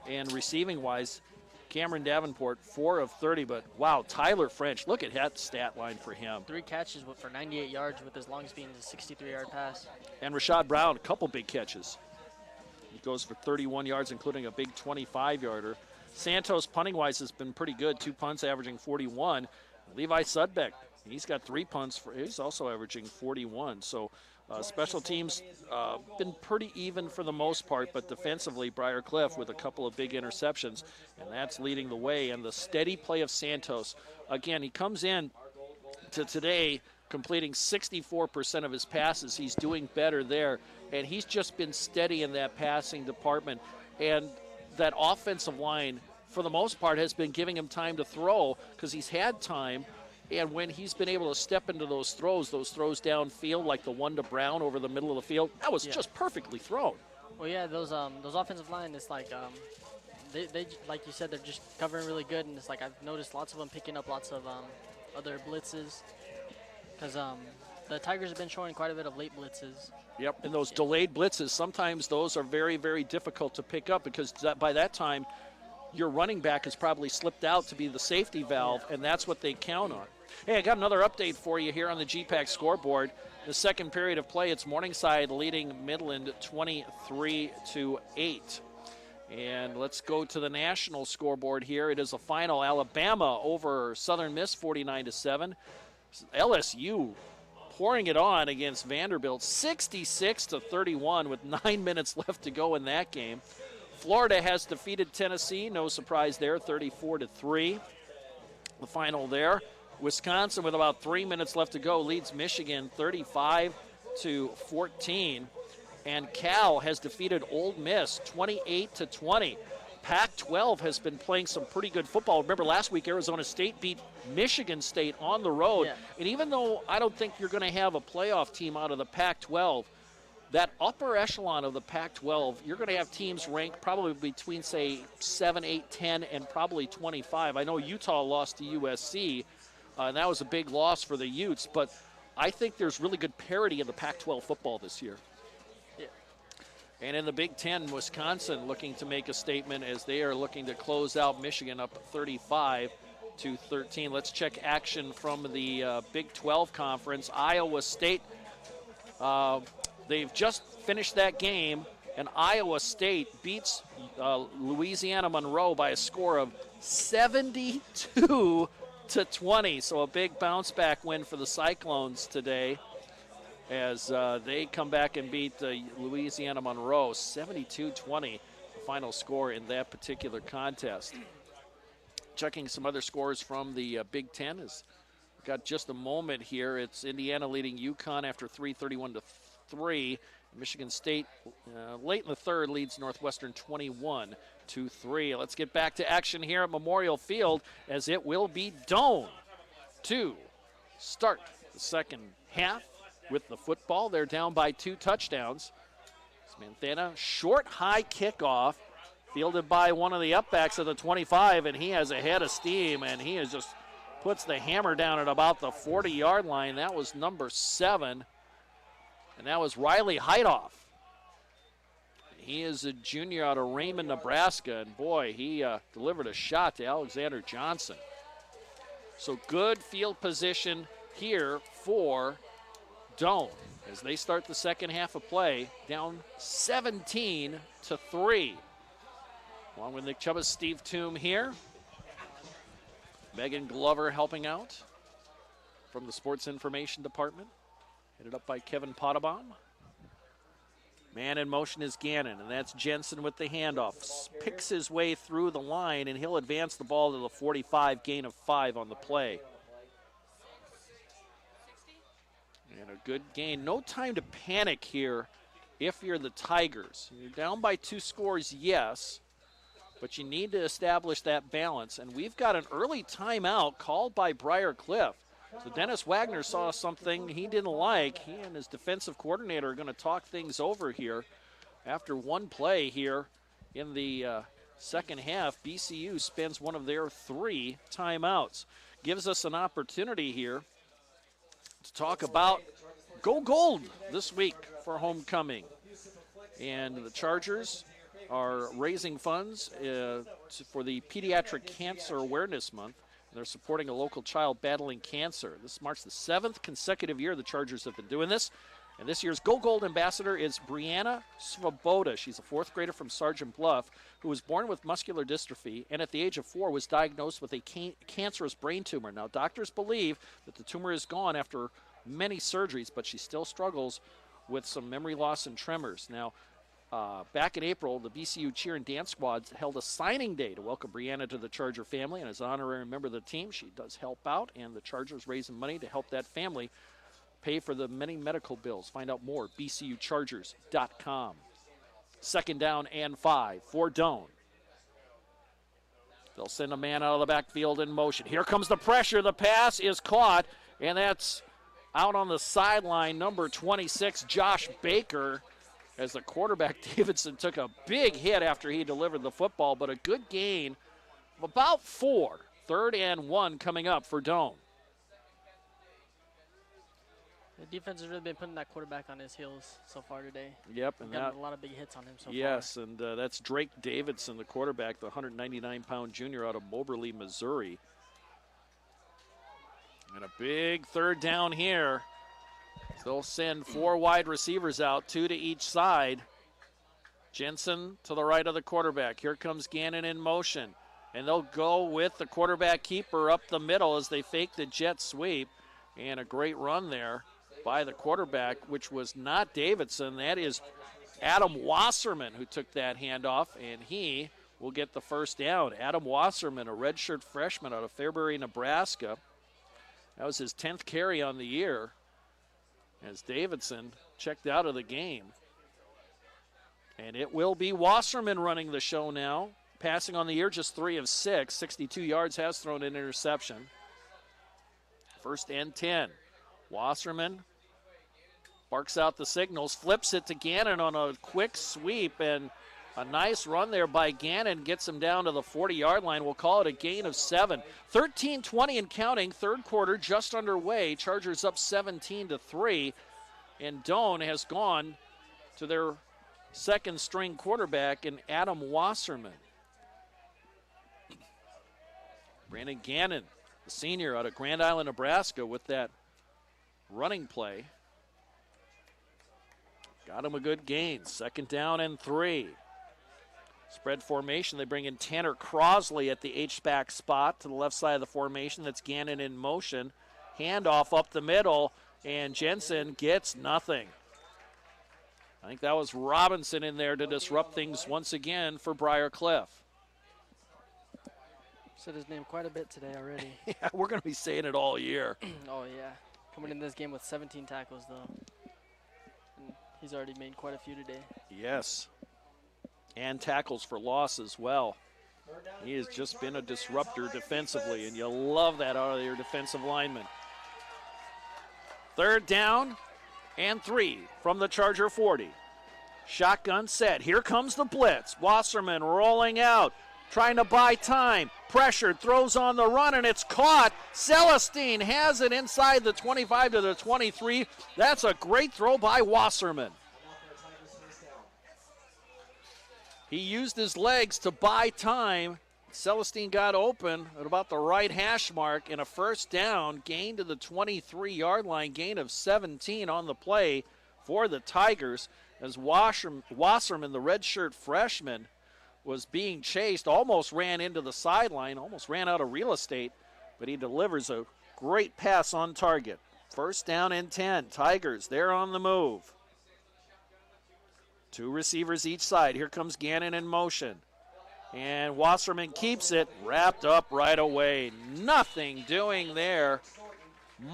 And receiving-wise, Cameron Davenport, 4 of 30, but wow, Tyler French, look at that stat line for him. 3 catches for 98 yards, with his longest being a 63-yard pass. And Rashad Brown, a couple big catches. He goes for 31 yards, including a big 25-yarder. Santos, punting-wise, has been pretty good, 2 punts averaging 41. Levi Sudbeck, he's got 3 punts, he's also averaging 41. So special teams been pretty even for the most part, but defensively, Briar Cliff with a couple of big interceptions, and that's leading the way. And the steady play of Santos. Again, he comes in to today completing 64% of his passes. He's doing better there, and he's just been steady in that passing department. And that offensive line, for the most part, has been giving him time to throw because he's had time. And when he's been able to step into those throws downfield, like the one to Brown over the middle of the field, that was just perfectly thrown. Well, yeah, those offensive line, it's like they like you said, they're just covering really good, and it's like I've noticed lots of them picking up lots of other blitzes, because the Tigers have been showing quite a bit of late blitzes. Yep, and those delayed blitzes, sometimes those are very, very difficult to pick up because by that time, your running back has probably slipped out to be the safety valve, and that's what they count on. Hey, I got another update for you here on the GPAC scoreboard. The second period of play, it's Morningside leading Midland 23-8. And let's go to the national scoreboard here. It is a final, Alabama over Southern Miss 49-7. LSU pouring it on against Vanderbilt, 66-31 with 9 minutes left to go in that game. Florida has defeated Tennessee, no surprise there, 34-3. The final there. Wisconsin, with about 3 minutes left to go, leads Michigan 35-14. And Cal has defeated Ole Miss 28-20. Pac-12 has been playing some pretty good football. Remember last week Arizona State beat Michigan State on the road. Yeah. And even though I don't think you're going to have a playoff team out of the Pac-12, that upper echelon of the Pac-12, you're going to have teams ranked probably between, say, 7, 8, 10, and probably 25. I know Utah lost to USC, and that was a big loss for the Utes, but I think there's really good parity in the Pac-12 football this year. Yeah. And in the Big Ten, Wisconsin looking to make a statement as they are looking to close out Michigan up 35-13. Let's check action from the Big 12 conference. Iowa State, they've just finished that game, and Iowa State beats Louisiana Monroe by a score of 72-20. So a big bounce-back win for the Cyclones today as they come back and beat Louisiana Monroe 72-20, the final score in that particular contest. Checking some other scores from the Big Ten. We've got just a moment here. It's Indiana leading UConn after 31-3. Michigan State late in the third leads Northwestern 21-3. Let's get back to action here at Memorial Field as it will be Doane to start the second half with the football. They're down by 2 touchdowns. Manthana, short high kickoff fielded by one of the upbacks of the 25, and he has a head of steam, and he just puts the hammer down at about the 40-yard line. That was number 7. And that was Riley Heidoff. He is a junior out of Raymond, Nebraska. And boy, he delivered a shot to Alexander Johnson. So good field position here for Doane as they start the second half of play, down 17-3. Along with Nick Chubbas, Steve Toome here. Megan Glover helping out from the Sports Information Department. Headed up by Kevin Potabom. Man in motion is Gannon, and that's Jensen with the handoff. Picks his way through the line, and he'll advance the ball to the 45, gain of 5 on the play. And a good gain. No time to panic here if you're the Tigers. You're down by 2 scores, yes, but you need to establish that balance. And we've got an early timeout called by Briar Cliff. So Dennis Wagner saw something he didn't like. He and his defensive coordinator are going to talk things over here. After one play here in the second half, BCU spends one of their 3 timeouts. Gives us an opportunity here to talk about Go Gold this week for homecoming. And the Chargers are raising funds for the Pediatric Cancer Awareness Month. They're supporting a local child battling cancer. This marks the 7th consecutive year the Chargers have been doing this. And this year's Go Gold ambassador is Brianna Svoboda. She's a 4th grader from Sergeant Bluff who was born with muscular dystrophy and at the age of 4 was diagnosed with a cancerous brain tumor. Now, doctors believe that the tumor is gone after many surgeries, but she still struggles with some memory loss and tremors. Now, back in April, the BCU cheer and dance squads held a signing day to welcome Brianna to the Charger family. And as an honorary member of the team, she does help out, and the Chargers raising money to help that family pay for the many medical bills. Find out more, bcuchargers.com. Second down and 5 for Doane. They'll send a man out of the backfield in motion. Here comes the pressure. The pass is caught, and that's out on the sideline, number 26, Josh Baker. As the quarterback, Davidson, took a big hit after he delivered the football, but a good gain of about 4. 3rd and 1 coming up for Doane. The defense has really been putting that quarterback on his heels so far today. Yep. We've and gotten a lot of big hits on him so far. Yes, and that's Drake Davidson, the quarterback, the 199-pound junior out of Moberly, Missouri. And a big 3rd down here. They'll send 4 wide receivers out, 2 to each side. Jensen to the right of the quarterback. Here comes Gannon in motion. And they'll go with the quarterback keeper up the middle as they fake the jet sweep. And a great run there by the quarterback, which was not Davidson. That is Adam Wasserman who took that handoff, and he will get the first down. Adam Wasserman, a redshirt freshman out of Fairbury, Nebraska. That was his 10th carry on the year as Davidson checked out of the game. And it will be Wasserman running the show now. Passing on the year, just 3 of 6. 62 yards, has thrown an interception. First and 10. Wasserman barks out the signals, flips it to Gannon on a quick sweep, and a nice run there by Gannon gets him down to the 40-yard line. We'll call it a gain of 7. 13-20 and counting. Third quarter just underway. Chargers up 17-3. And Doane has gone to their second-string quarterback in Adam Wasserman. Brandon Gannon, the senior out of Grand Island, Nebraska, with that running play. Got him a good gain. 2nd down and 3. Spread formation. They bring in Tanner Crosley at the H-back spot to the left side of the formation. That's Gannon in motion. Handoff up the middle, and Jensen gets nothing. I think that was Robinson in there to disrupt things once again for Briar Cliff. Said his name quite a bit today already. Yeah, we're going to be saying it all year. Oh, yeah. Coming in this game with 17 tackles, though. And he's already made quite a few today. Yes. And tackles for loss as well. He has just been a disruptor defensively, and you love that out of your defensive lineman. 3rd down and 3 from the Charger 40. Shotgun set. Here comes the blitz. Wasserman rolling out, trying to buy time. Pressured, throws on the run, and it's caught. Celestine has it inside the 25 to the 23. That's a great throw by Wasserman. He used his legs to buy time. Celestine got open at about the right hash mark, and a first down, gain to the 23-yard line, gain of 17 on the play for the Tigers, as Wasserman, the redshirt freshman, was being chased, almost ran into the sideline, almost ran out of real estate, but he delivers a great pass on target. First down and 10. Tigers, they're on the move. 2 receivers each side. Here comes Gannon in motion. And Wasserman keeps it, wrapped up right away. Nothing doing there.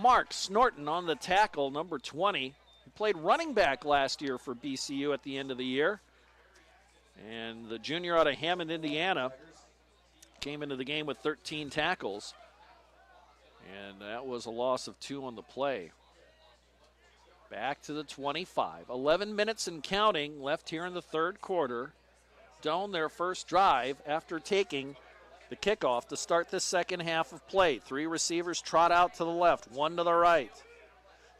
Mark Snorton on the tackle, number 20. He played running back last year for BCU at the end of the year. And the junior out of Hammond, Indiana, came into the game with 13 tackles. And that was a loss of 2 on the play. Back to the 25. 11 minutes and counting left here in the third quarter. Doane, their first drive after taking the kickoff to start the second half of play. 3 receivers trot out to the left, 1 to the right.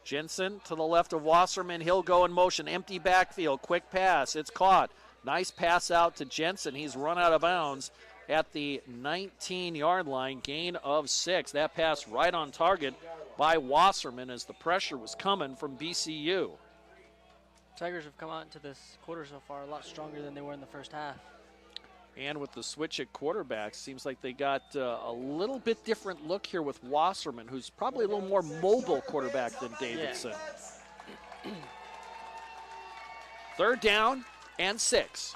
Jensen to the left of Wasserman. He'll go in motion. Empty backfield. Quick pass. It's caught. Nice pass out to Jensen. He's run out of bounds at the 19-yard line. Gain of 6. That pass right on target by Wasserman as the pressure was coming from BCU. Tigers have come out into this quarter so far a lot stronger than they were in the first half. And with the switch at quarterbacks, seems like they got a little bit different look here with Wasserman, who's probably a little more mobile quarterback than Davidson. Yeah. 3rd down and 6.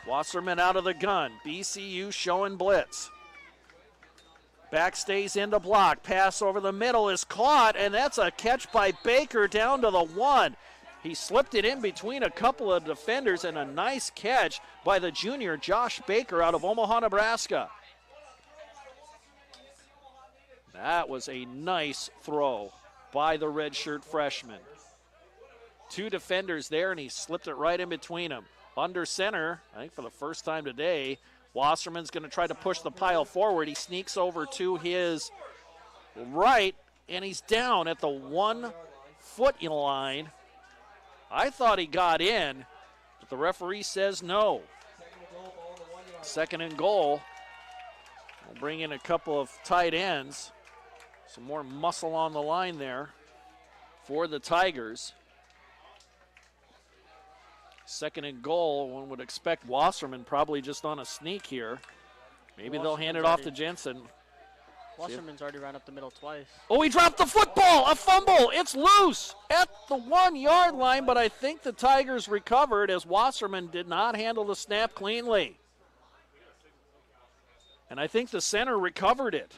Wasserman out of the gun. BCU showing blitz. Back stays into block. Pass over the middle is caught, and that's a catch by Baker down to the 1. He slipped it in between a couple of defenders, and a nice catch by the junior Josh Baker out of Omaha, Nebraska. That was a nice throw by the redshirt freshman. 2 defenders there, and he slipped it right in between them. Under center, I think for the first time today, Wasserman's going to try to push the pile forward. He sneaks over to his right, and he's down at the 1-foot line. I thought he got in, but the referee says no. 2nd and goal. We'll bring in a couple of tight ends. Some more muscle on the line there for the Tigers. 2nd and goal. One would expect Wasserman probably just on a sneak here. Maybe they'll hand it off to Jensen. Wasserman's already ran up the middle twice. Oh, he dropped the football, a fumble. It's loose at the 1 yard line, but I think the Tigers recovered as Wasserman did not handle the snap cleanly. And I think the center recovered it.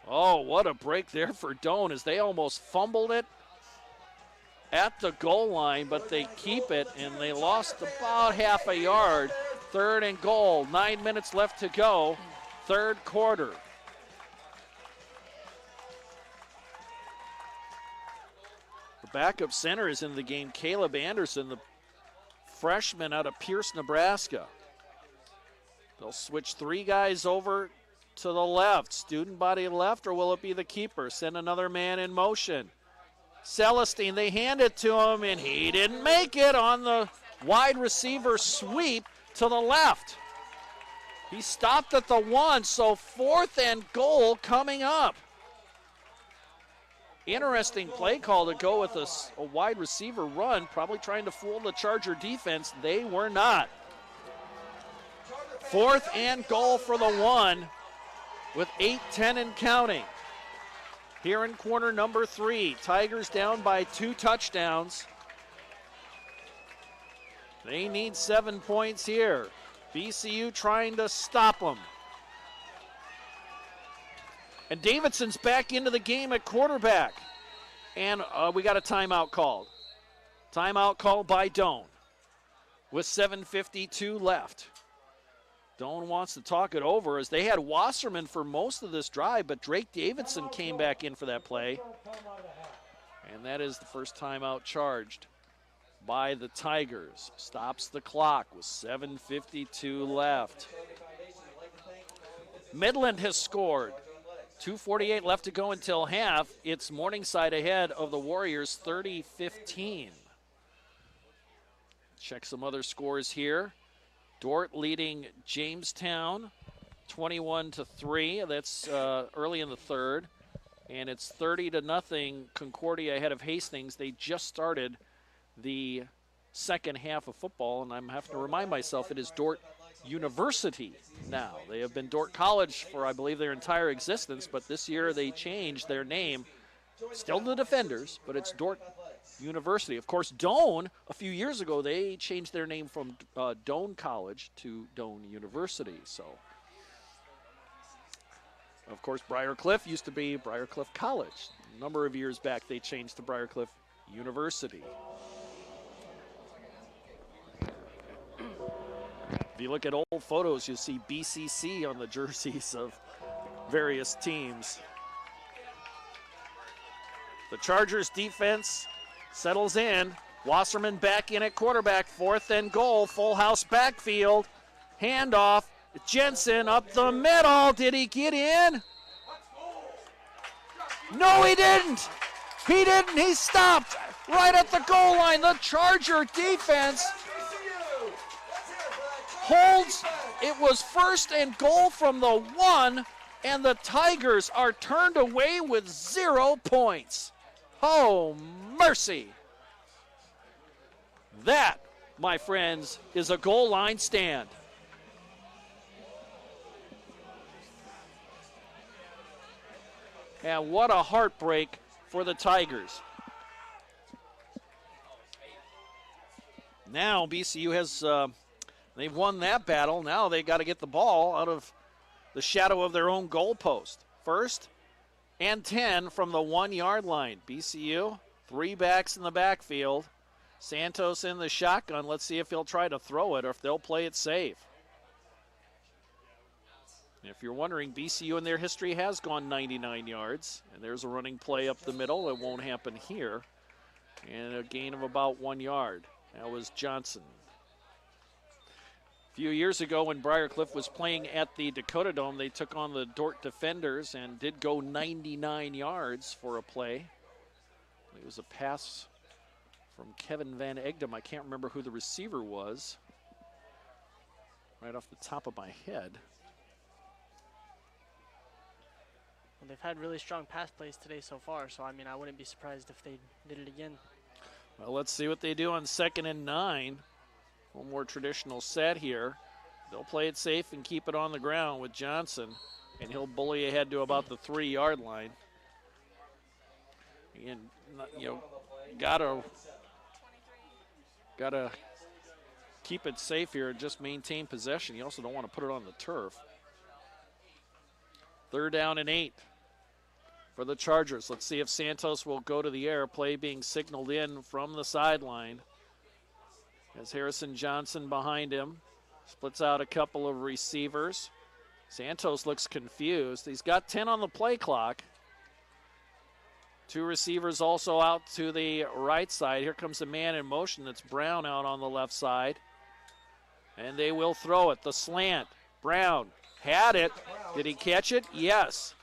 Oh, what a break there for Doane as they almost fumbled it at the goal line, but they keep it, and they lost about half a yard. 3rd and goal, 9 minutes left to go, 3rd quarter. The backup center is in the game, Caleb Anderson, the freshman out of Pierce, Nebraska. They'll switch 3 guys over to the left. Student body left, or will it be the keeper? Send another man in motion. Celestine, they hand it to him, and he didn't make it on the wide receiver sweep to the left. He stopped at the 1, so 4th and goal coming up. Interesting play call to go with a wide receiver run, probably trying to fool the Charger defense. They were not. 4th and goal for the 1 with 8:10 and counting. Here in quarter number 3, Tigers down by 2 touchdowns. They need 7 points here. BCU trying to stop them. And Davidson's back into the game at quarterback. And we got a timeout called. Timeout called by Doane with 7:52 left. Doane wants to talk it over as they had Wasserman for most of this drive, but Drake Davidson came back in for that play. And that is the first timeout charged by the Tigers. Stops the clock with 7:52 left. Midland has scored. 2:48 left to go until half. It's Morningside ahead of the Warriors 30-15. Check some other scores here. Dordt leading Jamestown 21-3. That's early in the 3rd. And it's 30-0 Concordia ahead of Hastings. They just started the second half of football, and I'm having to remind myself it is Dordt University now. They have been Dordt College for, I believe, their entire existence, but this year they changed their name. Still the Defenders, but it's Dordt University. Of course, Doane, a few years ago, they changed their name from Doane College to Doane University. So, of course, Briar Cliff used to be Briar Cliff College. A number of years back, they changed to Briar Cliff University. If you look at old photos, you'll see BCC on the jerseys of various teams. The Chargers defense settles in. Wasserman back in at quarterback. 4th and goal. Full house backfield. Handoff. Jensen up the middle. Did he get in? No, he didn't. He didn't. He stopped right at the goal line. The Charger defense holds. It was 1st and goal from the 1, and the Tigers are turned away with 0 points. Oh, mercy. That, my friends, is a goal line stand. And what a heartbreak for the Tigers. Now BCU has, they've won that battle. Now they got to get the ball out of the shadow of their own goalpost. 1st and 10 from the 1 yard line. BCU, 3 backs in the backfield. Santos in the shotgun. Let's see if he'll try to throw it or if they'll play it safe. If you're wondering, BCU in their history has gone 99 yards. And there's a running play up the middle. It won't happen here. And a gain of about 1 yard. That was Johnson. A few years ago when Briar Cliff was playing at the Dakota Dome, they took on the Dordt Defenders and did go 99 yards for a play. It was a pass from Kevin Van Egdom. I can't remember who the receiver was right off the top of my head. Well, they've had really strong pass plays today so far, so I mean, I wouldn't be surprised if they did it again. Well, let's see what they do on 2nd and 9. One more traditional set here. They'll play it safe and keep it on the ground with Johnson. And he'll bully ahead to about the 3-yard line. And, gotta keep it safe here and just maintain possession. You also don't want to put it on the turf. 3rd down and 8 for the Chargers. Let's see if Santos will go to the air. Play being signaled in from the sideline. As Harrison Johnson behind him. Splits out a couple of receivers. Santos looks confused. He's got 10 on the play clock. 2 receivers also out to the right side. Here comes a man in motion. That's Brown out on the left side. And they will throw it. The slant. Brown had it. Did he catch it? Yes.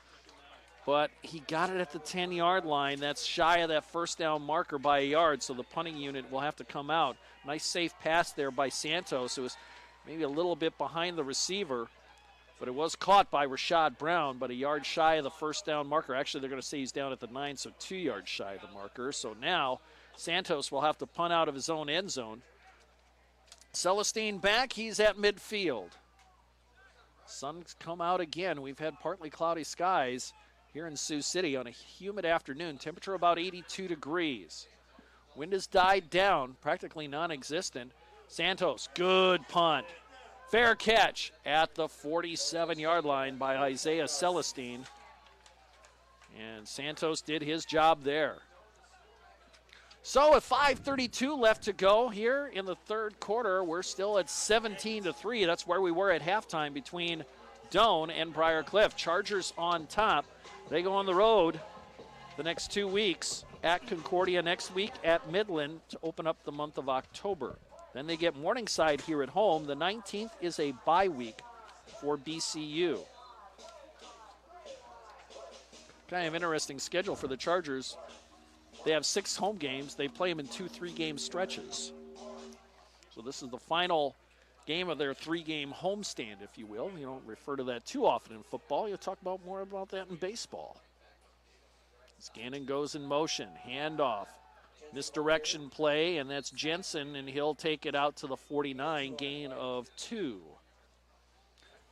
But he got it at the 10-yard line. That's shy of that first down marker by a yard, so the punting unit will have to come out. Nice safe pass there by Santos. It was maybe a little bit behind the receiver, but it was caught by Rashad Brown, but a yard shy of the first down marker. Actually, they're going to say he's down at the 9, so 2 yards shy of the marker. So now Santos will have to punt out of his own end zone. Celestine back. He's at midfield. Sun's come out again. We've had partly cloudy skies here in Sioux City on a humid afternoon. Temperature about 82 degrees. Wind has died down, practically non-existent. Santos, good punt. Fair catch at the 47-yard line by Isaiah Celestine. And Santos did his job there. So with 5:32 left to go here in the 3rd quarter, we're still at 17-3. That's where we were at halftime between Doane and Briar Cliff. Chargers on top. They go on the road the next 2 weeks, at Concordia next week, at Midland to open up the month of October. Then they get Morningside here at home. The 19th is a bye week for BCU. Kind of interesting schedule for the Chargers. They have 6 home games. They play them in 2 3-game stretches. So this is the final game of their 3-game homestand, if you will. You don't refer to that too often in football. You'll talk about more about that in baseball. Gannon goes in motion. Handoff. Misdirection play, and that's Jensen, and he'll take it out to the 49, gain of 2.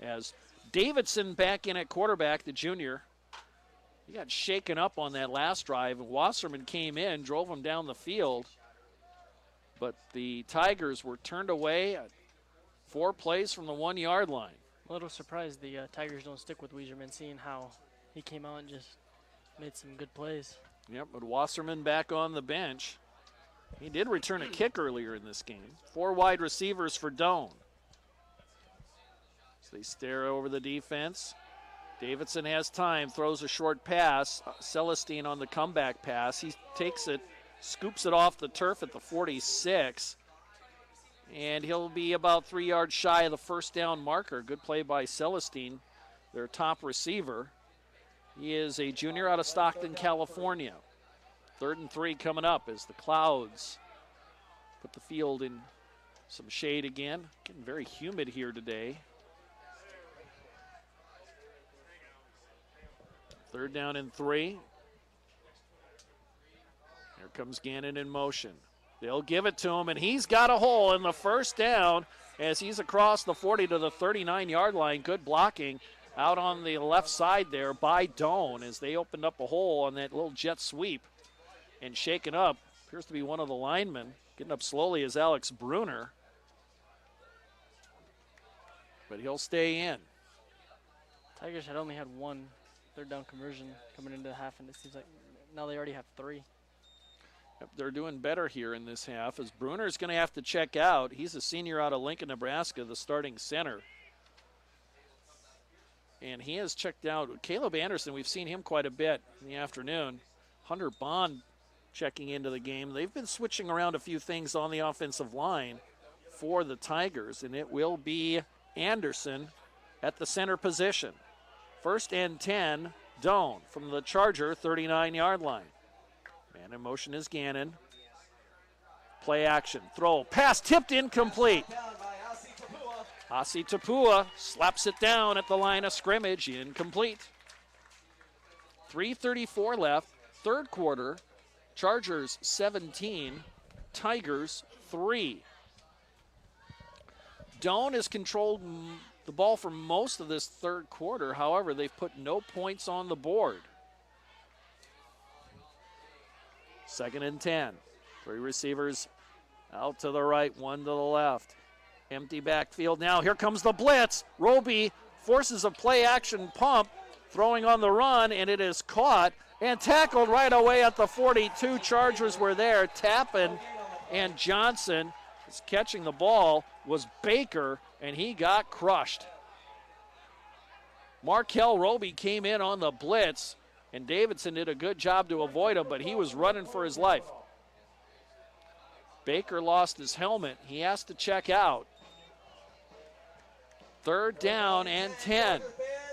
As Davidson back in at quarterback, the junior. He got shaken up on that last drive, and Wasserman came in, drove him down the field. But the Tigers were turned away at 4 plays from the 1-yard line. A little surprised the Tigers don't stick with Weizerman, seeing how he came out and just made some good plays. Yep, but Wasserman back on the bench. He did return a kick earlier in this game. 4 wide receivers for Doane. So they stare over the defense. Davidson has time, throws a short pass. Celestine on the comeback pass. He takes it, scoops it off the turf at the 46. And he'll be about 3 yards shy of the first down marker. Good play by Celestine, their top receiver. He is a junior out of Stockton, California. 3rd and 3 coming up as the clouds put the field in some shade again. Getting very humid here today. 3rd down and 3. Here comes Gannon in motion. They'll give it to him, and he's got a hole in the first down as he's across the 40 to the 39-yard line. Good blocking out on the left side there by Doane as they opened up a hole on that little jet sweep. And shaken up, appears to be one of the linemen. Getting up slowly is Alex Bruner. But he'll stay in. Tigers had only had 1 3rd down conversion coming into the half, and it seems like now they already have 3. Yep, they're doing better here in this half as Bruner's going to have to check out. He's a senior out of Lincoln, Nebraska, the starting center. And he has checked out. Caleb Anderson, we've seen him quite a bit in the afternoon. Hunter Bond checking into the game. They've been switching around a few things on the offensive line for the Tigers, and it will be Anderson at the center position. 1st and 10, Doane from the Charger 39-yard line. Man in motion is Gannon. Play action, throw, pass tipped, incomplete. Asi Tapua slaps it down at the line of scrimmage, incomplete. 3:34 left, 3rd quarter. Chargers 17, Tigers 3. Doane has controlled the ball for most of this third quarter. However, they've put no points on the board. 2nd and 10. 3 receivers out to the right, 1 to the left. Empty backfield now. Here comes the blitz. Roby forces a play action pump, throwing on the run, and it is caught and tackled right away at the 42. Chargers were there. Tappan and Johnson is catching the ball was Baker, and he got crushed. Markel Roby came in on the blitz, and Davidson did a good job to avoid him, but he was running for his life. Baker lost his helmet. He has to check out. 3rd down and 10.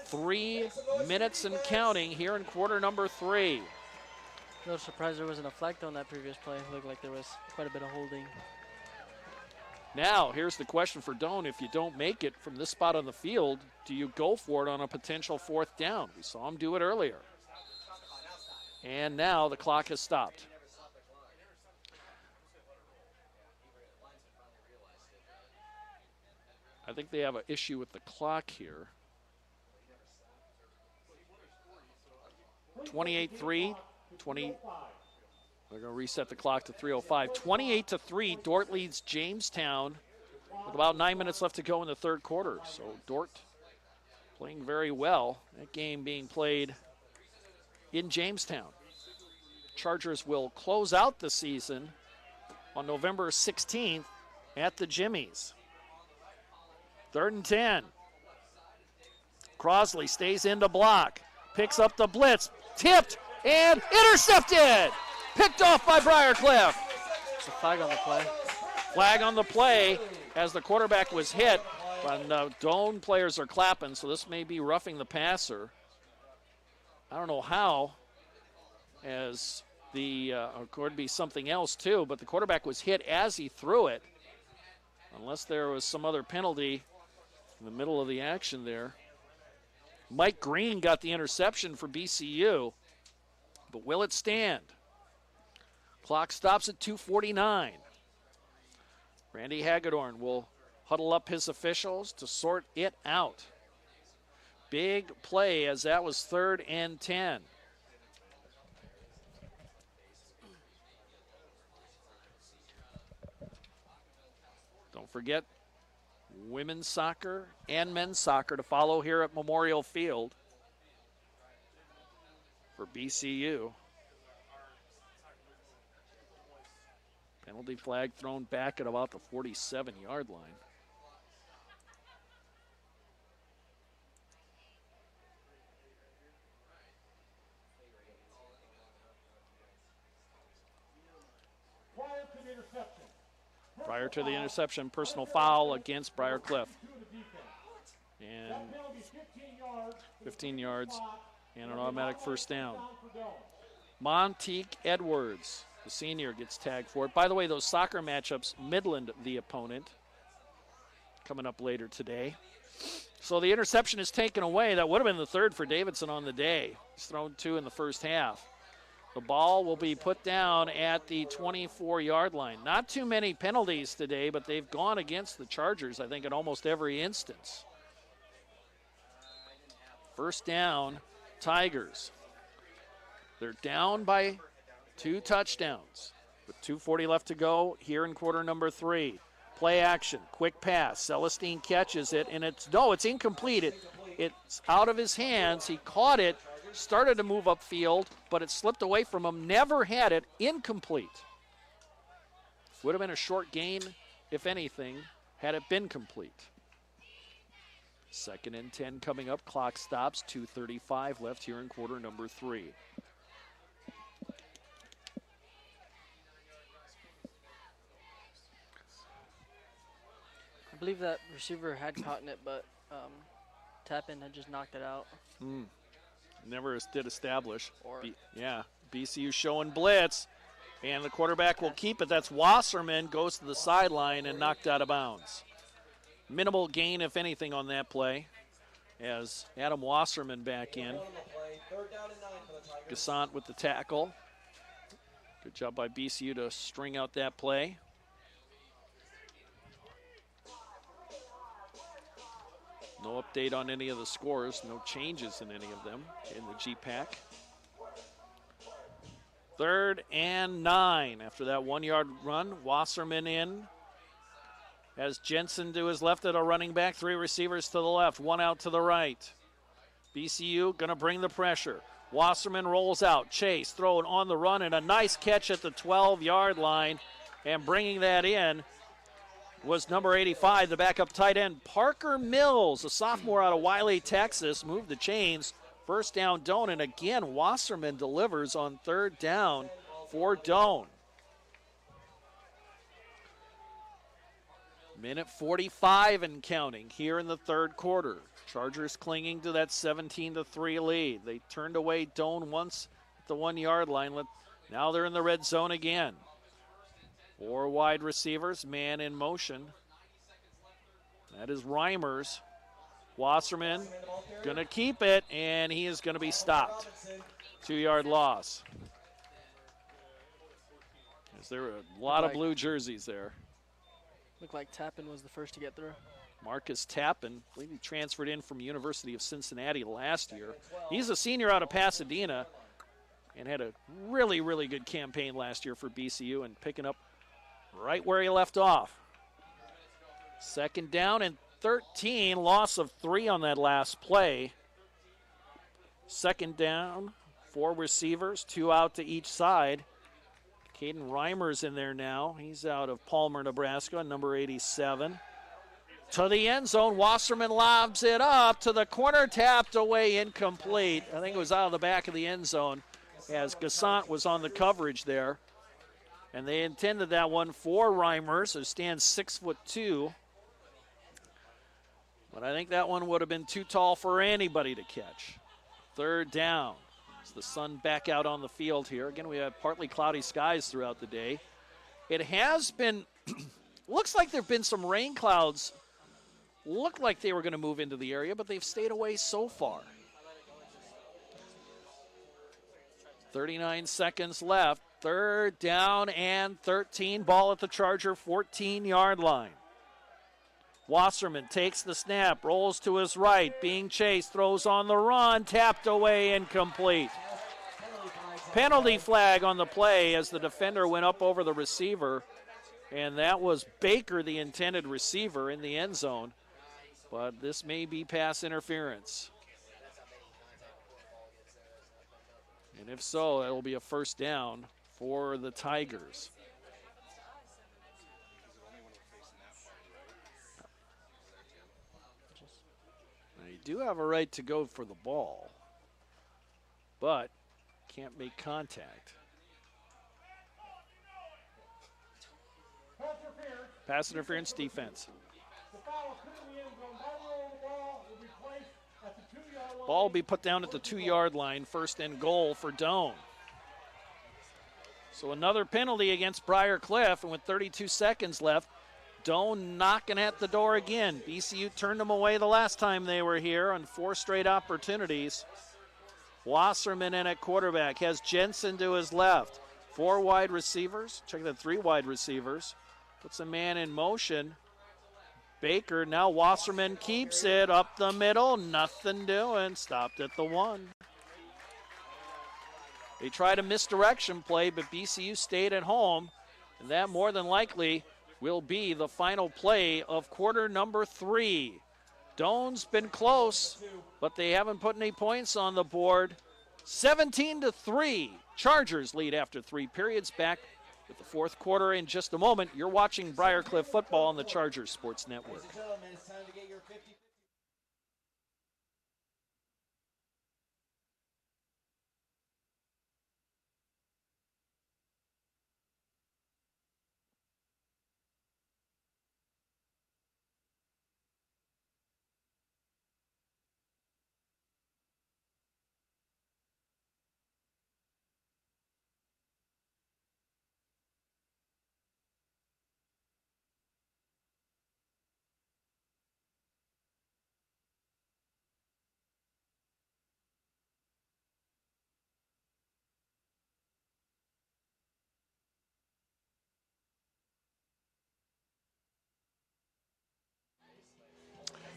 3 minutes and counting here in quarter number 3. No surprise there wasn't a flag on that previous play. It looked like there was quite a bit of holding. Now, here's the question for Doane. If you don't make it from this spot on the field, do you go for it on a potential 4th down? We saw him do it earlier. And now the clock has stopped. I think they have an issue with the clock here. 28-3. They're going to reset the clock to 3:05. 28-3, Dort leads Jamestown with about 9 minutes left to go in the third quarter. So Dort playing very well. That game being played in Jamestown. Chargers will close out the season on November 16th at the Jimmy's. 3rd and 10. Crosley stays in to block. Picks up the blitz. Tipped and intercepted. Picked off by Briar Cliff. It's a flag on the play. Flag on the play as the quarterback was hit. And Doane players are clapping, so this may be roughing the passer. I don't know how, as the, or could be something else too, but the quarterback was hit as he threw it. Unless there was some other penalty in the middle of the action there. Mike Green got the interception for BCU, but will it stand? Clock stops at 2:49. Randy Hagedorn will huddle up his officials to sort it out. Big play as that was 3rd and 10. Don't forget women's soccer and men's soccer to follow here at Memorial Field for BCU. Penalty flag thrown back at about the 47-yard line. Prior to the interception, personal foul against Briar Cliff. And 15 yards and an automatic 1st down. Monteque Edwards, the senior, gets tagged for it. By the way, those soccer matchups, Midland the opponent, coming up later today. So the interception is taken away. That would have been the 3rd for Davidson on the day. He's thrown 2 in the first half. The ball will be put down at the 24-yard line. Not too many penalties today, but they've gone against the Chargers, I think, in almost every instance. 1st down, Tigers. They're down by 2 touchdowns with 2:40 left to go here in quarter number 3. Play action, quick pass. Celestine catches it, and it's incomplete. It's out of his hands. He caught it, started to move upfield, but it slipped away from him. Never had it. Incomplete. Would have been a short gain, if anything, had it been complete. 2nd and 10 coming up. Clock stops. 2:35 left here in quarter number 3. I believe that receiver had caught it, but Tappan had just knocked it out. Never did establish. Or BCU showing blitz, and the quarterback will keep it. That's Wasserman, goes to the sideline and knocked out of bounds. Minimal gain, if anything, on that play, as Adam Wasserman back in. Gassant with the tackle. Good job by BCU to string out that play. update on any of the scores. No changes in any of them in the G-Pack. 3rd and 9 after that 1-yard run. Wasserman in. Has Jensen to his left at a running back. 3 receivers to the left, 1 out to the right. BCU going to bring the pressure. Wasserman rolls out. Chase throwing on the run and a nice catch at the 12-yard line. And bringing that in was number 85, the backup tight end, Parker Mills, a sophomore out of Wiley, Texas, moved the chains. First down, Doane, and again, Wasserman delivers on 3rd down for Doane. Minute 45 and counting here in the 3rd quarter. Chargers clinging to that 17-3 lead. They turned away Doane once at the 1-yard line. Now they're in the red zone again. 4 wide receivers, man in motion. That is Reimers. Wasserman going to keep it, and he is going to be stopped. 2-yard loss. There were a lot of blue jerseys there. Looked like Tappan was the first to get through. Marcus Tappan, I believe he transferred in from University of Cincinnati last year. He's a senior out of Pasadena and had a really, really good campaign last year for BCU and picking up right where he left off. 2nd down and 13, loss of 3 on that last play. 2nd down, 4 receivers, 2 out to each side. Caden Reimers in there now. He's out of Palmer, Nebraska, number 87. To the end zone, Wasserman lobs it up to the corner, tapped away, incomplete. I think it was out of the back of the end zone as Gassant was on the coverage there. And they intended that one for Reimers, who stands 6'2". But I think that one would have been too tall for anybody to catch. 3rd down. As the sun back out on the field here. Again, we have partly cloudy skies throughout the day. It has been, looks like there have been some rain clouds. Looked like they were going to move into the area, but they've stayed away so far. 39 seconds left. 3rd down and 13. Ball at the Charger 14-yard line. Wasserman takes the snap, rolls to his right, being chased, throws on the run, tapped away, incomplete. Penalty flag on the play as the defender went up over the receiver, and that was Baker, the intended receiver, in the end zone. But this may be pass interference. And if so, that will be a 1st down for the Tigers. Now, you do have a right to go for the ball, but can't make contact. Pass interference defense. Ball will be put down at the 2-yard line, 1st and goal for Doane. So another penalty against Briar Cliff, and with 32 seconds left, Doane knocking at the door again. BCU turned them away the last time they were here on 4 straight opportunities. Wasserman in at quarterback, has Jensen to his left. 4 wide receivers, check that, 3 wide receivers. Puts a man in motion. Baker, now Wasserman keeps it up the middle, nothing doing, stopped at the 1. They tried a misdirection play, but BCU stayed at home, and that more than likely will be the final play of quarter number 3. Doane's been close, but they haven't put any points on the board. 17-3, Chargers lead after 3 periods. Back with the 4th quarter in just a moment. You're watching Briar Cliff football on the Chargers Sports Network.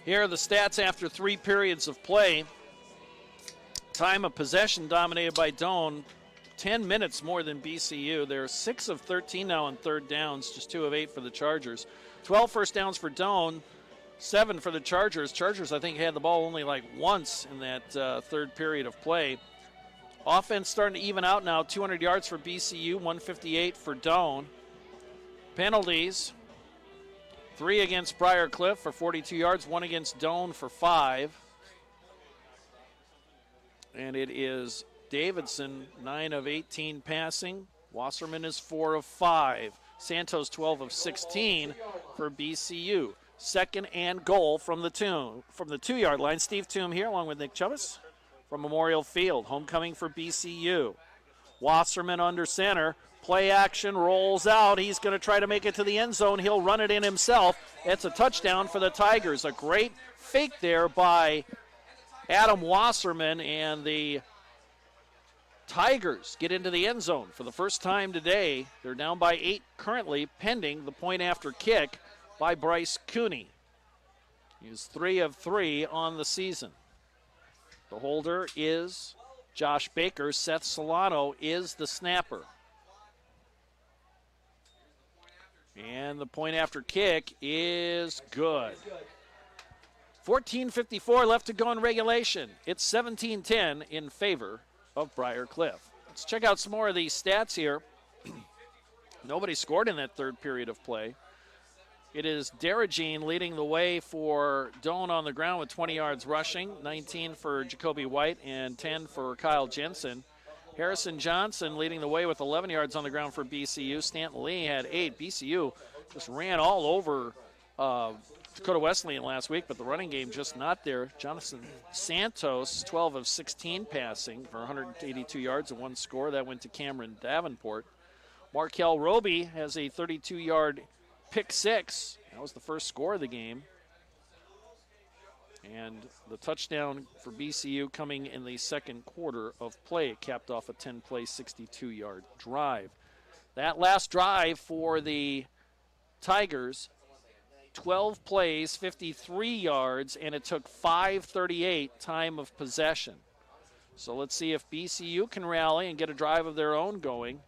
Here are the stats after 3 periods of play. Time of possession dominated by Doane, 10 minutes more than BCU. They're 6 of 13 now on third downs, just 2 of 8 for the Chargers. 12 first downs for Doane, 7 for the Chargers. Chargers, I think, had the ball only like once in that third period of play. Offense starting to even out now. 200 yards for BCU, 158 for Doane. Penalties, 3 against Briar Cliff for 42 yards, 1 against Doane for 5. And it is Davidson, 9 of 18 passing. Wasserman is 4 of 5. Santos, 12 of 16 for BCU. Second and goal from the 2-yard line. Steve Toom here along with Nick Chubbas from Memorial Field. Homecoming for BCU. Wasserman under center. Play action, rolls out. He's going to try to make it to the end zone. He'll run it in himself. It's a touchdown for the Tigers. A great fake there by Adam Wasserman, and the Tigers get into the end zone for the first time today. They're down by 8 currently, pending the point after kick by Bryce Cooney. He's 3 of 3 on the season. The holder is Josh Baker. Seth Solano is the snapper. And the point after kick is good. 14:54 left to go in regulation. It's 17-10 in favor of Briar Cliff. Let's check out some more of these stats here. Nobody scored in that third period of play. It is Daragene leading the way for Doane on the ground with 20 yards rushing, 19 for Jacoby White and 10 for Kyle Jensen. Harrison Johnson leading the way with 11 yards on the ground for BCU. Stanton Lee had 8. BCU just ran all over Dakota Wesleyan last week, but the running game just not there. Jonathan Santos, 12 of 16 passing for 182 yards and 1 score. That went to Cameron Davenport. Markel Roby has a 32-yard pick 6. That was the first score of the game. And the touchdown for BCU coming in the second quarter of play. It capped off a 10-play, 62-yard drive. That last drive for the Tigers, 12 plays, 53 yards, and it took 5:38 time of possession. So let's see if BCU can rally and get a drive of their own going.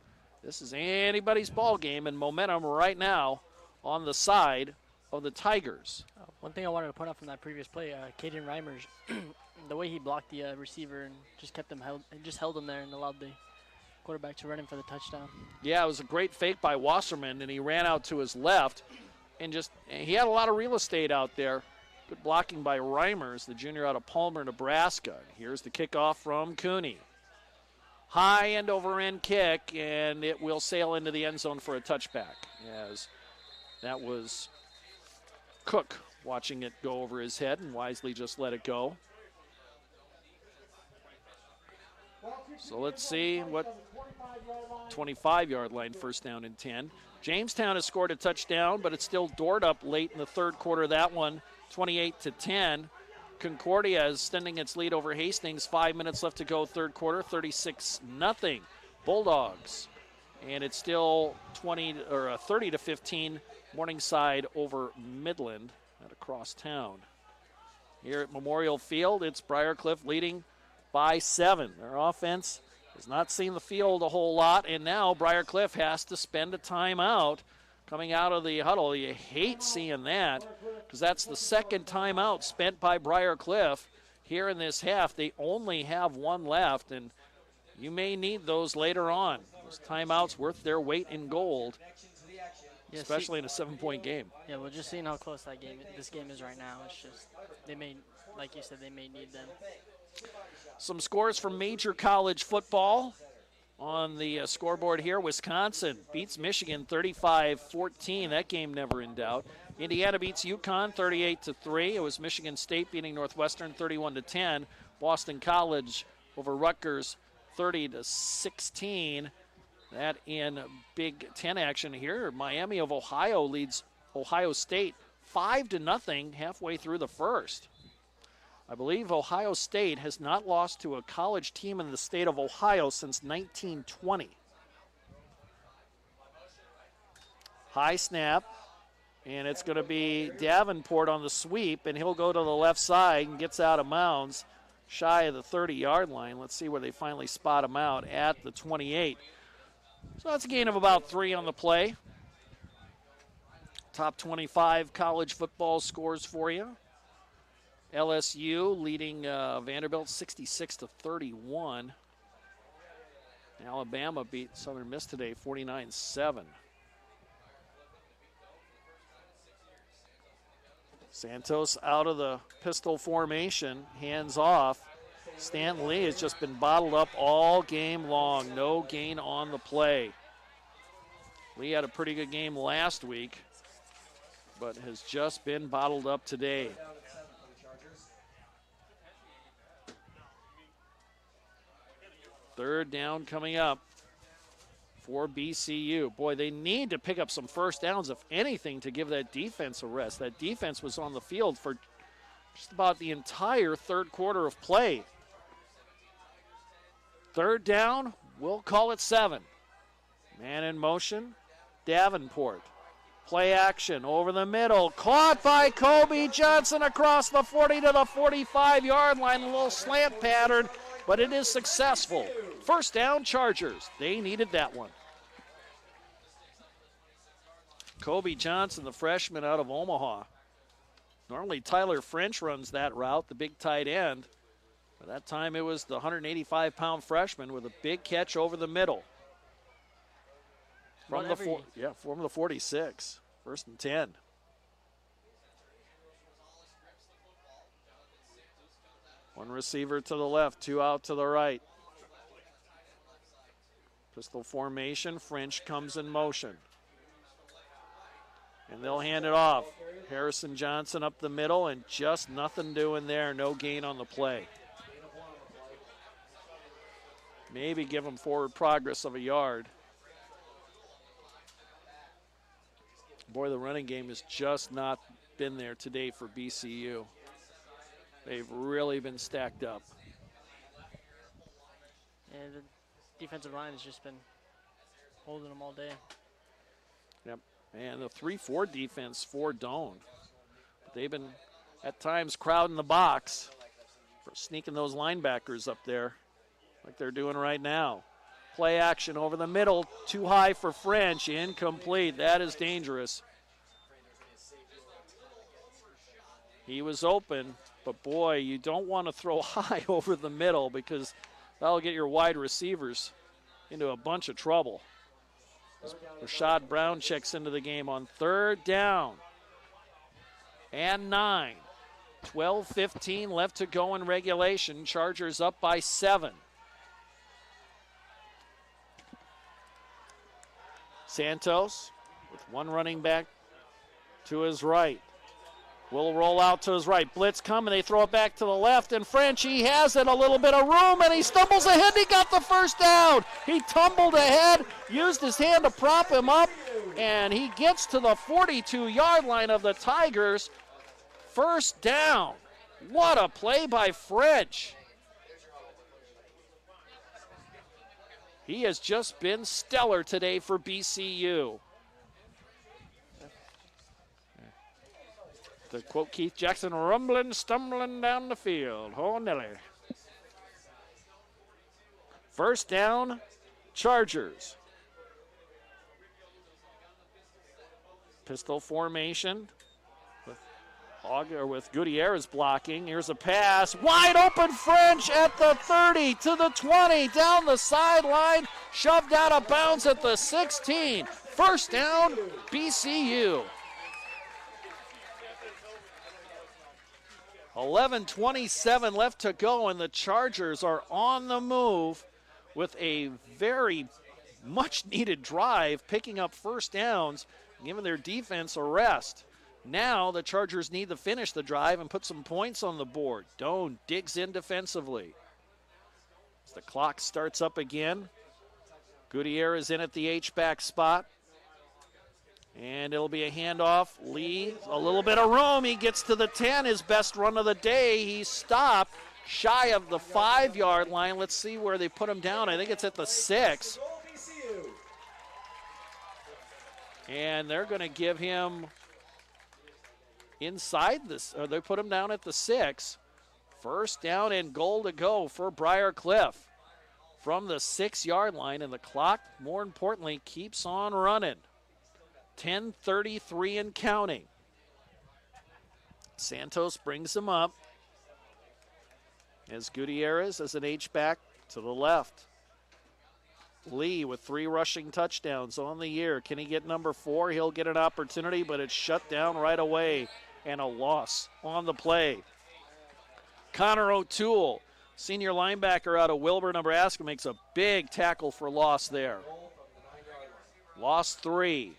This is anybody's ball game, and momentum right now on the side of the Tigers. One thing I wanted to point out from that previous play, Caden Reimers, the way he blocked the receiver and just kept him held him there and allowed the quarterback to run him for the touchdown. Yeah, it was a great fake by Wasserman, and he ran out to his left, and he had a lot of real estate out there. Good blocking by Reimers, the junior out of Palmer, Nebraska. Here's the kickoff from Cooney. High end over end kick, and it will sail into the end zone for a touchback, as that was Cook watching it go over his head and wisely just let it go. So let's see what 25-yard line, first down and 10. Jamestown has scored a touchdown, but it's still doored up late in the third quarter. That one, 28-10. Concordia is extending its lead over Hastings. 5 minutes left to go, third quarter, 36-0. Bulldogs. And it's still 30-15. Morningside over Midland at across town. Here at Memorial Field, it's Briar Cliff leading by 7. Their offense has not seen the field a whole lot, and now Briar Cliff has to spend a timeout coming out of the huddle. You hate seeing that because that's the second timeout spent by Briar Cliff here in this half. They only have one left, and you may need those later on. Those timeouts worth their weight in gold, especially in a 7-point game. Yeah, well, just seeing how close this game is right now, it's just, like you said, they may need them. Some scores from major college football on the scoreboard here. Wisconsin beats Michigan 35-14. That game never in doubt. Indiana beats UConn 38-3. It was Michigan State beating Northwestern 31-10. Boston College over Rutgers 30-16. That in Big Ten action here. Miami of Ohio leads Ohio State 5-0 halfway through the first. I believe Ohio State has not lost to a college team in the state of Ohio since 1920. High snap, And it's going to be Davenport on the sweep, and he'll go to the left side and gets out of bounds shy of the 30-yard line. Let's see where they finally spot him out at the 28. So that's a gain of about 3 on the play. Top 25 college football scores for you. LSU leading Vanderbilt 66-31. Alabama beat Southern Miss today 49-7. Santos out of the pistol formation, hands off. Stanton Lee has just been bottled up all game long. No gain on the play. Lee had a pretty good game last week, but has just been bottled up today. Third down coming up for BCU. Boy, they need to pick up some first downs, if anything, to give that defense a rest. That defense was on the field for just about the entire third quarter of play. Third down, we'll call it 7. Man in motion, Davenport. Play action over the middle. Caught by Kobe Johnson across the 40 to the 45-yard line. A little slant pattern, but it is successful. First down, Chargers. They needed that one. Kobe Johnson, the freshman out of Omaha. Normally Tyler French runs that route, the big tight end. But that time it was the 185-pound freshman with a big catch over the middle. From the 46. First and 10. One receiver to the left, 2 out to the right. Pistol formation, French comes in motion. And they'll hand it off. Harrison Johnson up the middle, and just nothing doing there. No gain on the play. Maybe give them forward progress of a yard. Boy, the running game has just not been there today for BCU. They've really been stacked up. And the defensive line has just been holding them all day. Yep, and the 3-4 defense for Doane. They've been, at times, crowding the box for sneaking those linebackers up there like they're doing right now. Play action over the middle, too high for French, incomplete. That is dangerous. He was open, but boy, you don't want to throw high over the middle because that'll get your wide receivers into a bunch of trouble. Rashad Brown checks into the game on third down and 9. 12:15 left to go in regulation. Chargers up by 7. Santos with one running back to his right. Will roll out to his right. Blitz coming. They throw it back to the left. And French, he has it. A little bit of room. And he stumbles ahead. He got the first down. He tumbled ahead. Used his hand to prop him up. And he gets to the 42-yard line of the Tigers. First down. What a play by French. He has just been stellar today for BCU. To quote Keith Jackson, rumbling, stumbling down the field. Oh, Nelly. First down, Chargers. Pistol formation with Gutierrez blocking. Here's a pass. Wide open French at the 30 to the 20. Down the sideline. Shoved out of bounds at the 16. First down, BCU. 11:27 left to go, and the Chargers are on the move with a very much-needed drive, picking up first downs, giving their defense a rest. Now the Chargers need to finish the drive and put some points on the board. Doane digs in defensively. As the clock starts up again, Gutierrez in at the H-back spot. And it'll be a handoff. Lee, a little bit of room. He gets to the 10, his best run of the day. He's stopped shy of the 5-yard line. Let's see where they put him down. I think it's at the 6. And they're going to give him inside this, or they put him down at the 6. First down and goal to go for Briar Cliff from the 6-yard line, and the clock, more importantly, keeps on running. 10:33 and counting. Santos brings him up as Gutierrez as an H-back to the left. Lee with 3 rushing touchdowns on the year. Can he get number 4? He'll get an opportunity, but it's shut down right away, and a loss on the play. Connor O'Toole, senior linebacker out of Wilbur, Nebraska, makes a big tackle for loss there. Loss 3.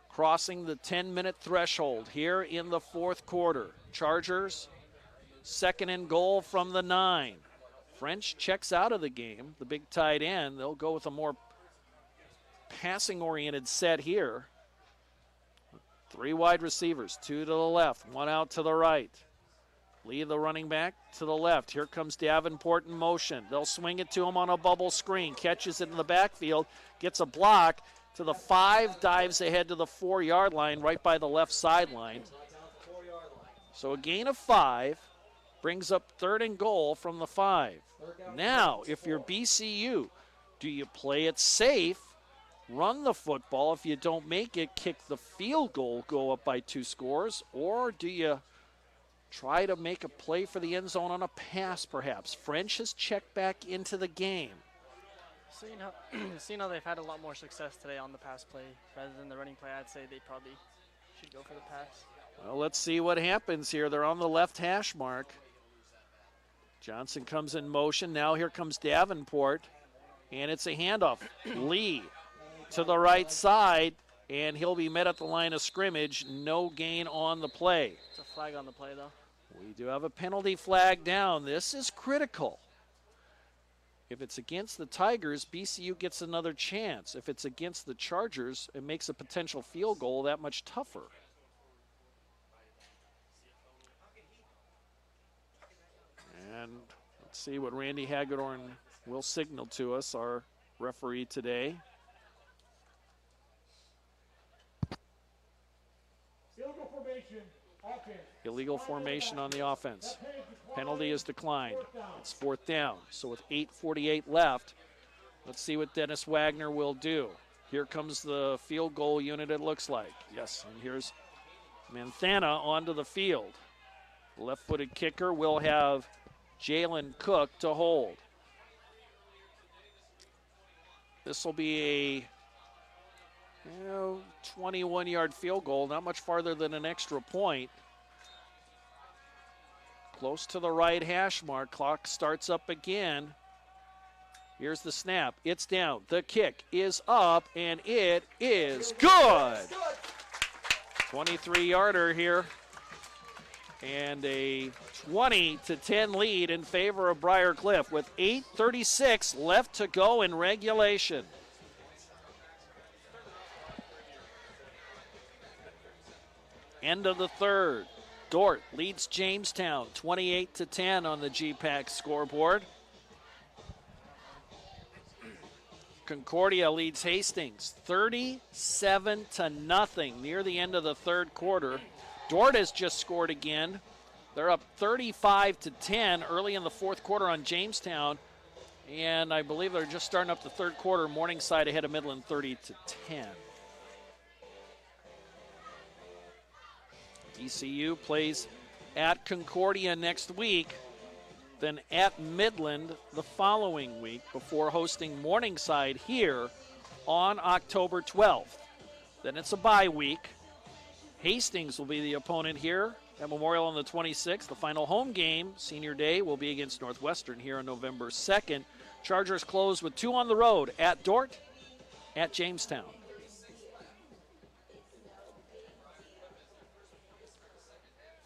Crossing the 10-minute threshold here in the 4th quarter. Chargers, 2nd and goal from the 9. French checks out of the game, the big tight end. They'll go with a more passing-oriented set here. 3 wide receivers, 2 to the left, 1 out to the right. Lee, the running back, to the left. Here comes Davenport in motion. They'll swing it to him on a bubble screen. Catches it in the backfield, gets a block to the 5, dives ahead to the 4-yard line right by the left sideline. So a gain of 5 brings up 3rd and goal from the 5. Now, if you're BCU, do you play it safe, run the football? If you don't make it, kick the field goal, go up by 2 scores, or do you try to make a play for the end zone on a pass, perhaps? French has checked back into the game. Seeing how they've had a lot more success today on the pass play rather than the running play, I'd say they probably should go for the pass. Well, let's see what happens here. They're on the left hash mark. Johnson comes in motion. Now here comes Davenport, and it's a handoff. Lee to the right side, and he'll be met at the line of scrimmage. No gain on the play. It's a flag on the play, though. We do have a penalty flag down. This is critical. If it's against the Tigers, BCU gets another chance. If it's against the Chargers, it makes a potential field goal that much tougher. And let's see what Randy Hagedorn will signal to us, our referee today. Illegal formation, offense. Illegal formation on the offense. Penalty is declined. It's 4th down. So with 8:48 left, let's see what Dennis Wagner will do. Here comes the field goal unit, it looks like. Yes, and here's Manthana onto the field. Left-footed kicker will have Jalen Cook to hold. This will be a 21-yard field goal, not much farther than an extra point. Close to the right hash mark. Clock starts up again. Here's the snap. It's down. The kick is up, and it is good. 23-yarder here. And a 20-10 lead in favor of Briar Cliff with 8:36 left to go in regulation. End of the 3rd. Dort leads Jamestown 28-10 on the GPAC scoreboard. Concordia leads Hastings 37-0 near the end of the 3rd quarter. Dort has just scored again. They're up 35-10 early in the 4th quarter on Jamestown. And I believe they're just starting up the 3rd quarter. Morningside ahead of Midland 30-10. ECU plays at Concordia next week, then at Midland the following week before hosting Morningside here on October 12th. Then it's a bye week. Hastings will be the opponent here at Memorial on the 26th. The final home game, senior day, will be against Northwestern here on November 2nd. Chargers close with 2 on the road at Dort, at Jamestown.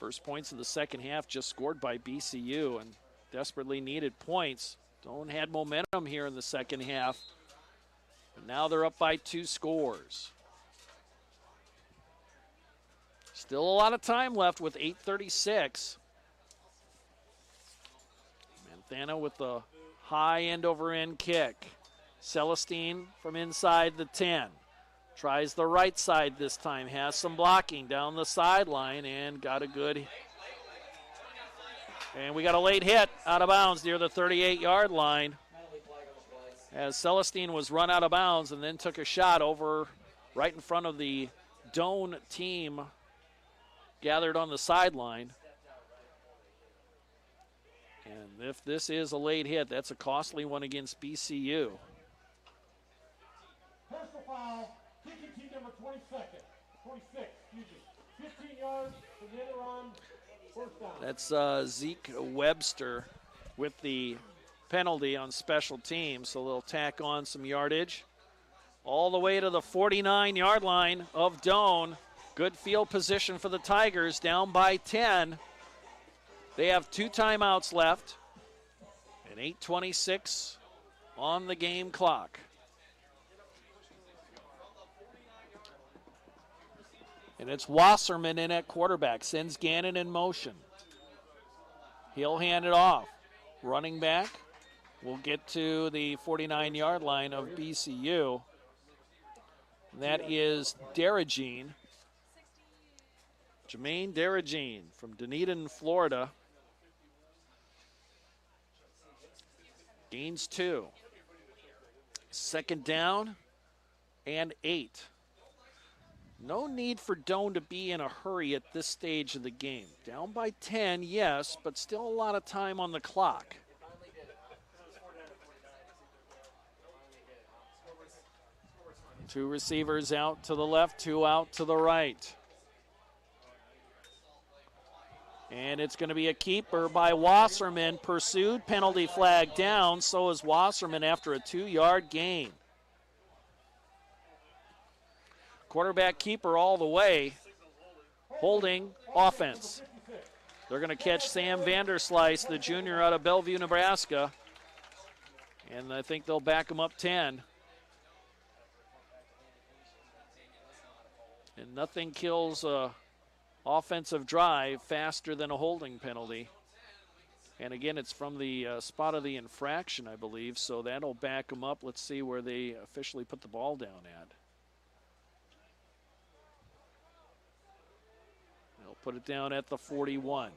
First points of the second half just scored by BCU, and desperately needed points. Doane had momentum here in the second half, but now they're up by 2 scores. Still a lot of time left with 8:36. Manthana with the high end over end kick. Celestine from inside the 10. Tries the right side this time. Has some blocking down the sideline and got a good. And we got a late hit out of bounds near the 38-yard line. As Celestine was run out of bounds and then took a shot over right in front of the Doane team gathered on the sideline. And if this is a late hit, that's a costly one against BCU. Personal foul, kicking team number 26, 15 yards from the other on, first down. That's Zeke Webster with the penalty on special teams, so they'll tack on some yardage. All the way to the 49-yard line of Doane. Good field position for the Tigers, down by 10. They have 2 timeouts left and 8:26 on the game clock. And it's Wasserman in at quarterback, sends Gannon in motion. He'll hand it off. Running back will get to the 49-yard line of BCU. That is Darragine. Jermaine Darragine from Dunedin, Florida. Gains 2. Second down and 8. No need for Doane to be in a hurry at this stage of the game. Down by 10, yes, but still a lot of time on the clock. Two receivers out to the left, 2 out to the right. And it's going to be a keeper by Wasserman. Pursued, penalty flag down. So is Wasserman after a 2-yard gain. Quarterback keeper all the way. Holding offense. They're going to catch Sam Vanderslice, the junior out of Bellevue, Nebraska. And I think they'll back him up 10. And nothing kills a offensive drive faster than a holding penalty. And again, it's from the spot of the infraction, I believe, so that'll back them up. Let's see where they officially put the ball down at. They'll put it down at the 41.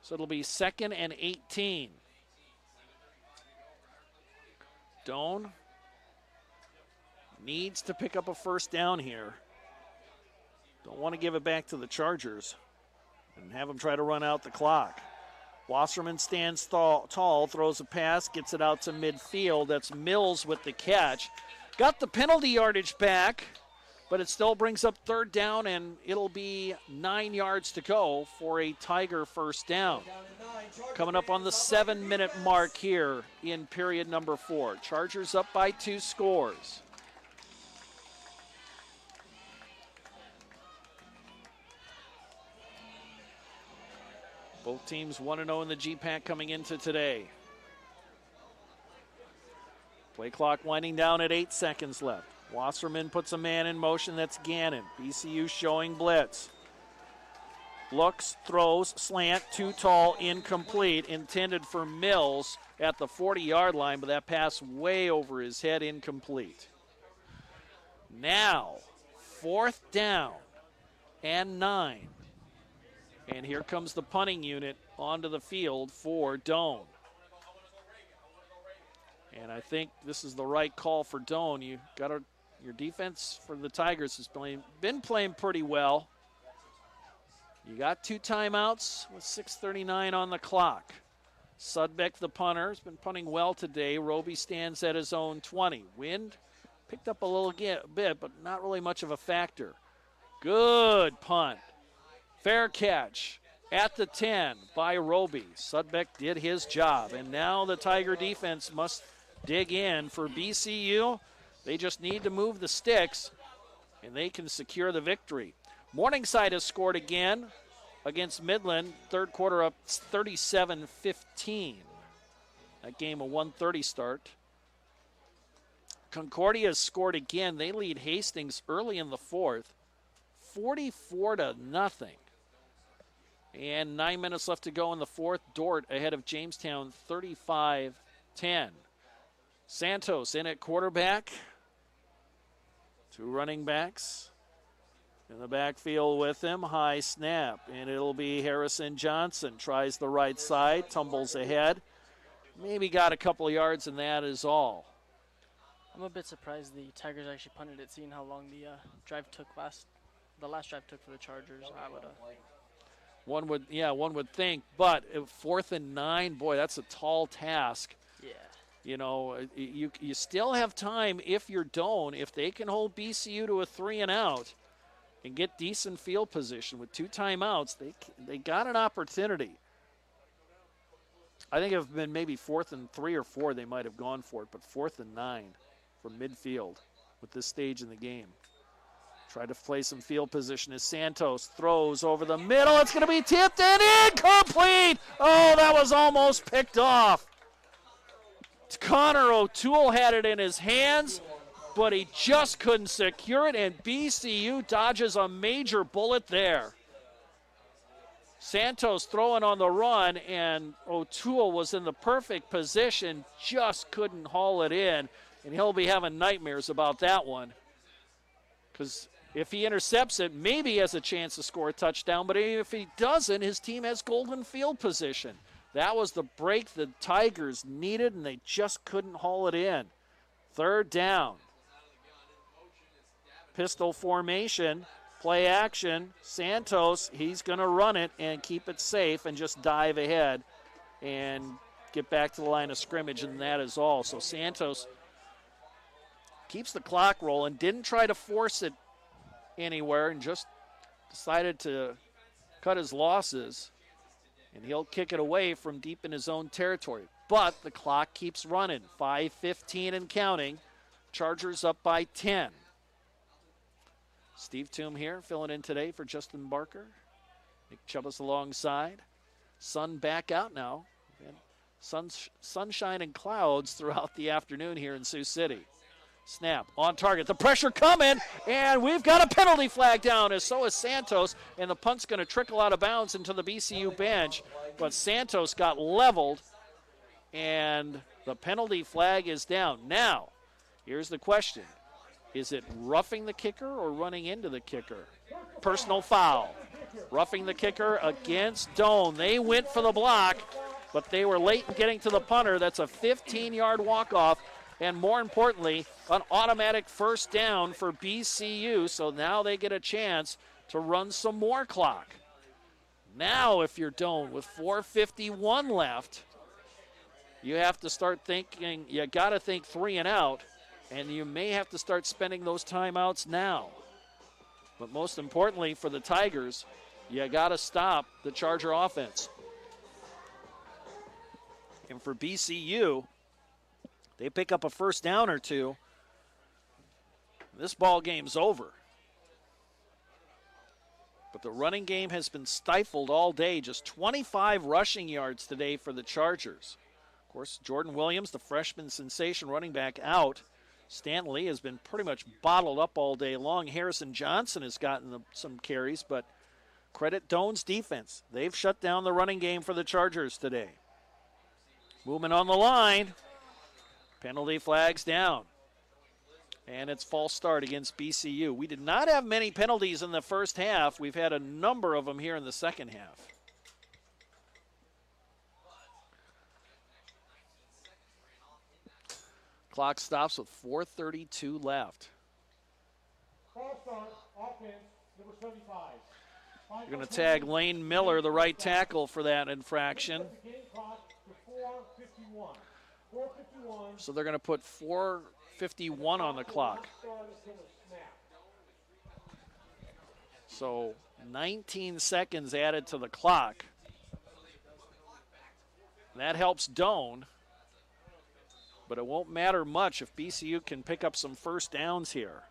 So it'll be 2nd and 18. Doane needs to pick up a first down here. Don't want to give it back to the Chargers and have them try to run out the clock. Wasserman stands tall, throws a pass, gets it out to midfield. That's Mills with the catch. Got the penalty yardage back, but it still brings up 3rd down, and it'll be 9 yards to go for a Tiger first down. Coming up on the 7-minute mark here in period number 4. Chargers up by 2 scores. Both teams 1-0 in the GPAC coming into today. Play clock winding down at 8 seconds left. Wasserman puts a man in motion. That's Gannon. BCU showing blitz. Looks, throws, slant, too tall, incomplete. Intended for Mills at the 40-yard line, but that pass way over his head, incomplete. Now, 4th down and 9. And here comes the punting unit onto the field for Doane. And I think this is the right call for Doane. Your defense for the Tigers has been playing pretty well. You got 2 timeouts with 6:39 on the clock. Sudbeck, the punter, has been punting well today. Roby stands at his own 20. Wind picked up a little bit, but not really much of a factor. Good punt. Fair catch at the 10 by Roby. Sudbeck did his job, and now the Tiger defense must dig in. For BCU, they just need to move the sticks, and they can secure the victory. Morningside has scored again against Midland. 3rd quarter up 37-15. That game a 1:30 start. Concordia has scored again. They lead Hastings early in the 4th, 44-0. And 9 minutes left to go in the 4th. Dort ahead of Jamestown, 35-10. Santos in at quarterback. 2 running backs in the backfield with him. High snap, and it'll be Harrison Johnson. Tries the right side, tumbles ahead. Maybe got a couple of yards, and that is all. I'm a bit surprised the Tigers actually punted it, seeing how long the last drive took for the Chargers. I would One would think, but 4th and 9, boy, that's a tall task. Yeah. You know, you still have time if you're Doane, if they can hold BCU to a 3 and out and get decent field position with 2 timeouts, they got an opportunity. I think if it had been maybe 4th and 3 or 4, they might have gone for it, but 4th and 9 from midfield with this stage in the game. Try to play some field position as Santos throws over the middle. It's going to be tipped and incomplete. Oh, that was almost picked off. Connor O'Toole had it in his hands, but he just couldn't secure it, and BCU dodges a major bullet there. Santos throwing on the run, and O'Toole was in the perfect position, just couldn't haul it in, and he'll be having nightmares about that one. Because if he intercepts it, maybe he has a chance to score a touchdown, but if he doesn't, his team has golden field position. That was the break the Tigers needed, and they just couldn't haul it in. 3rd down. Pistol formation, play action. Santos, he's going to run it and keep it safe and just dive ahead and get back to the line of scrimmage, and that is all. So Santos keeps the clock rolling, didn't try to force it anywhere, and just decided to cut his losses. And he'll kick it away from deep in his own territory. But the clock keeps running. 5:15 and counting. Chargers up by 10. Steve Toom here, filling in today for Justin Barker. Nick Chubbas alongside. Sun back out now. And sunshine and clouds throughout the afternoon here in Sioux City. Snap, on target, the pressure coming, and we've got a penalty flag down, as so is Santos, and the punt's going to trickle out of bounds into the BCU bench, but Santos got leveled, and the penalty flag is down. Now, here's the question. Is it roughing the kicker or running into the kicker? Personal foul. Roughing the kicker against Doane. They went for the block, but they were late in getting to the punter. That's a 15-yard walk-off. And more importantly, an automatic 1st down for BCU, so now they get a chance to run some more clock. Now, if you're Doane with 4:51 left, you have to start thinking, you got to think 3 and out, and you may have to start spending those timeouts now. But most importantly for the Tigers, you got to stop the Charger offense. And for BCU, they pick up a 1st down or 2. This ball game's over. But the running game has been stifled all day. Just 25 rushing yards today for the Chargers. Of course, Jordan Williams, the freshman sensation running back, out. Stanton Lee has been pretty much bottled up all day long. Harrison Johnson has gotten some carries, but credit Doane's defense. They've shut down the running game for the Chargers today. Movement on the line. Penalty flags down. And it's false start against BCU. We did not have many penalties in the first half. We've had a number of them here in the second half. Clock stops with 4:32 left. False start, offense, number 75. You're going to tag Lane Miller, the right tackle, for that infraction. The game clock to 4:51. 4:51. So they're going to put 4:51 on the clock. So 19 seconds added to the clock. That helps Doane, but it won't matter much if BCU can pick up some 1st downs here.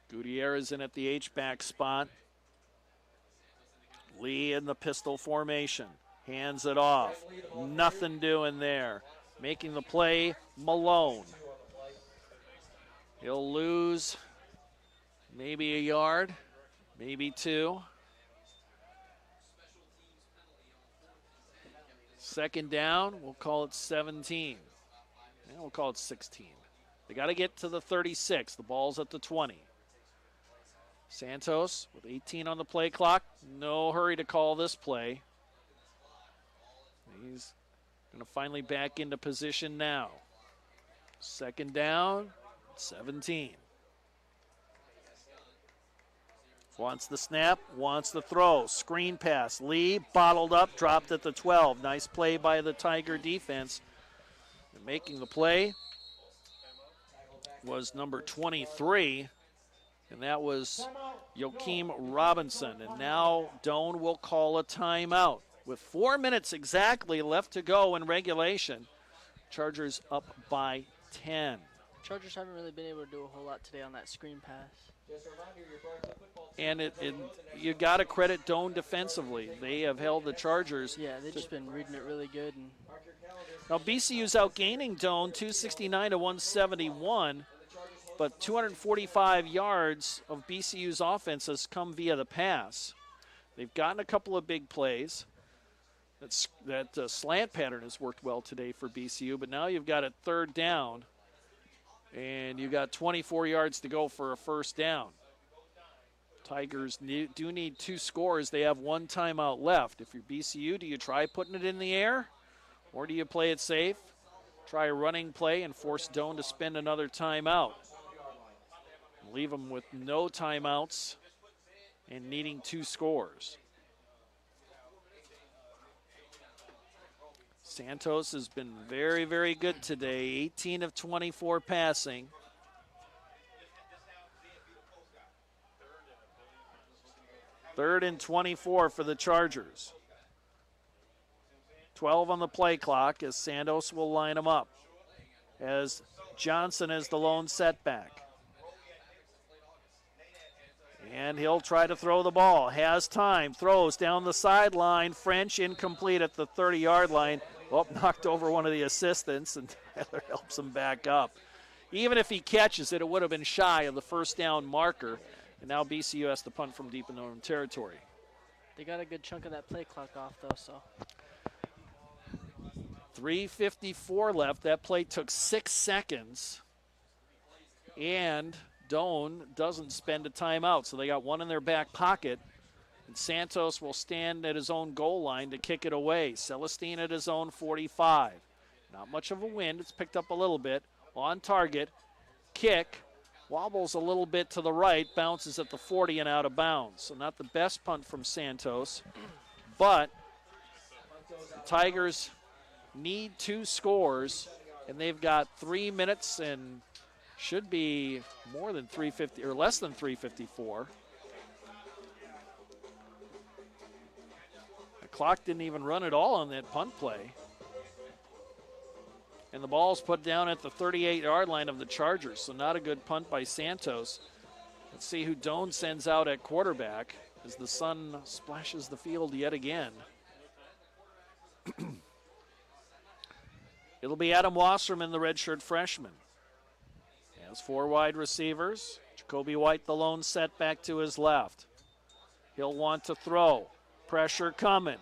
Gutierrez in at the H-back spot. Lee in the pistol formation. Hands it off. Nothing doing there. Making the play, Malone. He'll lose maybe a yard, maybe 2. Second down, we'll call it 17. And we'll call it 16. They got to get to the 36. The ball's at the 20. Santos with 18 on the play clock. No hurry to call this play. He's going to finally back into position now. Second down, 17. Wants the snap, wants the throw. Screen pass. Lee bottled up, dropped at the 12. Nice play by the Tiger defense. And making the play was number 23, and that was Joakim Robinson. And now Doane will call a timeout. With 4 minutes exactly left to go in regulation, Chargers up by 10. Chargers haven't really been able to do a whole lot today on that screen pass. And you got to credit Doane defensively. They have held the Chargers. Yeah, they've just been reading it really good. And now BCU's outgaining Doane 269 to 171, but 245 yards of BCU's offense has come via the pass. They've gotten a couple of big plays. That slant pattern has worked well today for BCU, but now you've got a third down, and you've got 24 yards to go for a first down. Tigers do need 2 scores. They have 1 timeout left. If you're BCU, do you try putting it in the air, or do you play it safe, try a running play, and force Doane to spend another timeout? Leave them with no timeouts and needing 2 scores. Santos has been very, very good today. 18 of 24 passing. Third and 24 for the Chargers. 12 on the play clock as Santos will line them up. As Johnson is the lone setback. And he'll try to throw the ball. Has time. Throws down the sideline. French incomplete at the 30-yard line. Oh, knocked over one of the assistants, and Tyler helps him back up. Even if he catches it, it would have been shy of the first down marker. And now BCU has to punt from deep in their own territory. They got a good chunk of that play clock off, though, so. 3:54 left. That play took 6 seconds. And Doane doesn't spend a timeout, so they got 1 in their back pocket. And Santos will stand at his own goal line to kick it away. Celestine at his own 45. Not much of a wind. It's picked up a little bit. On target. Kick. Wobbles a little bit to the right. Bounces at the 40 and out of bounds. So not the best punt from Santos. But the Tigers need 2 scores. And they've got 3 minutes and should be more than 350 or less than 354. The clock didn't even run at all on that punt play. And the ball's put down at the 38-yard line of the Chargers, so not a good punt by Santos. Let's see who Doane sends out at quarterback as the sun splashes the field yet again. It'll be Adam Wasserman, the redshirt freshman. He has 4 wide receivers. Jacoby White, the lone setback to his left. He'll want to throw. Pressure coming.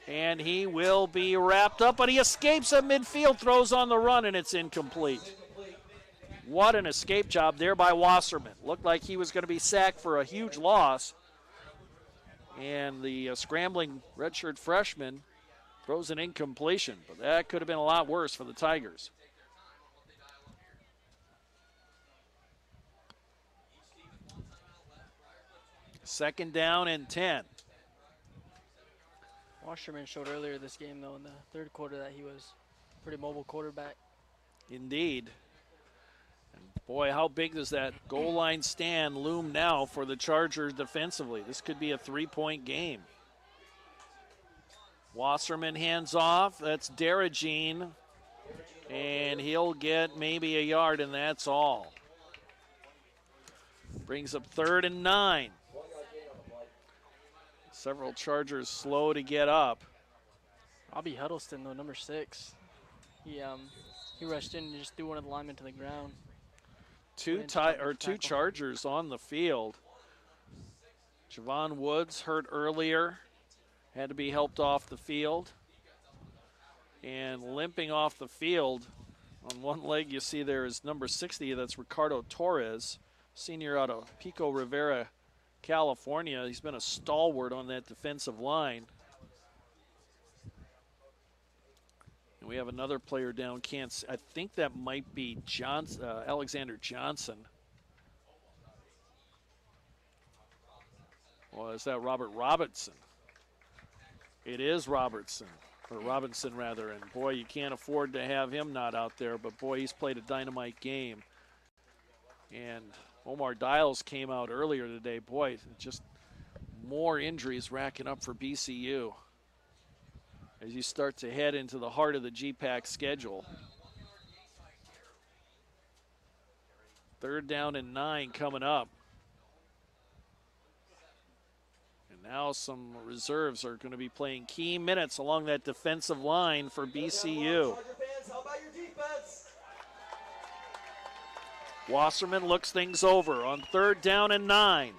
And he will be wrapped up, but he escapes at midfield, throws on the run, and it's incomplete. What an escape job there by Wasserman. Looked like he was going to be sacked for a huge loss. And the scrambling redshirt freshman throws an incompletion, but that could have been a lot worse for the Tigers. Second down and 10. Wasserman showed earlier this game, though, in the third quarter that he was a pretty mobile quarterback. Indeed. And boy, how big does that goal line stand loom now for the Chargers defensively? This could be a 3-point game. Wasserman hands off. That's Daragine. And he'll get maybe a yard, and that's all. Brings up 3rd and 9. Several Chargers slow to get up. Robbie Huddleston, though, number 6. He rushed in and just threw one of the linemen to the ground. Two Chargers on the field. Javon Woods hurt earlier. Had to be helped off the field. And limping off the field on one leg, you see there is number 60. That's Ricardo Torres, senior out of Pico Rivera, California. He's been a stalwart on that defensive line. And we have another player down. I think that might be Alexander Johnson. Or is that Robert Robertson? It is Robertson. Or Robinson, rather, and boy, you can't afford to have him not out there, but boy, he's played a dynamite game. And Omar Dials came out earlier today. Boy, just more injuries racking up for BCU as you start to head into the heart of the GPAC schedule. 3rd down and 9 coming up. Now some reserves are going to be playing key minutes along that defensive line for BCU. Wasserman looks things over on 3rd down and 9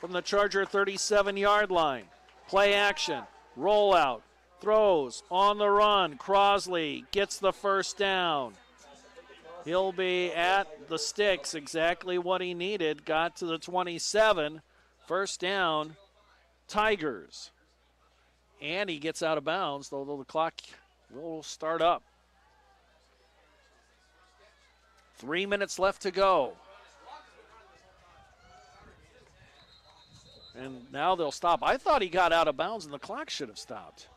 from the Charger 37-yard line. Play action, rollout, throws, on the run. Crosley gets the 1st down. He'll be at the sticks, exactly what he needed. Got to the 27, 1st down. Tigers. And he gets out of bounds, though the clock will start up. 3 minutes left to go. And now they'll stop. I thought he got out of bounds and the clock should have stopped.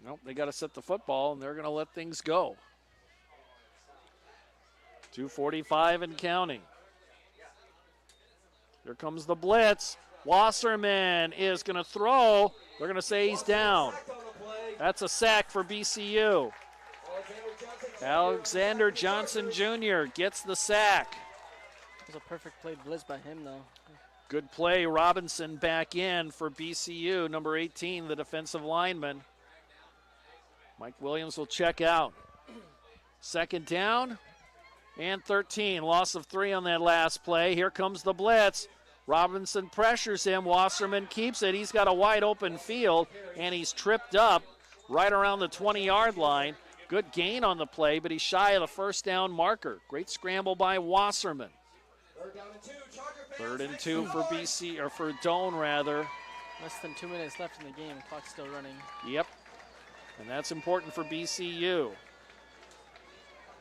Nope, they got to set the football and they're going to let things go. 2:45 and counting. Here comes the blitz. Wasserman is going to throw. They're going to say he's down. That's a sack for BCU. Alexander Johnson Jr. gets the sack. It was a perfect play blitz by him, though. Good play. Robinson back in for BCU. Number 18, the defensive lineman. Mike Williams will check out. 2nd down. And 13, loss of 3 on that last play. Here comes the blitz. Robinson pressures him. Wasserman keeps it. He's got a wide open field, and he's tripped up right around the 20-yard line. Good gain on the play, but he's shy of the 1st down marker. Great scramble by Wasserman. 3rd and 2 for BC, or for Doane, rather. Less than 2 minutes left in the game. Clock's still running. Yep, and that's important for BCU.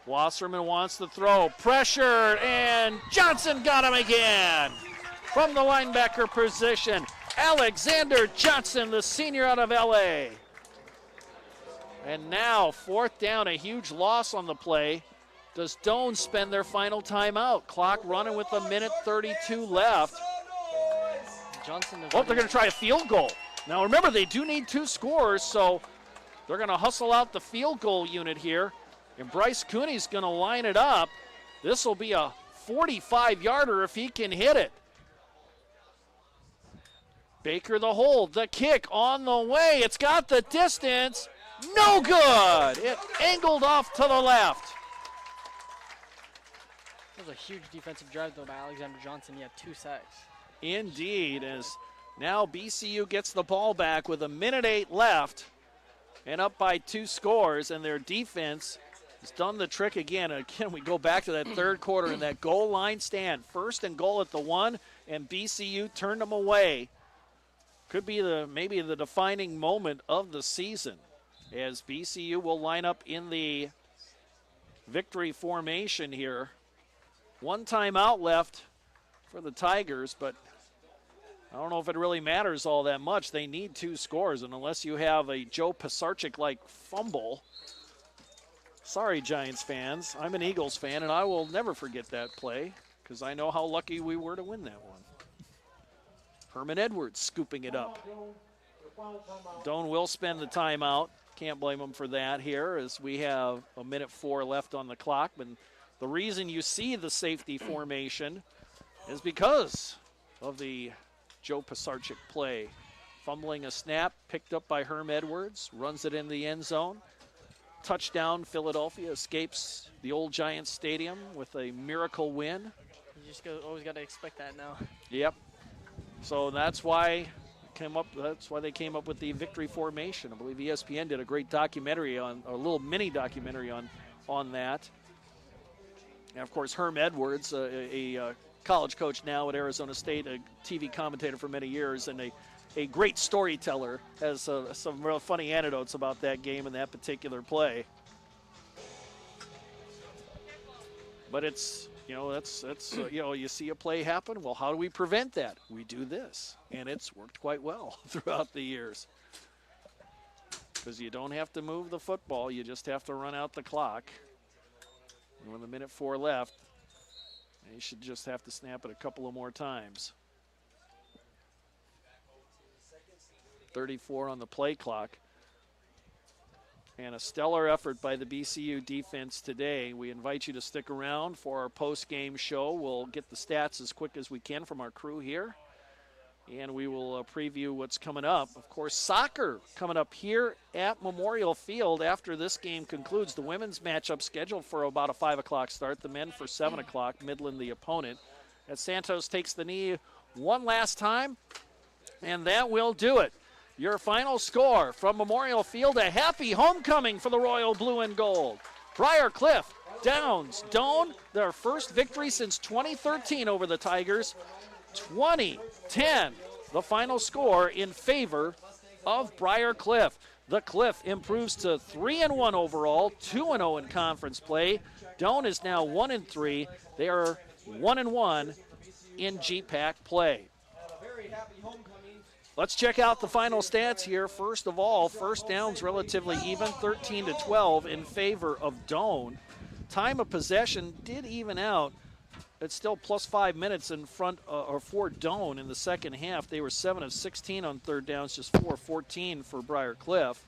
Wasserman wants to throw. Pressured, and Johnson got him again. From the linebacker position, Alexander Johnson, the senior out of LA. And now, 4th down, a huge loss on the play. Does Doane spend their final timeout? Clock running with 1:32 left. Johnson. Oh, they're going to try a field goal. Now, remember, they do need 2 scores, so they're going to hustle out the field goal unit here. And Bryce Cooney's going to line it up. This will be a 45-yarder if he can hit it. Baker the hold, the kick on the way. It's got the distance. No good. It angled off to the left. That was a huge defensive drive, though, by Alexander Johnson. He had 2 sacks. Indeed, as now BCU gets the ball back with 1:08 left and up by 2 scores, and their defense has done the trick again. Again, we go back to that 3rd quarter and that goal line stand. 1st and goal at the 1, and BCU turned them away. Could be maybe the defining moment of the season, as BCU will line up in the victory formation here. 1 timeout left for the Tigers, but I don't know if it really matters all that much. They need 2 scores, and unless you have a Joe Pisarcik-like fumble, sorry, Giants fans. I'm an Eagles fan, and I will never forget that play because I know how lucky we were to win that one. Herman Edwards scooping it up. Doane will spend the timeout. Can't blame him for that here, as we have 1:04 left on the clock. But the reason you see the safety formation is because of the Joe Pisarcik play. Fumbling a snap, picked up by Herm Edwards, runs it in the end zone. Touchdown, Philadelphia escapes the old Giants Stadium with a miracle win. You just always got to expect that now. Yep. So that's why they came up with the victory formation. I believe ESPN did a great documentary a little mini documentary on that. And of course, Herm Edwards, a college coach now at Arizona State, a TV commentator for many years, and a great storyteller, has some real funny anecdotes about that game and that particular play. But it's, you see a play happen. Well, how do we prevent that? We do this, and it's worked quite well throughout the years. Because you don't have to move the football, you just have to run out the clock. And with 1:04 left, you should just have to snap it a couple of more times. 34 on the play clock. And a stellar effort by the BCU defense today. We invite you to stick around for our post-game show. We'll get the stats as quick as we can from our crew here. And we will preview what's coming up. Of course, soccer coming up here at Memorial Field after this game concludes. The women's matchup scheduled for about a 5 o'clock start. The men for 7 o'clock, Midland the opponent. As Santos takes the knee one last time, and that will do it. Your final score from Memorial Field, a happy homecoming for the Royal Blue and Gold. Briar Cliff downs Doane, their first victory since 2013 over the Tigers. 20-10, the final score in favor of Briar Cliff. The Cliff improves to 3-1 overall, 2-0 in conference play. Doane is now 1-3. They are 1-1 in GPAC play. Let's check out the final stats here. First of all, first downs relatively even, 13-12 in favor of Doane. Time of possession did even out. It's still plus 5 minutes in front or for Doane in the second half. They were 7 of 16 on third downs, just 4 of 14 for Briar Cliff.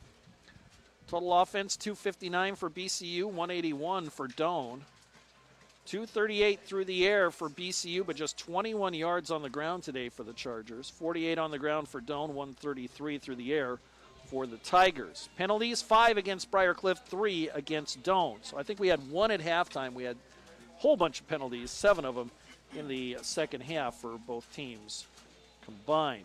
Total offense, 259 for BCU, 181 for Doane. 238 through the air for BCU, but just 21 yards on the ground today for the Chargers. 48 on the ground for Doane, 133 through the air for the Tigers. Penalties, 5 against Briar Cliff, 3 against Doane. So I think we had 1 at halftime. We had a whole bunch of penalties, 7 of them in the second half for both teams combined.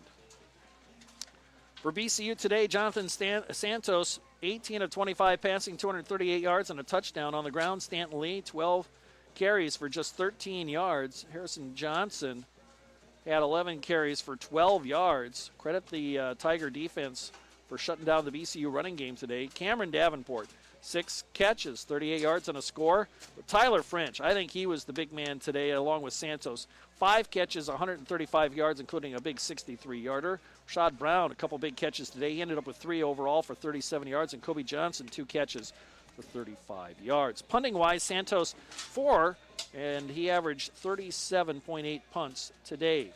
For BCU today, Jonathan Santos, 18 of 25 passing, 238 yards and a touchdown on the ground. Stanton Lee, 12 carries for just 13 yards. Harrison Johnson had 11 carries for 12 yards. Credit the Tiger defense for shutting down the BCU running game today. Cameron Davenport, 6 catches, 38 yards and a score. But Tyler French, I think he was the big man today along with Santos. 5 catches, 135 yards, including a big 63-yarder. Rashad Brown, a couple big catches today. He ended up with 3 overall for 37 yards. And Kobe Johnson, 2 catches for 35 yards. Punting-wise, Santos 4, and he averaged 37.8 punts today,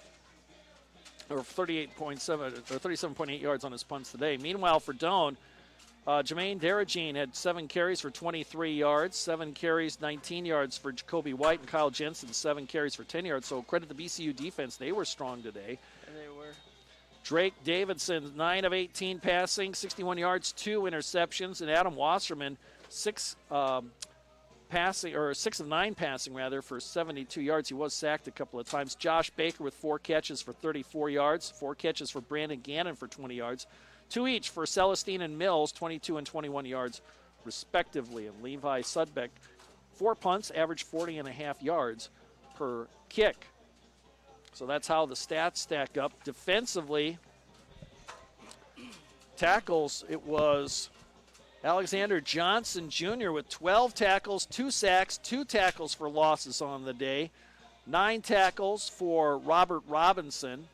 or 37.8 yards on his punts today. Meanwhile, for Doane, Jermaine Daragine had 7 carries for 23 yards, 7 carries, 19 yards for Jacoby White, and Kyle Jensen, 7 carries for 10 yards. So credit the BCU defense. They were strong today. And they were. Drake Davidson, 9 of 18 passing, 61 yards, 2 interceptions, and Adam Wasserman, 6 of 9 passing rather for 72 yards. He was sacked a couple of times. Josh Baker with 4 catches for 34 yards, 4 catches for Brandon Gannon for 20 yards, 2 each for Celestine and Mills, 22 and 21 yards respectively. And Levi Sudbeck, 4 punts, averaged 40.5 yards per kick. So that's how the stats stack up. Defensively, tackles, it was Alexander Johnson Jr. with 12 tackles, 2 sacks, 2 tackles for losses on the day, 9 tackles for Robert Robinson,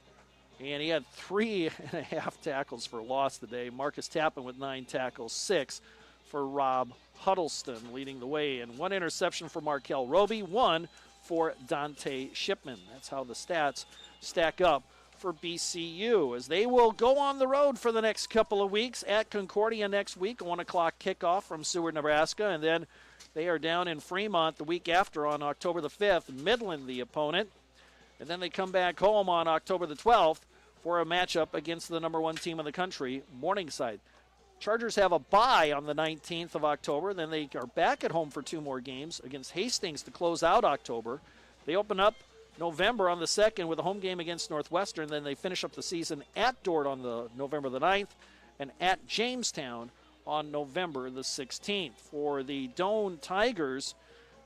and he had 3.5 tackles for loss today. Marcus Tappan with 9 tackles, 6 for Rob Huddleston leading the way, and 1 interception for Markel Roby, 1 for Dante Shipman. That's how the stats stack up for BCU, as they will go on the road for the next couple of weeks at Concordia next week, a 1 o'clock kickoff from Seward, Nebraska, and then they are down in Fremont the week after on October the 5th, Midland the opponent, and then they come back home on October the 12th for a matchup against the number 1 team in the country, Morningside. Chargers have a bye on the 19th of October, then they are back at home for 2 more games against Hastings to close out October. They open up November on the 2nd with a home game against Northwestern. Then they finish up the season at Dordt on the November the 9th and at Jamestown on November the 16th. For the Doane Tigers,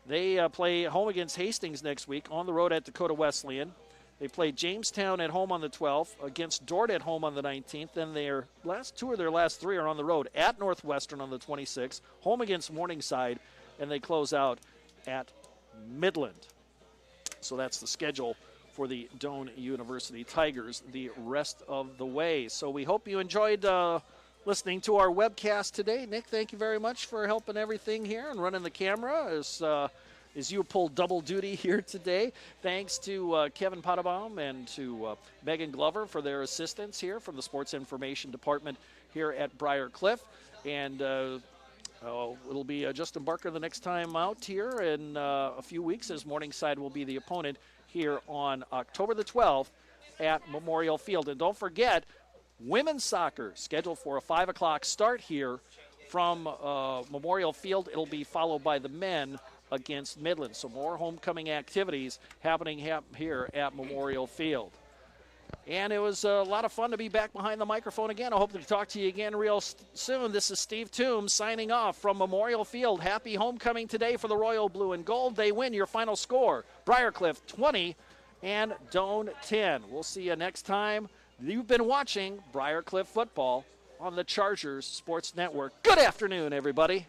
they play home against Hastings next week, on the road at Dakota Wesleyan. They play Jamestown at home on the 12th, against Dordt at home on the 19th. Then their last three are on the road at Northwestern on the 26th, home against Morningside, and they close out at Midland. So that's the schedule for the Doane University Tigers the rest of the way. So we hope you enjoyed listening to our webcast today. Nick, thank you very much for helping everything here and running the camera as you pulled double duty here today. Thanks to Kevin Pottabaum and to Megan Glover for their assistance here from the Sports Information Department here at Briar Cliff. And it'll be Justin Barker the next time out here in a few weeks, as Morningside will be the opponent here on October the 12th at Memorial Field. And don't forget, women's soccer scheduled for a 5 o'clock start here from Memorial Field. It'll be followed by the men against Midland. So more homecoming activities happening here at Memorial Field. And it was a lot of fun to be back behind the microphone again. I hope to talk to you again real soon. This is Steve Toombs signing off from Memorial Field. Happy homecoming today for the Royal Blue and Gold. They win. Your final score, Briar Cliff 20 and Doane 10. We'll see you next time. You've been watching Briar Cliff football on the Chargers Sports Network. Good afternoon, everybody.